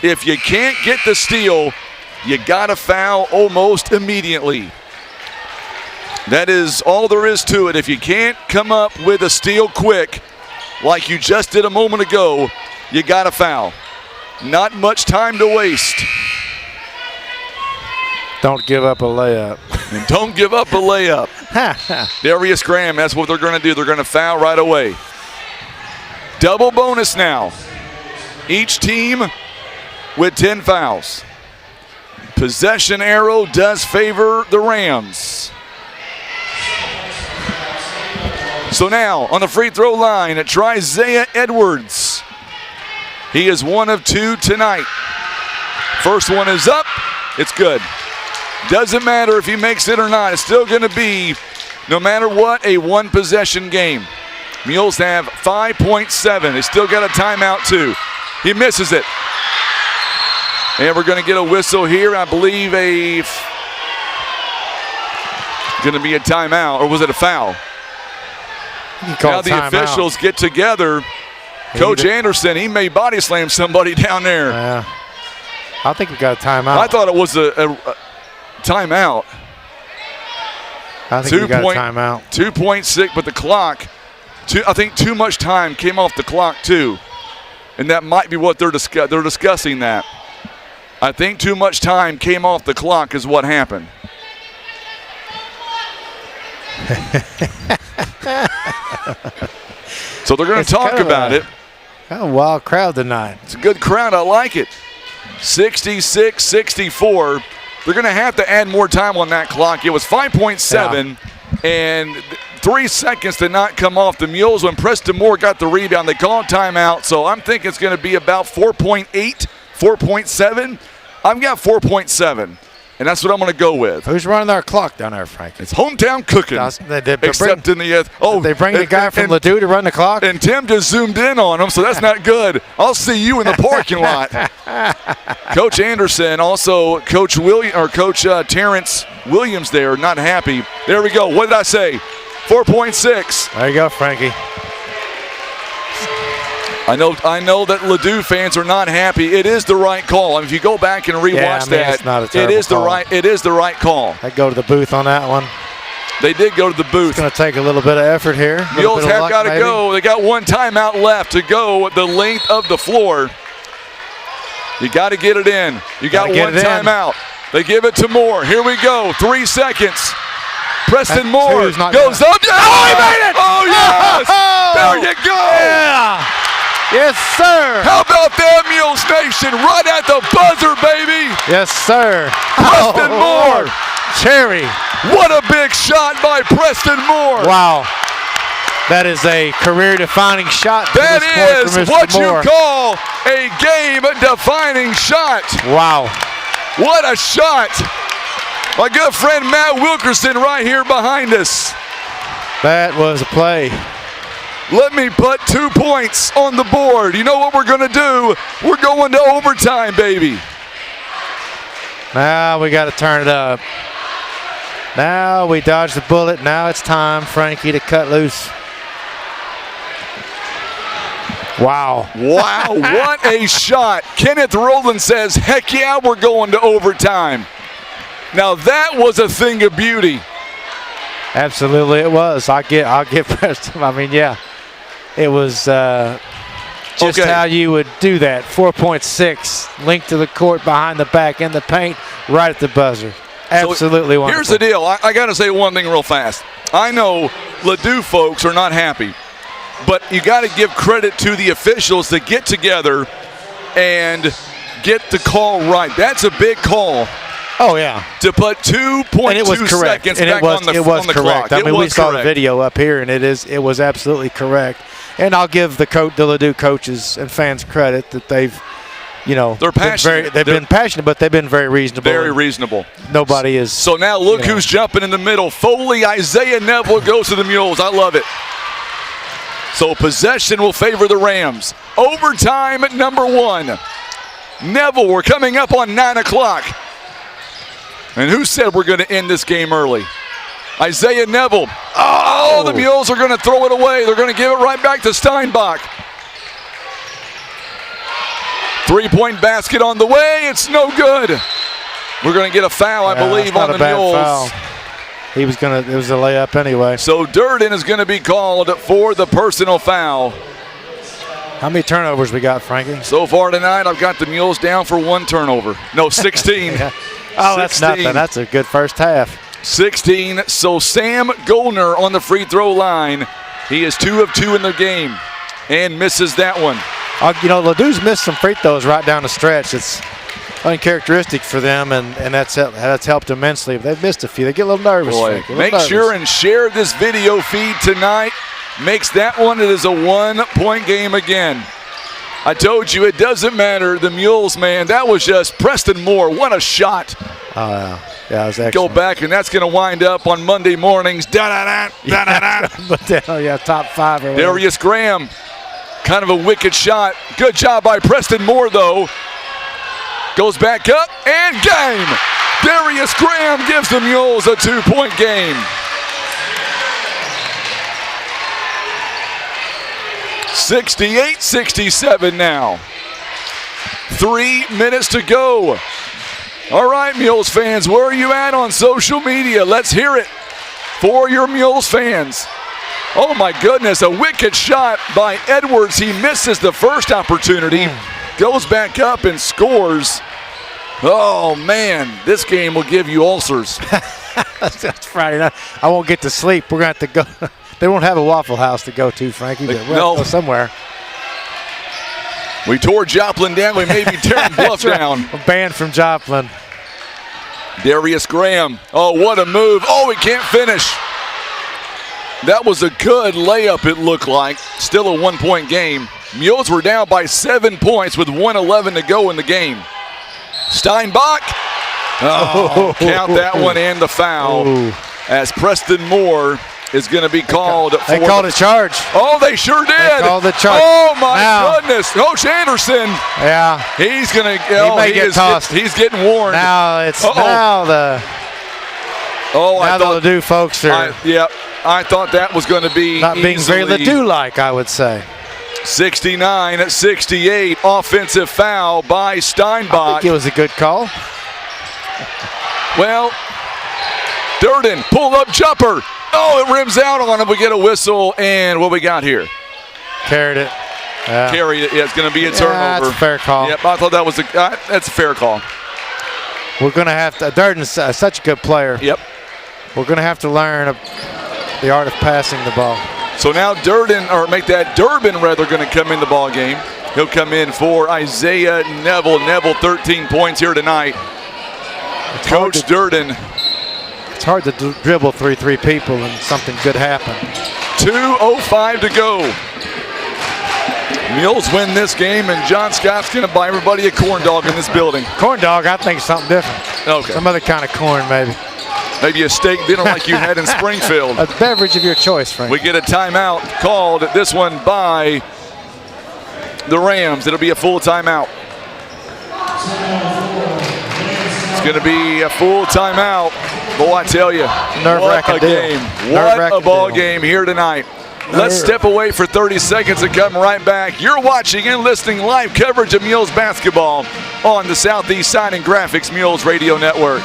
If you can't get the steal, you got to foul almost immediately. That is all there is to it. If you can't come up with a steal quick, like you just did a moment ago, you got to foul. Not much time to waste. Don't give up a layup. And don't give up a layup. Darius Graham, that's what they're going to do. They're going to foul right away. Double bonus now. Each team with 10 fouls. Possession arrow does favor the Rams. So now on the free throw line, it tries Isaiah Edwards. He is 1 of 2 tonight. First one is up. It's good. Doesn't matter if he makes it or not. It's still going to be, no matter what, a 1-possession game. Mules have 5.7. They still got a timeout too. He misses it. And we're going to get a whistle here. I believe going to be a timeout, or was it a foul? Now the officials get together. Coach Anderson, he may body slam somebody down there. Yeah. I think we got a timeout. I thought it was a timeout. I think we got a timeout. 2.6, but the clock, I think too much time came off the clock too. And that might be what they're discussing that. I think too much time came off the clock is what happened. So they're going to talk about it. Kind of wild crowd tonight. It's a good crowd. I like it. 66-64. They're going to have to add more time on that clock. It was 5.7, and 3 seconds did not come off the Mules. When Preston Moore got the rebound, they called timeout. So I'm thinking it's going to be about 4.8, 4.7. I've got 4.7. And that's what I'm going to go with. Who's running our clock down there, Frank? It's hometown cooking. Except in the they bring the guy from Ladue to run the clock. And Tim just zoomed in on him, so that's not good. I'll see you in the parking lot. Coach Anderson, also Coach Terrence Williams there, not happy. There we go. What did I say? 4.6. There you go, Frankie. I know that Ladue fans are not happy. It is the right call. I mean, if you go back and rewatch it's not a it is call. It is the right call. I'd go to the booth on that one. They did go to the booth. It's going to take a little bit of effort here. Mules have got to go. They got one timeout left to go the length of the floor. You got to get it in. You got one timeout. They give it to Moore. Here we go. 3 seconds. Preston Moore goes up. Oh, he made it! Oh, yes! There you go! Yeah! Yes, sir! How about that, Mules Nation? Right at the buzzer, baby! Yes, sir! Preston Moore! Cherry! What a big shot by Preston Moore! Wow. That is a career-defining shot. That is what you call a game-defining shot. Wow. What a shot. My good friend Matt Wilkerson right here behind us. That was a play. Let me put 2 points on the board. You know what we're going to do? We're going to overtime, baby. Now we got to turn it up. Now we dodged the bullet. Now it's time, Frankie, to cut loose. Wow. Wow, what a shot. Kenneth Rowland says, heck yeah, we're going to overtime. Now that was a thing of beauty. Absolutely it was. I'll give Preston. I mean, yeah. It was just how you would do that. 4.6, linked to the court, behind the back, in the paint, right at the buzzer. Absolutely wonderful. Here's the deal. I got to say one thing real fast. I know Ladue folks are not happy, but you got to give credit to the officials that get together and get the call right. That's a big call. Oh, yeah. To put 2.2 seconds back on the clock. I mean, we saw the video up here, and it was absolutely correct. And I'll give the Ladue coaches and fans credit that they've, they're passionate. They've been passionate, but they've been very reasonable. Very reasonable. Nobody is. So now look who's jumping in the middle. Foley, Isaiah Neville goes to the Mules. I love it. So possession will favor the Rams. Overtime at number 1. Neville, we're coming up on 9 o'clock. And who said we're going to end this game early? Isaiah Neville. Oh, the Mules are going to throw it away. They're going to give it right back to Steinbach. 3-point basket on the way. It's no good. We're going to get a foul, I believe, on the Mules. Foul. It was a layup anyway. So Durden is going to be called for the personal foul. How many turnovers we got, Frankie? So far tonight, I've got the Mules down for 1 turnover. No, 16. Yeah. Oh, 16. That's nothing. That's a good first half. 16. So Sam Goldner on the free throw line. He is 2 of 2 in the game and misses that one. Ladue's missed some free throws right down the stretch. It's uncharacteristic for them, and that's helped immensely. They've missed a few. They get a little nervous. Make sure and share this video feed tonight. Makes that one. It is a 1-point game again. I told you it doesn't matter. The Mules, man, that was just Preston Moore. What a shot. Yeah, it was excellent. Go back, and that's going to wind up on Monday mornings. Da-da-da, but top 5. Darius Graham, kind of a wicked shot. Good job by Preston Moore, though. Goes back up, and game. Darius Graham gives the Mules a 2-point game. 68-67 now. 3 minutes to go. All right, Mules fans, where are you at on social media? Let's hear it for your Mules fans. Oh, my goodness, a wicked shot by Edwards. He misses the first opportunity, goes back up and scores. Oh, man, this game will give you ulcers. That's Friday night. I won't get to sleep. We're going to have to go. They won't have a Waffle House to go to, Frankie, but we'll go somewhere. We tore Joplin down. We may be tearing Bluff down. We're banned from Joplin. Darius Graham. Oh, what a move. Oh, he can't finish. That was a good layup, it looked like. Still a 1-point game. Mules were down by 7 points with 1:11 to go in the game. Steinbach. Oh, count that one and the foul. As Preston Moore is going to be called. They called a charge. Oh, they sure did. They called the charge. Oh, my goodness. Coach Anderson. Yeah. He's going to. He may get tossed. He's getting warned. Now it's now the. I thought the Ladue folks are. I thought that was going to be not being very Ladue-like, I would say. 69-68, offensive foul by Steinbach. I think it was a good call. Well, Durden, pull-up jumper. Oh, it rims out on him. We get a whistle, and what we got here? Carried it. Carried it. Yeah, it's going to be a turnover. That's a fair call. Yep, I thought that was that's a fair call. We're going to have to. Durden's such a good player. Yep. We're going to have to learn the art of passing the ball. So now Durden, or make that Durbin rather, going to come in the ball game. He'll come in for Isaiah Neville. Neville, 13 points here tonight. Coach Durden. It's hard to dribble 3 people and something good happen. 2:05 to go. Mules win this game, and John Scott's going to buy everybody a corn dog in this building. Corn dog, I think something different. Okay. Some other kind of corn, maybe. Maybe a steak dinner like you had in Springfield. A beverage of your choice, Frank. We get a timeout called, this one by the Rams. It'll be a full timeout. It's going to be a full timeout. Boy, I tell you, what a game. What a ball game here tonight. Let's step away for 30 seconds and come right back. You're watching and listening live coverage of Mules basketball on the Southeast Sign and Graphics Mules Radio Network.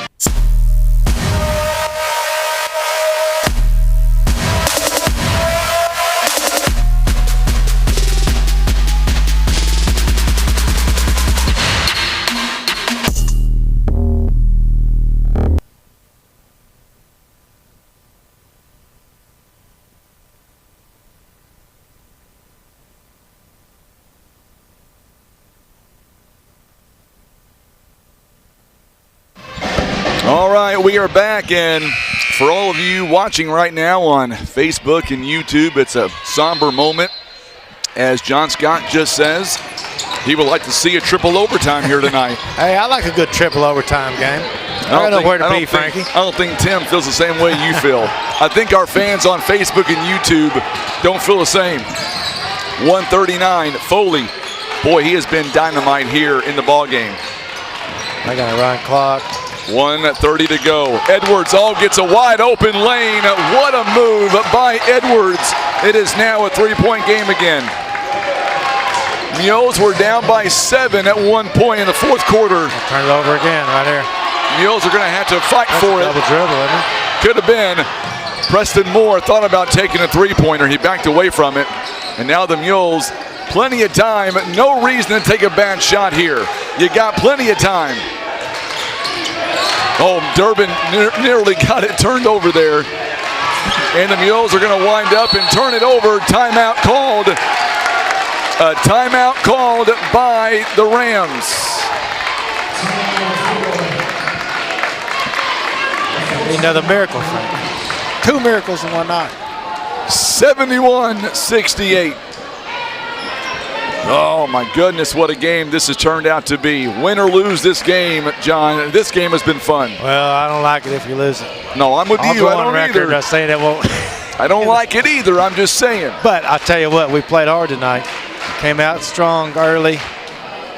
All right, we are back, and for all of you watching right now on Facebook and YouTube, it's a somber moment. As John Scott just says, he would like to see a triple overtime here tonight. Hey, I like a good triple overtime game. I don't know where to be, Frankie. I don't think Tim feels the same way you feel. I think our fans on Facebook and YouTube don't feel the same. 139, Foley. Boy, he has been dynamite here in the ballgame. I got a run clock. 1:30 to go. Edwards gets a wide open lane. What a move by Edwards. It is now a 3-point game again. Mules were down by 7 at one point in the fourth quarter. Turn it over again right here. Mules are going to have to fight for it. Double dribble, isn't it? Could have been. Preston Moore thought about taking a three-pointer. He backed away from it. And now the Mules, plenty of time. No reason to take a bad shot here. You got plenty of time. Oh, Durden nearly got it turned over there. And the Mules are going to wind up and turn it over. Timeout called. A timeout called by the Rams. Another miracle, Frank. 2 miracles in one night. 71-68. Oh, my goodness, what a game this has turned out to be. Win or lose this game, John, this game has been fun. Well, I don't like it if you lose it. No, I'm with you. I don't record either. Saying it won't. I don't like it either. I'm just saying. But I'll tell you what, we played hard tonight. Came out strong early.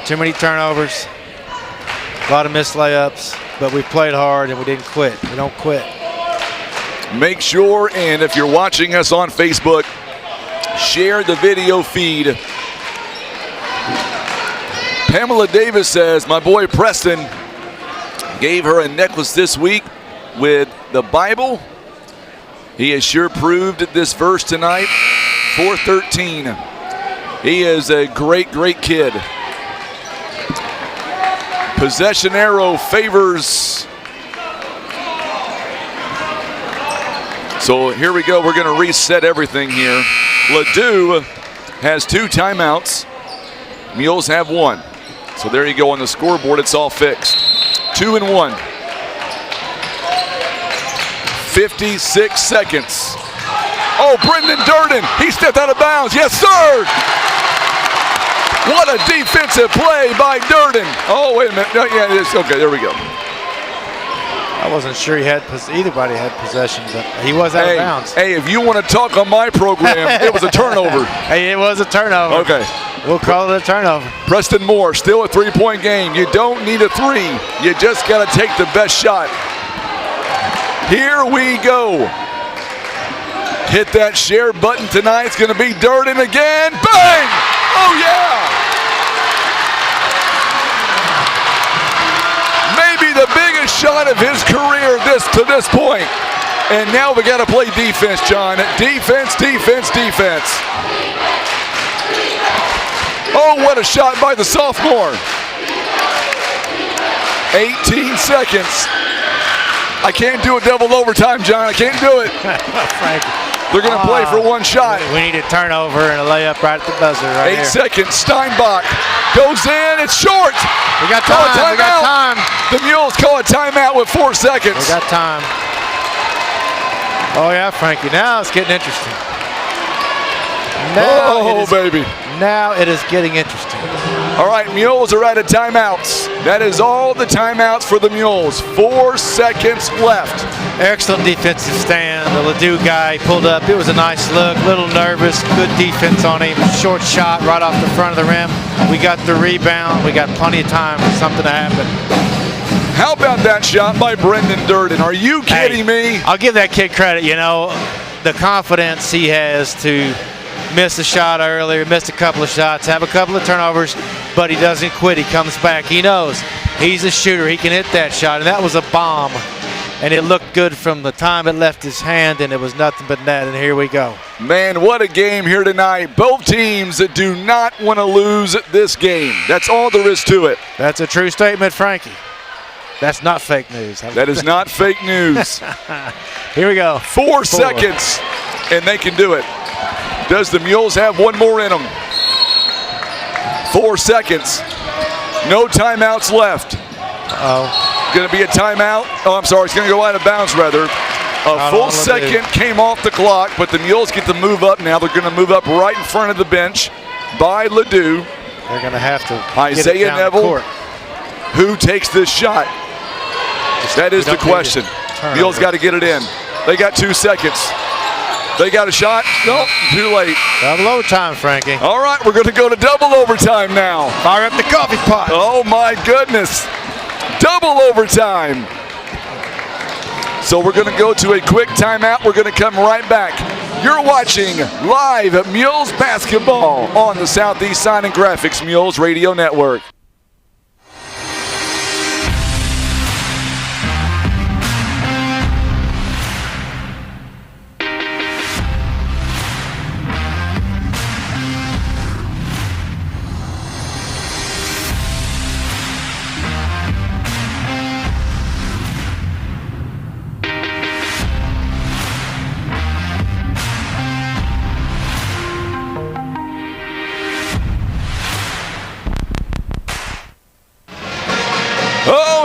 Too many turnovers. A lot of missed layups. But we played hard and we didn't quit. We don't quit. Make sure, and if you're watching us on Facebook, share the video feed. Pamela Davis says, my boy Preston gave her a necklace this week with the Bible. He has sure proved this verse tonight. 4:13. He is a great, great kid. Possession arrow favors. So here we go. We're going to reset everything here. Ladue has 2 timeouts. Mules have 1. So there you go on the scoreboard. It's all fixed. 2 and 1. 56 seconds. Oh, Brendan Durden. He stepped out of bounds. Yes, sir. What a defensive play by Durden. Oh, wait a minute. No, yeah, it is. Okay, there we go. I wasn't sure either'body had possession, but he was out of bounds. Hey, if you want to talk on my program, it was a turnover. Hey, it was a turnover. Okay. We'll call it a turnover. Preston Moore, still a 3-point game. You don't need a 3. You just got to take the best shot. Here we go. Hit that share button tonight. It's going to be Durden again. Bang! Oh, yeah! Maybe the biggest best shot of his career to this point. And now we got to play defense, John. Defense, defense, defense. Oh, what a shot by the sophomore. 18 seconds. I can't do a double overtime, John. I can't do it. They're going to play for one shot. We need a turnover and a layup right at the buzzer right here. 8 seconds. Steinbach goes in. It's short. We got time. We got time. The Mules call a timeout with 4 seconds. We got time. Oh, yeah, Frankie. Now it's getting interesting. Baby. Now it is getting interesting. All right, Mules are out of timeouts. That is all the timeouts for the Mules. 4 seconds left. Excellent defensive stand. The Ladue guy pulled up. It was a nice look. A little nervous. Good defense on him. Short shot right off the front of the rim. We got the rebound. We got plenty of time for something to happen. How about that shot by Brendan Durden? Are you kidding me? I'll give that kid credit. You know, the confidence he has to miss a shot earlier, missed a couple of shots, have a couple of turnovers, but he doesn't quit. He comes back. He knows he's a shooter. He can hit that shot, and that was a bomb. And it looked good from the time it left his hand, and it was nothing but net, and here we go. Man, what a game here tonight. Both teams that do not want to lose this game. That's all there is to it. That's a true statement, Frankie. That's not fake news. That is not fake news. Here we go. 4 seconds, and they can do it. Does the Mules have one more in them? 4 seconds. No timeouts left. Going to be a timeout. Oh, I'm sorry. It's going to go out of bounds, rather. A full second came off the clock, but the Mules get to move up now. They're going to move up right in front of the bench by Ladue. They're going to have to Isaiah Neville, who takes this shot? That is the question. Mules got to get it in. They got 2 seconds. They got a shot. Nope, too late. Double overtime, Frankie. All right, we're going to go to double overtime now. Fire up the coffee pot. Oh, my goodness. Double overtime. So we're going to go to a quick timeout. We're going to come right back. You're watching live Mules basketball on the Southeast Sign and Graphics Mules Radio Network.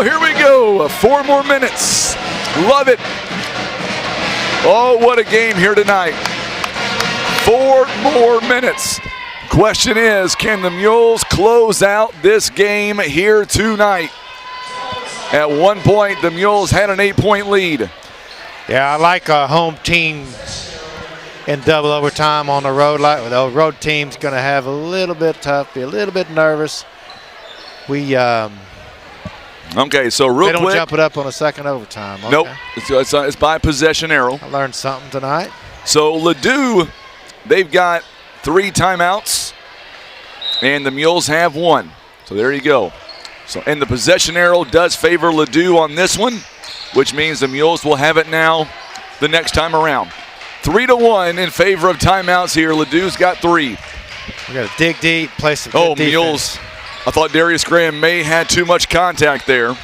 Here we go. 4 more minutes. Love it. Oh, what a game here tonight. 4 more minutes. Question is, can the Mules close out this game here tonight? At one point, the Mules had an 8-point lead. Yeah, I like a home team in double overtime on the road. Like the road team's going to have a little bit tough, be a little bit nervous. Okay, so real quick. They don't jump it up on a second overtime. Okay. Nope, it's by possession arrow. I learned something tonight. So Ladue, they've got 3 timeouts, and the Mules have 1. So there you go. So, and the possession arrow does favor Ladue on this one, which means the Mules will have it now the next time around. 3-1 in favor of timeouts here. Ladue's got 3. We got to dig deep, play some good defense. Mules. I thought Darius Graham may have too much contact there.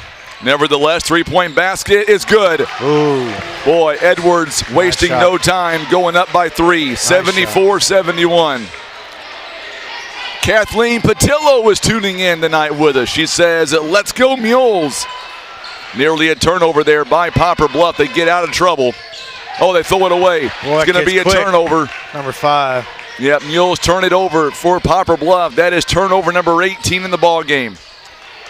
Nevertheless, 3-point basket is good. Ooh. Boy, Edwards wasting no time, going up by 3, 74-71. Kathleen Patillo was tuning in tonight with us. She says, let's go Mules. Nearly a turnover there by Poplar Bluff. They get out of trouble. Oh, they throw it away. Boy, it's going to be a turnover. Number 5. Yep, Mules turn it over for Poplar Bluff. That is turnover number 18 in the ball game.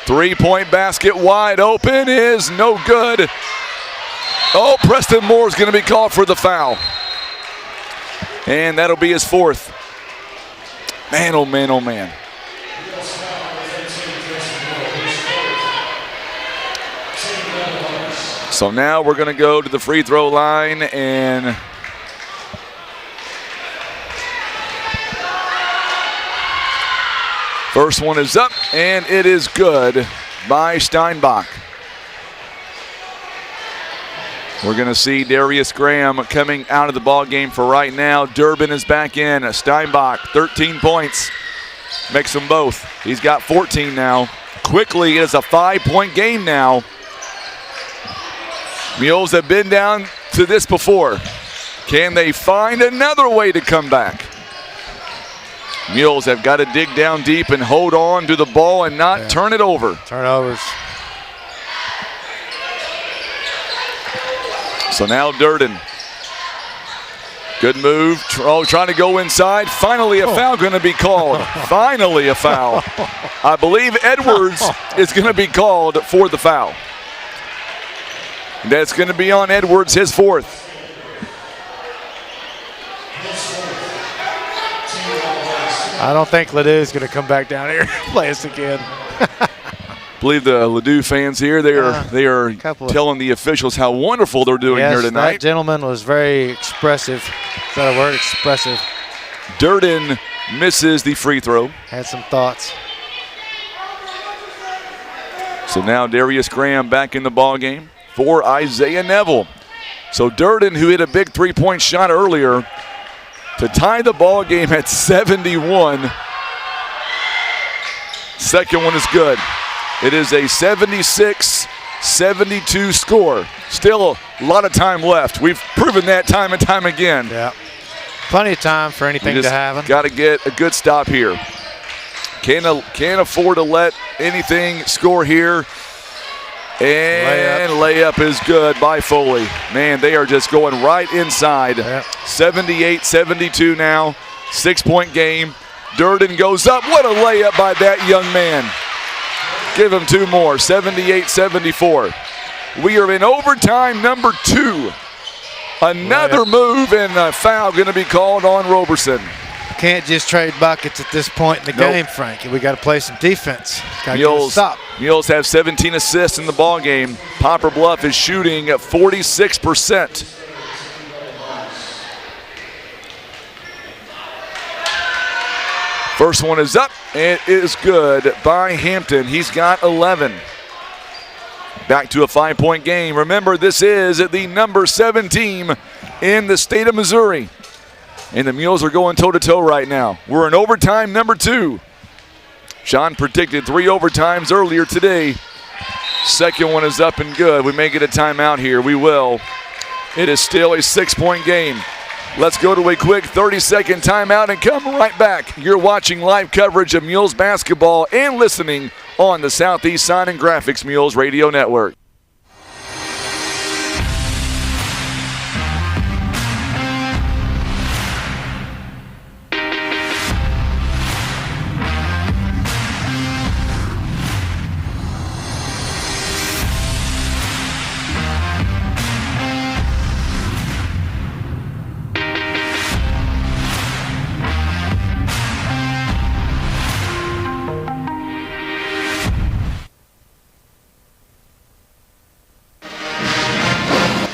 3-point basket wide open is no good. Oh, Preston Moore is going to be called for the foul. And that'll be his 4th. Man, oh man, oh man. So now we're going to go to the free throw line and first one is up, and it is good by Steinbach. We're going to see Darius Graham coming out of the ball game for right now. Durden is back in. Steinbach, 13 points. Makes them both. He's got 14 now. Quickly, it is a 5-point game now. Mules have been down to this before. Can they find another way to come back? Mules have got to dig down deep and hold on to the ball and not turn it over. Turnovers. So now Durden. Good move. Trying to go inside. Finally a foul going to be called. Finally a foul. I believe Edwards is going to be called for the foul. That's going to be on Edwards, his fourth. I don't think Ladue is going to come back down here and play us again. I believe the Ladue fans here, they are telling the officials how wonderful they're doing here tonight. That gentleman was very expressive. Is that a word? Expressive. Durden misses the free throw. Had some thoughts. So now Darius Graham back in the ball game for Isaiah Neville. So Durden, who hit a big three-point shot earlier, to tie the ball game at 71. Second one is good. It is a 76-72 score. Still a lot of time left. We've proven that time and time again. Yeah. Plenty of time for anything to happen. Got to get a good stop here. Can't afford to let anything score here. And layup is good by Foley. Man, they are just going right inside. 78-72 now. 6-point game. Durden goes up. What a layup by that young man. Give him two more. 78-74. We are in overtime number 2. Another move and a foul going to be called on Roberson. Can't just trade buckets at this point in the game, Frankie. We got to play some defense. Mules have 17 assists in the ball game. Poplar Bluff is shooting at 46%. First one is up. It is good by Hampton. He's got 11. Back to a 5-point game. Remember, this is the number 7 team in the state of Missouri. And the Mules are going toe-to-toe right now. We're in overtime number 2. Sean predicted 3 overtimes earlier today. Second one is up and good. We may get a timeout here. We will. It is still a 6-point game. Let's go to a quick 30-second timeout and come right back. You're watching live coverage of Mules basketball and listening on the Southeast Sign and Graphics Mules Radio Network.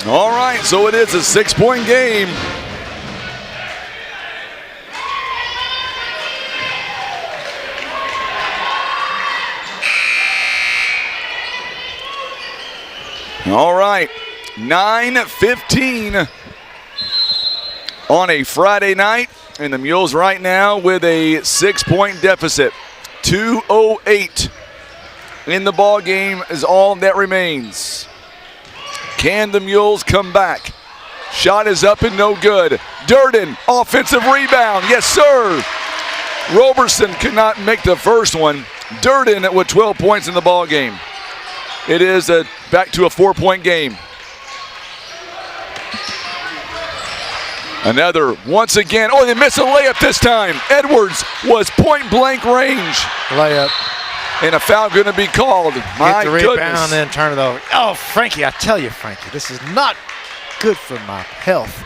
All right, so it is a 6-point game. All right, 9:15 on a Friday night, and the Mules right now with a 6-point deficit. 2:08 in the ball game is all that remains. Can the Mules come back? Shot is up and no good. Durden, offensive rebound. Yes, sir. Roberson could not make the first one. Durden with 12 points in the ball game. It is back to a 4-point game. Another, once again. Oh, they missed a layup this time. Edwards was point-blank range. Layup. And a foul going to be called. My Get the rebound goodness. and then turn it over. Oh, Frankie, I tell you, Frankie, this is not good for my health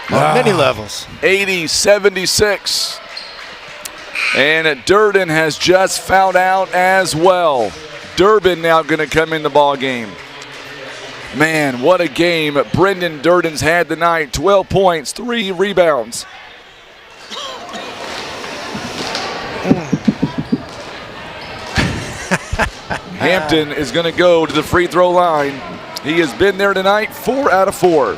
on many levels. 80-76. And Durden has just fouled out as well. Durden now going to come in the ball game. Man, what a game Brendan Durden's had tonight. 12 points, 3 rebounds. Hampton is going to go to the free throw line. He has been there tonight, 4 out of 4.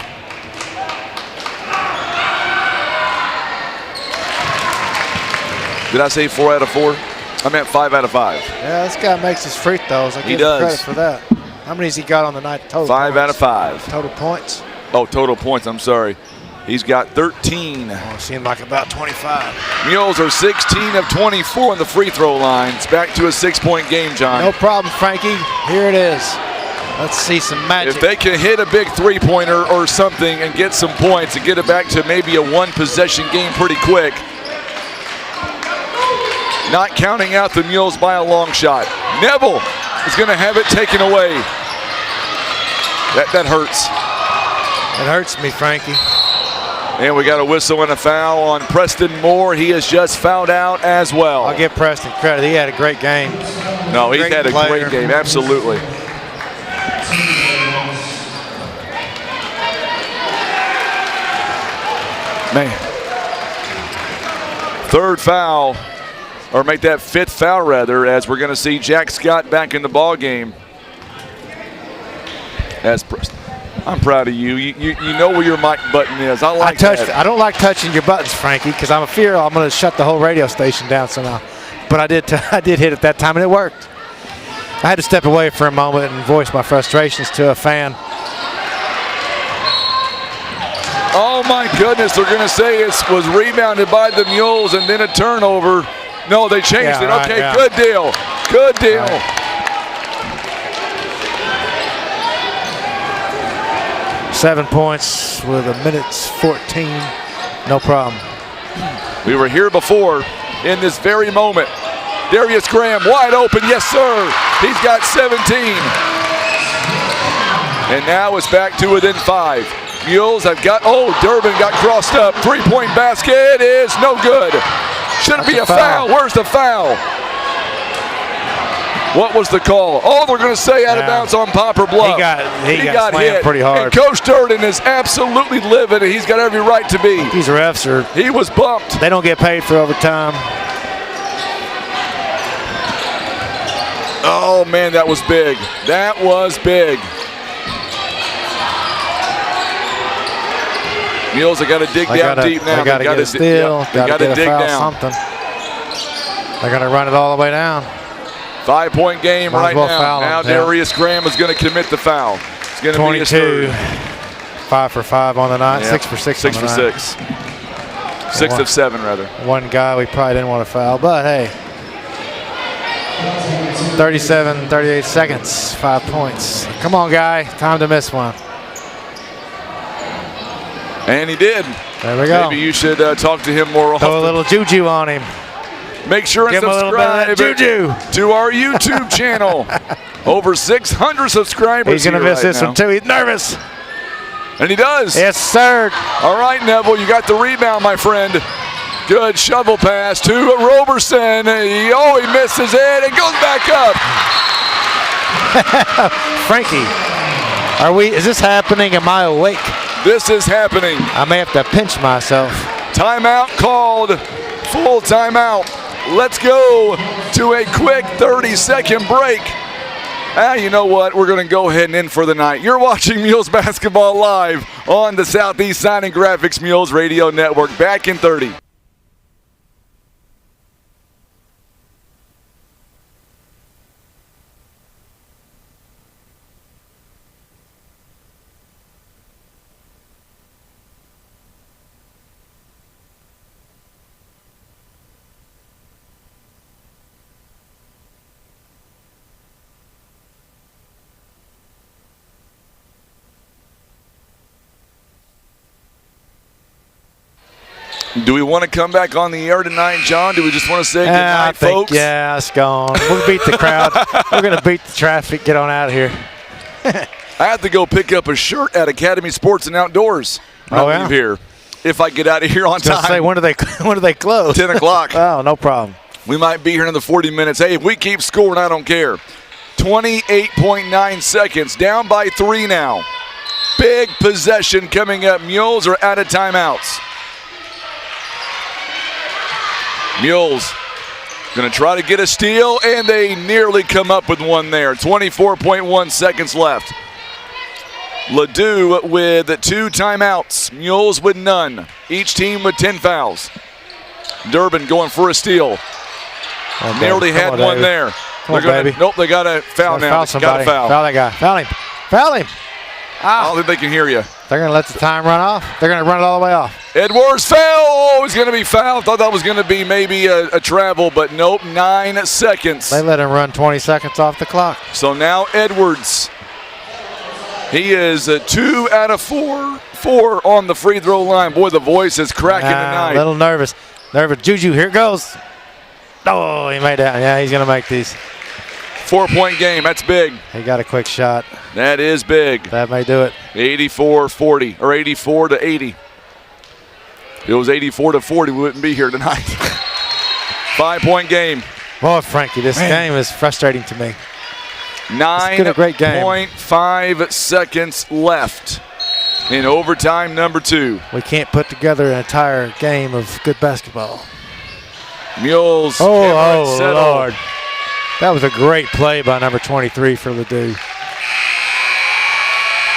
Did I say 4 out of 4? I meant 5 out of 5. Yeah, this guy makes his free throws. I give him credit for that. How many has he got on the night total? 5 out of 5. Total points? Oh, total points. I'm sorry. He's got 13. Oh, seemed like about 25. Mules are 16 of 24 on the free throw line. It's back to a 6-point game, John. No problem, Frankie. Here it is. Let's see some magic. If they can hit a big three-pointer or something and get some points and get it back to maybe a one-possession game pretty quick, not counting out the Mules by a long shot. Neville is going to have it taken away. That hurts. It hurts me, Frankie. And we got a whistle and a foul on Preston Moore. He has just fouled out as well. I'll give Preston credit. He had a great game. No, he's had a great game, absolutely. Man. Third foul, or make that 5th foul rather, as we're going to see Jack Scott back in the ball game. As Preston. I'm proud of you. You know where your mic button is. I like that. I don't like touching your buttons, Frankie, because I'm afraid I'm going to shut the whole radio station down somehow. But I did hit at that time, and it worked. I had to step away for a moment and voice my frustrations to a fan. Oh my goodness, they're going to say it was rebounded by the Mules and then a turnover. No, they changed it. Right, okay, good deal. Good deal. Right. 7 points with 1:14. No problem. We were here before in this very moment. Darius Graham wide open. Yes, sir. He's got 17. And now it's back to within 5. Mules have got, Durden got crossed up. 3-point basket is no good. Shouldn't be a foul. Where's the foul? What was the call? Oh, they're going to say out of bounds on Poplar Bluff. He got hit pretty hard. And Coach Durden is absolutely livid, and he's got every right to be. These refs are. He was bumped. They don't get paid for overtime. Oh, man, that was big. That was big. Mules have got to dig down deep now. They got to get a steal. Got to dig down. Something. They're going to run it all the way down. 5-point game right now. Now Darius Graham is going to commit the foul. It's going to be his third. 5 for 5 on the night. Yeah. 6 for 6 6 on the for night. 6. 6 of 7, rather. One guy we probably didn't want to foul, but hey. 37, 38 seconds, 5 points. Come on, guy. Time to miss one. And he did. There we go. Maybe you should talk to him more often. Throw a little juju on him. Make sure and subscribe to our YouTube channel. Over 600 subscribers. He's going to miss this one too. He's nervous. And he does. Yes, sir. All right, Neville, you got the rebound, my friend. Good shovel pass to Roberson. He misses it and goes back up. Frankie, is this happening? Am I awake? This is happening. I may have to pinch myself. Timeout called. Full timeout. Let's go to a quick 30-second break. You know what? We're going to go ahead and end for the night. You're watching Mules Basketball live on the Southeast Sign and Graphics Mules Radio Network. Back in 30. Do we want to come back on the air tonight, John? Do we just want to say good night, folks? Yeah, it's gone. We'll beat the crowd. We're going to beat the traffic. Get on out of here. I have to go pick up a shirt at Academy Sports and Outdoors when I leave here. If I get out of here on time. Say, when do they close? 10 o'clock. Oh, no problem. We might be here in another 40 minutes. Hey, if we keep scoring, I don't care. 28.9 seconds. Down by 3 now. Big possession coming up. Mules are out of timeouts. Mules going to try to get a steal, and they nearly come up with one there. 24.1 seconds left. Ladue with 2 timeouts. Mules with none. Each team with 10 fouls. Durden going for a steal. Nearly had one there. Nope, they got a foul now. Got a foul. Foul that guy. Foul him. Foul him. I don't think they can hear you. They're going to let the time run off. They're going to run it all the way off. Edwards foul. Oh, he's going to be fouled. Thought that was going to be maybe a travel, but nope, 9 seconds. They let him run 20 seconds off the clock. So now Edwards. He is 2 out of 4 on the free throw line. Boy, the voice is cracking tonight. A little nervous. Juju, here it goes. Oh, he made that. Yeah, he's going to make these. 4-point game. That's big. He got a quick shot. That is big. That may do it. 84-40 or 84-80. If it was 84-40, we wouldn't be here tonight. 5-point game. Boy, Frankie, this game is frustrating to me. 9.5 seconds left in overtime number 2. We can't put together an entire game of good basketball. Mules. Oh, Lord. That was a great play by number 23 for Ladue.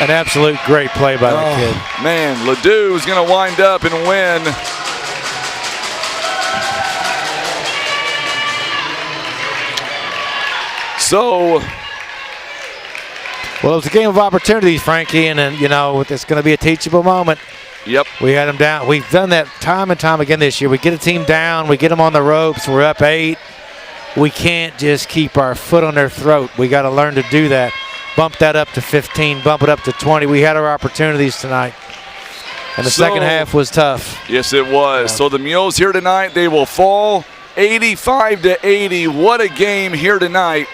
An absolute great play by that kid. Man, Ladue is going to wind up and win. So, well, it was a game of opportunities, Frankie, and then, it's going to be a teachable moment. Yep. We had them down. We've done that time and time again this year. We get a team down. We get them on the ropes. We're up 8. We can't just keep our foot on their throat. We got to learn to do that. Bump that up to 15, bump it up to 20. We had our opportunities tonight. And the second half was tough. Yes, it was. Yeah. So the Mules here tonight, they will fall 85-80. What a game here tonight.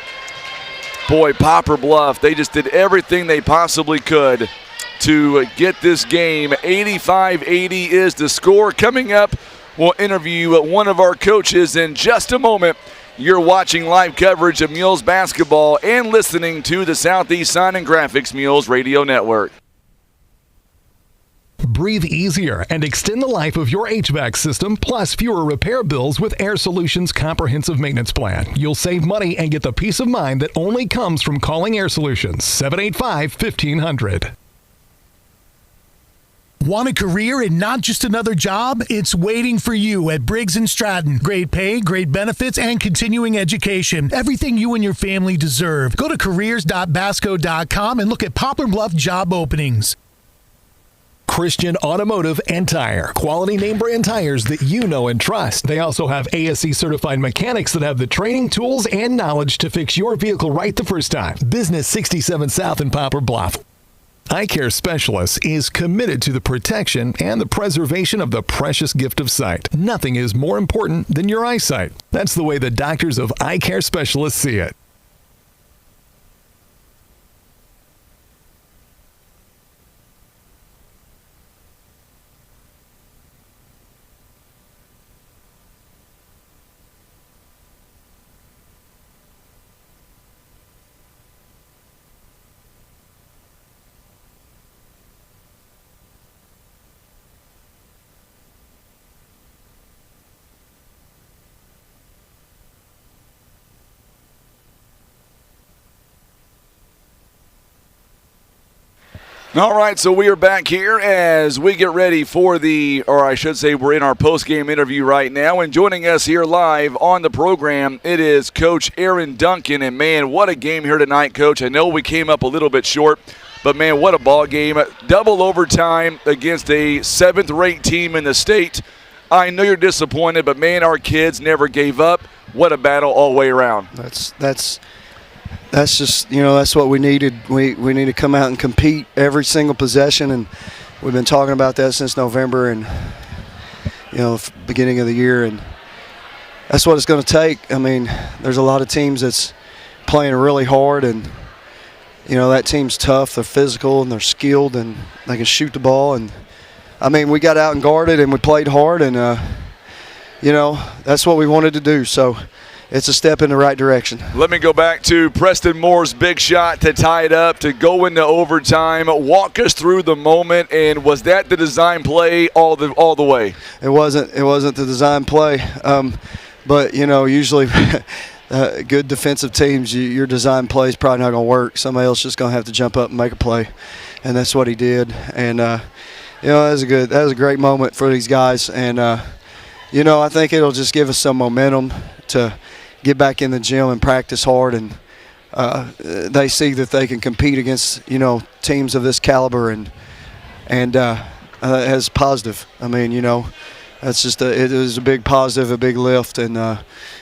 Boy, Poplar Bluff, they just did everything they possibly could to get this game. 85-80 is the score. Coming up, we'll interview one of our coaches in just a moment. You're watching live coverage of Mules basketball and listening to the Southeast Sign and Graphics Mules Radio Network. Breathe easier and extend the life of your HVAC system, plus fewer repair bills with Air Solutions Comprehensive Maintenance Plan. You'll save money and get the peace of mind that only comes from calling Air Solutions. 785-1500. Want a career and not just another job? It's waiting for you at Briggs & Stratton. Great pay, great benefits, and continuing education. Everything you and your family deserve. Go to careers.basco.com and look at Poplar Bluff job openings. Christian Automotive and Tire. Quality name brand tires that you know and trust. They also have ASE certified mechanics that have the training, tools, and knowledge to fix your vehicle right the first time. Business 67 South in Poplar Bluff. Eye Care Specialists is committed to the protection and the preservation of the precious gift of sight. Nothing is more important than your eyesight. That's the way the doctors of Eye Care Specialists see it. All right, so we are back here as we get ready for we're in our post-game interview right now. And joining us here live on the program, it is Coach Aaron Duncan. And, man, what a game here tonight, Coach. I know we came up a little bit short, but, man, what a ball game. Double overtime against a 7th-ranked team in the state. I know you're disappointed, but, man, our kids never gave up. What a battle all the way around. That's just, that's what we needed. We need to come out and compete every single possession, and we've been talking about that since November and, beginning of the year, and that's what it's going to take. I mean, there's a lot of teams that's playing really hard, and, that team's tough. They're physical, and they're skilled, and they can shoot the ball. And, I mean, we got out and guarded, and we played hard, and, that's what we wanted to do. So, it's a step in the right direction. Let me go back to Preston Moore's big shot to tie it up, to go into overtime. Walk us through the moment, and was that the design play all the way? It wasn't the design play, but usually good defensive teams, your design play is probably not going to work. Somebody else just going to have to jump up and make a play, and that's what he did. And that was a great moment for these guys. And I think it'll just give us some momentum to get back in the gym and practice hard. And they see that they can compete against teams of this caliber, and as positive. I mean, that's just it was a big positive, a big lift, and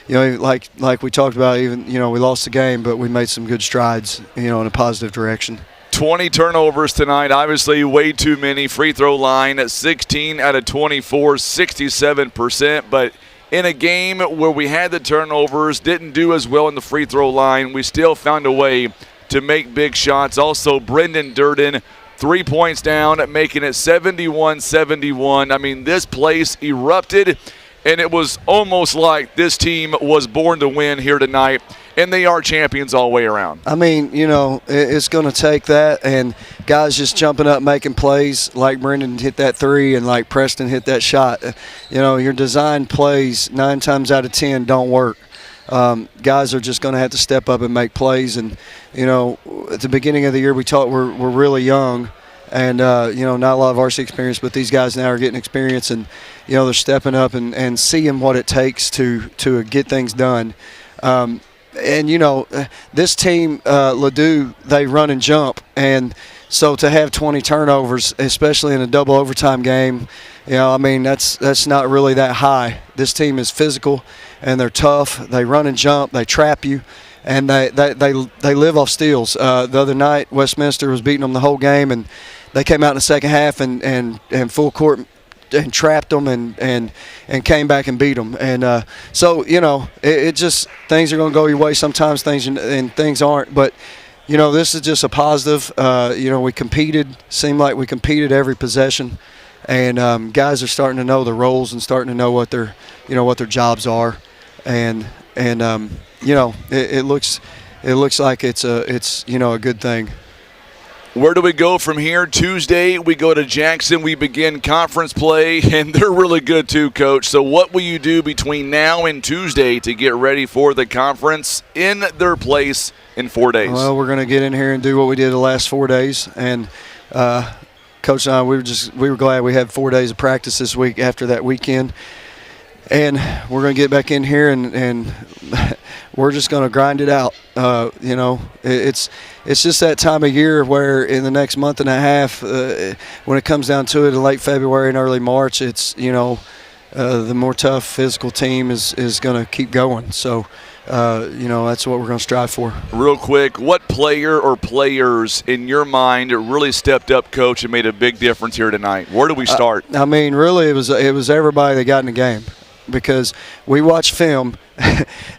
like we talked about, even we lost the game, but we made some good strides, in a positive direction. 20 turnovers tonight, obviously way too many. Free throw line at 16 out of 24, 67%. But in a game where we had the turnovers, didn't do as well in the free throw line, we still found a way to make big shots. Also, Brendan Durden, 3 points down, making it 71-71. I mean, this place erupted, and it was almost like this team was born to win here tonight, and they are champions all the way around. I mean, it's going to take that, and guys just jumping up, making plays like Brendan hit that three and like Preston hit that shot. Your design plays 9 times out of 10 don't work. Guys are just going to have to step up and make plays. And, at the beginning of the year we talked we're really young and, not a lot of varsity experience, but these guys now are getting experience and, they're stepping up and seeing what it takes to get things done. This team, Ladue, they run and jump. And so to have 20 turnovers, especially in a double overtime game, that's not really that high. This team is physical, and they're tough. They run and jump. They trap you, and they live off steals. The other night, Westminster was beating them the whole game, and they came out in the second half and full court and trapped them and came back and beat them. And so it just things are going to go your way sometimes, things aren't. But this is just a positive. We competed. Seemed like we competed every possession. And guys are starting to know the roles and starting to know what their jobs are, and it looks like it's a good thing. Where do we go from here? Tuesday we go to Jackson. We begin conference play, and they're really good too, Coach. So what will you do between now and Tuesday to get ready for the conference in their place in 4 days? Well, we're going to get in here and do what we did the last 4 days, and Coach and I, we were glad we had 4 days of practice this week after that weekend. And we're going to get back in here and we're just going to grind it out. It's just that time of year where in the next month and a half, when it comes down to it in late February and early March, it's, the more tough physical team is going to keep going. So, that's what we're going to strive for. Real quick, what player or players in your mind really stepped up, Coach, and made a big difference here tonight? Where do we start? Really, it was everybody that got in the game, because we watched film,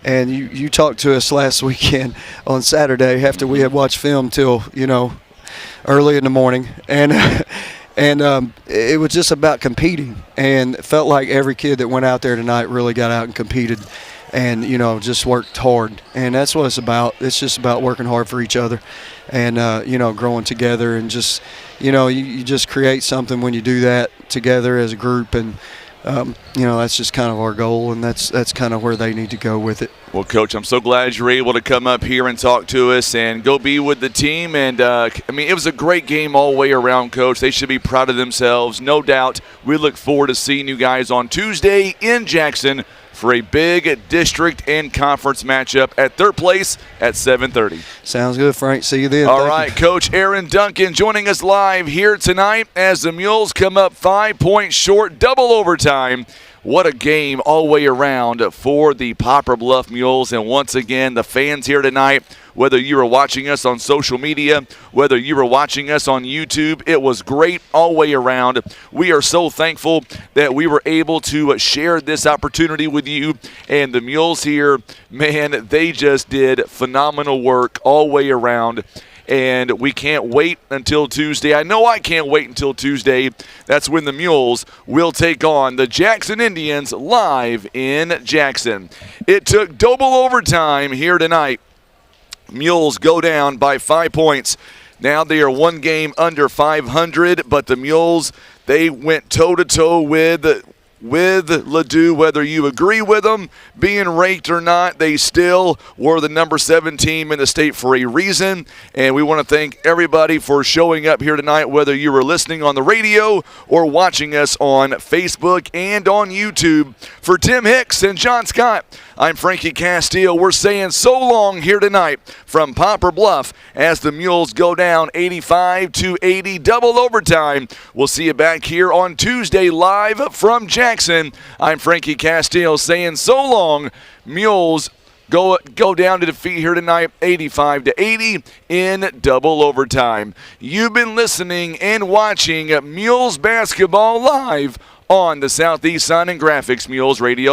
and you talked to us last weekend on Saturday after we had watched film till early in the morning, and it was just about competing, and it felt like every kid that went out there tonight really got out and competed. And, just worked hard. And that's what it's about. It's just about working hard for each other and, growing together. And just, you just create something when you do that together as a group. And, that's just kind of our goal. And that's kind of where they need to go with it. Well, Coach, I'm so glad you were able to come up here and talk to us and go be with the team. And, it was a great game all the way around, Coach. They should be proud of themselves. No doubt. We look forward to seeing you guys on Tuesday in Jackson for a big district and conference matchup at their place at 7:30. Sounds good, Frank. See you then. All right, Coach Aaron Duncan joining us live here tonight as the Mules come up 5 points short, double overtime. What a game all the way around for the Poplar Bluff Mules. And once again, the fans here tonight, whether you were watching us on social media, whether you were watching us on YouTube, it was great all the way around. We are so thankful that we were able to share this opportunity with you. And the Mules here, man, they just did phenomenal work all the way around. And we can't wait until Tuesday. I know I can't wait until Tuesday. That's when the Mules will take on the Jackson Indians live in Jackson. It took double overtime here tonight. Mules go down by 5 points. Now they are one game under 500, but the Mules, they went toe-to-toe with with Ladue. Whether you agree with them being ranked or not, they still were the number 7 team in the state for a reason. And we want to thank everybody for showing up here tonight, whether you were listening on the radio or watching us on Facebook and on YouTube. For Tim Hicks and John Scott, I'm Frankie Castile. We're saying so long here tonight from Poplar Bluff as the Mules go down 85-80, double overtime. We'll see you back here on Tuesday live from Jackson. I'm Frankie Castile saying so long. Mules go down to defeat here tonight 85-80 in double overtime. You've been listening and watching Mules basketball live on the Southeast Sun and Graphics Mules Radio.